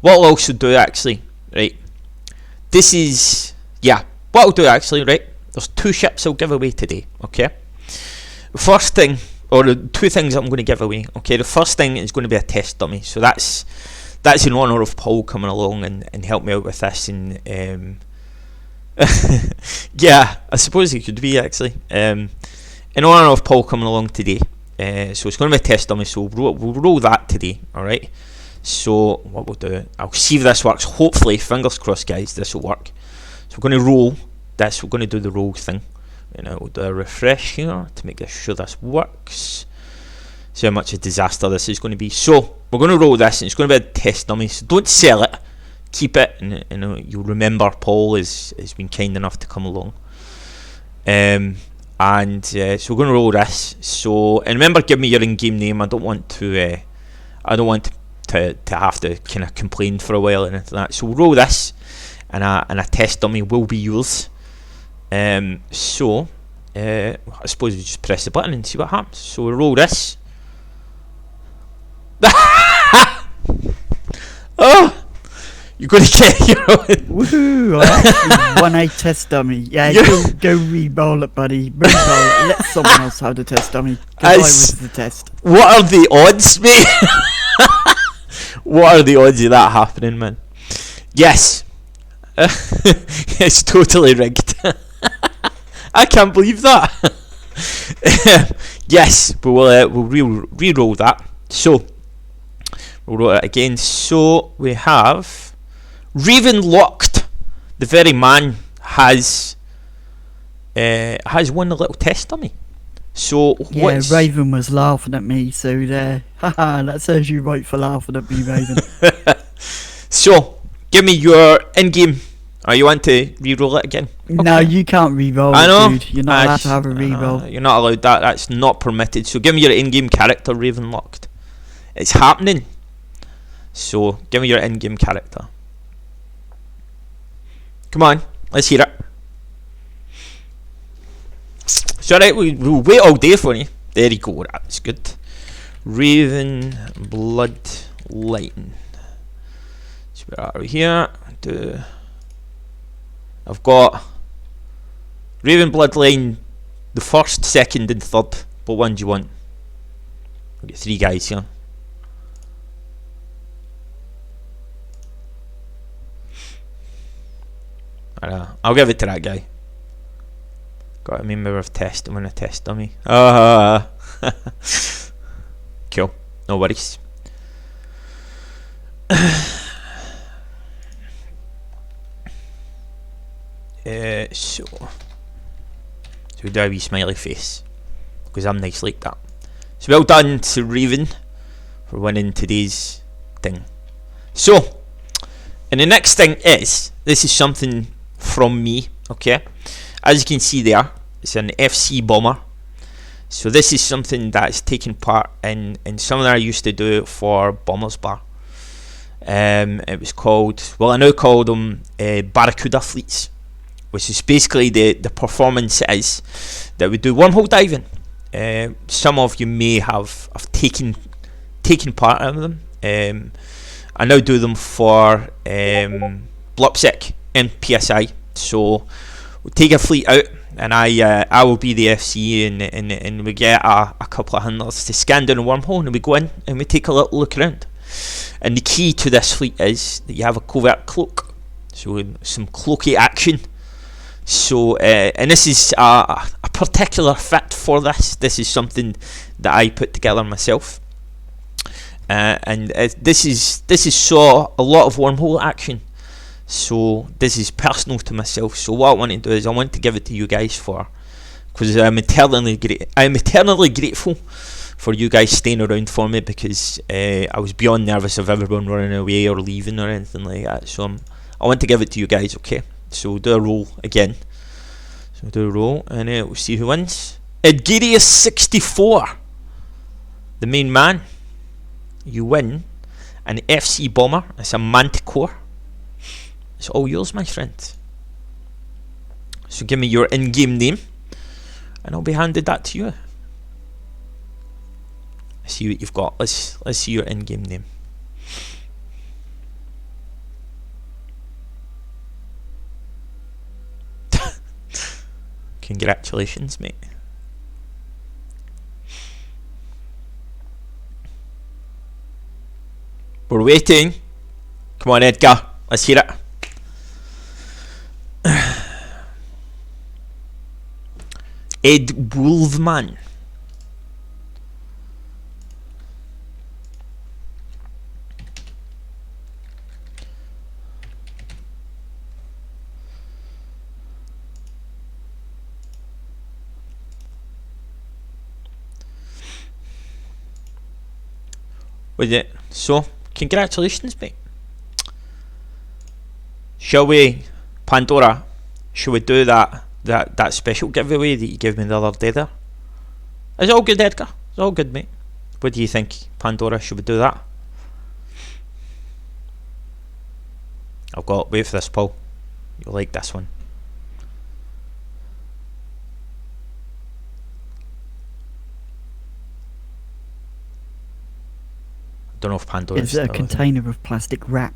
What I'll also do actually, right? This is what I'll do actually, right? There's 2 ships I'll give away today. Okay. The first thing, or the 2 things I'm going to give away. Okay. The first thing is going to be a test dummy. So that's in honour of Paul coming along and help me out with this, and yeah, I suppose it could be actually in honour of Paul coming along today. So it's going to be a test dummy, so we'll roll that today. Alright, so what we'll do, I'll see if this works. Hopefully, fingers crossed guys, this will work. So we're going to roll this, we're going to do the roll thing, we'll do a refresh here to make sure this works. See how much a disaster this is going to be. So we're going to roll this, and it's going to be a test dummy, so don't sell it, keep it, and you'll remember Paul has been kind enough to come along. So we're going to roll this. So, and remember, give me your in-game name. I don't want to have to kind of complain for a while and anything like that. So we'll roll this, and a test dummy will be yours. I suppose we just press the button and see what happens. So we'll roll this. Oh, you're going to get your own.
Woohoo! I actually won a test dummy. Yeah, go re-roll it, buddy. Re-roll it. Let someone else have the test dummy. Because I was the test.
What are the odds, mate? What are the odds of that happening, man? Yes. It's totally rigged. I can't believe that. Yes, but we'll re-roll that. So we'll roll it again. So we have Raven Locked. The very man has won a little test on me. So
yeah, Raven was laughing at me, so there. Haha, that serves you right for laughing at me, Raven.
So give me your in-game. Oh, you want to re-roll it again?
No,
Okay.
you can't re-roll,
I know.
dude. You're not allowed to have a re-roll.
You're not allowed that. That's not permitted. So give me your in-game character, Ravenlocked. It's happening. So give me your in-game character. Come on, let's hear it. It's alright, we'll wait all day for you. There you go, that's good. Raven Blood Lightning. So we're out here. I've got Raven Bloodline, the first, second, and third. What one do you want? I've got 3 guys here. I'll give it to that guy. Got a member of test. I'm gonna test dummy. Cool. No worries. So we do a wee smiley face because I'm nice like that. So well done to Raven for winning today's thing. So, and the next thing is, this is something from me, okay? As you can see there, it's an FC bomber. So this is something that's taken part in something I used to do for Bombers Bar. It was called, well, I now call them Barracuda fleets, which is basically the performance is that we do wormhole diving. Some of you may have taken part in them. I now do them for Blupsec and PSI. So we take a fleet out, and I will be the FC, and we get a couple of handlers to scan down a wormhole, and we go in and we take a little look around. And the key to this fleet is that you have a covert cloak, so some cloaky action. So and this is a particular fit for this. This is something that I put together myself, and this is so a lot of wormhole action. So this is personal to myself. So what I want to do is I want to give it to you guys because I'm eternally grateful for you guys staying around for me, because I was beyond nervous of everyone running away or leaving or anything like that. So I want to give it to you guys, okay? So we'll do a roll again. So we'll do a roll, and we'll see who wins. Edgarius64, the main man. You win an FC bomber. It's a Manticore. It's all yours, my friend. So give me your in-game name, and I'll be handed that to you. Let's see what you've got. Let's see your in-game name. Congratulations, mate. We're waiting. Come on, Edgar. Let's hear it. Ed Wolfman. Was it? So, congratulations, mate. Shall we, Pandora? Shall we do that special giveaway that you gave me the other day there? It's all good, Edgar. It's all good, mate. What do you think, Pandora? Should we do that? I've got wait for this, Paul. You'll like this one. I don't know if Pandora
is it a container of plastic wrap?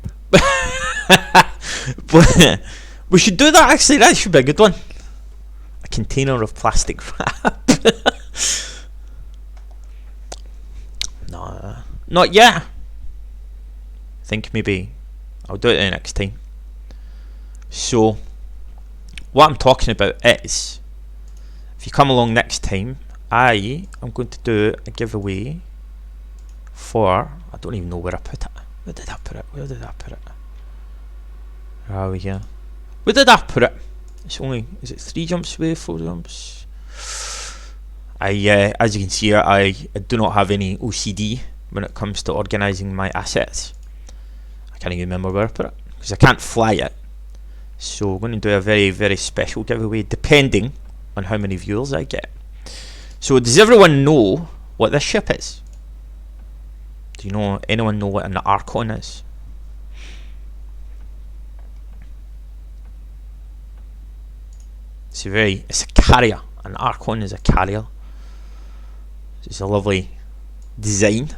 We should do that, actually. That should be a good one. A container of plastic wrap. No, not yet. I think maybe I'll do it the next time. So what I'm talking about is, if you come along next time, I am going to do a giveaway for, I don't even know where I put it. Where did I put it? Where are we here? Where did I put it? It's only, is it 3 jumps away, 4 jumps? As you can see here, I do not have any OCD when it comes to organising my assets. I can't even remember where I put it, because I can't fly it. So we're going to do a very, very special giveaway, depending on how many viewers I get. So does everyone know what this ship is? Do anyone know what an Archon is? It's a carrier. An Archon is a carrier. It's a lovely design.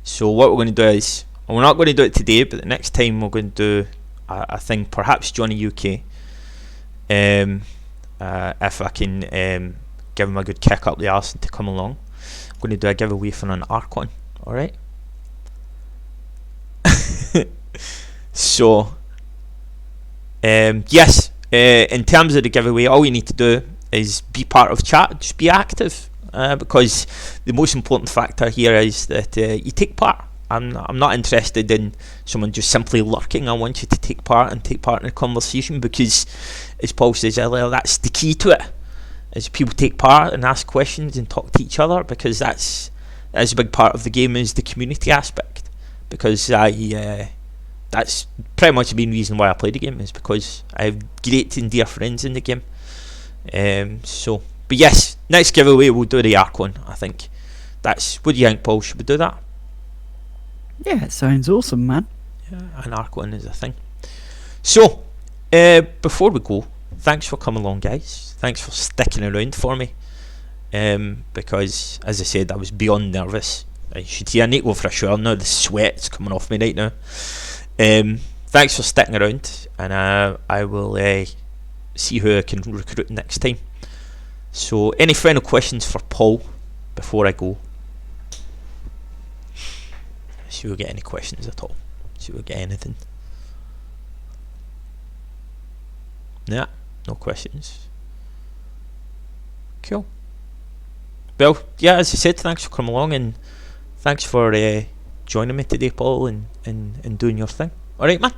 So what we're going to do is, and we're not going to do it today, but the next time we're going to do a thing, perhaps Johnny UK, if I can give him a good kick up the arse and to come along. I'm going to do a giveaway for an Archon. Alright? So yes, in terms of the giveaway, all you need to do is be part of chat, just be active, because the most important factor here is that you take part. I'm not interested in someone just simply lurking. I want you to take part in the conversation, because, as Paul says earlier, that's the key to it, is people take part and ask questions and talk to each other, because that's a big part of the game, is the community aspect. Because that's pretty much the main reason why I play the game, is because I have great and dear friends in the game. But yes, next giveaway we'll do the Archon. I think what do you think, Paul? Should we do that?
Yeah, it sounds awesome, man.
Yeah, an Archon is a thing. So before we go, thanks for coming along, guys. Thanks for sticking around for me, because, as I said, I was beyond nervous. You should see I need to go for a shower now. The sweat's coming off me right now. Thanks for sticking around, and I will see who I can recruit next time. So, any final questions for Paul before I go? See if we get any questions at all. See if we get anything. Nah, no questions. Cool. Well, yeah, as I said, thanks for coming along, and thanks for joining me today, Paul, and doing your thing. Alright, man?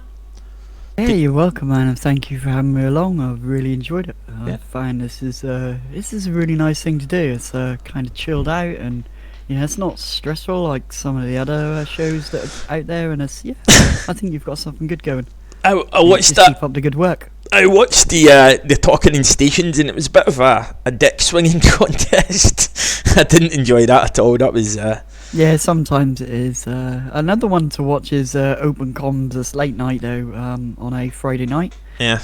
Yeah, you're welcome, man, and thank you for having me along. I've really enjoyed it.
Yeah.
I find this is a really nice thing to do. It's kind of chilled out, and it's not stressful like some of the other shows that are out there. And I think you've got something good going.
I watched that.
Keep up the good work.
I watched the talking in stations, and it was a bit of a dick swinging contest. I didn't enjoy that at all. That was
yeah, sometimes it is. Another one to watch is Open Comms. It's late night though, on a Friday night.
Yeah.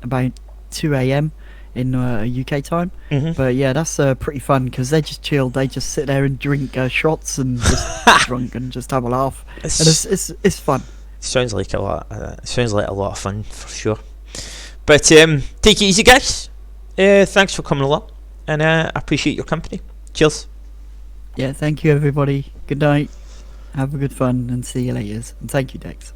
About 2 a.m. in UK time.
Mm-hmm.
But yeah, that's pretty fun, because they just chill. They just sit there and drink shots and just get drunk and just have a laugh. And it's fun.
Sounds like a lot. Sounds like a lot of fun for sure. But take it easy, guys. Thanks for coming along, and I appreciate your company. Cheers.
Yeah, thank you, everybody. Good night. Have a good fun, and see you later. And thank you, Dex.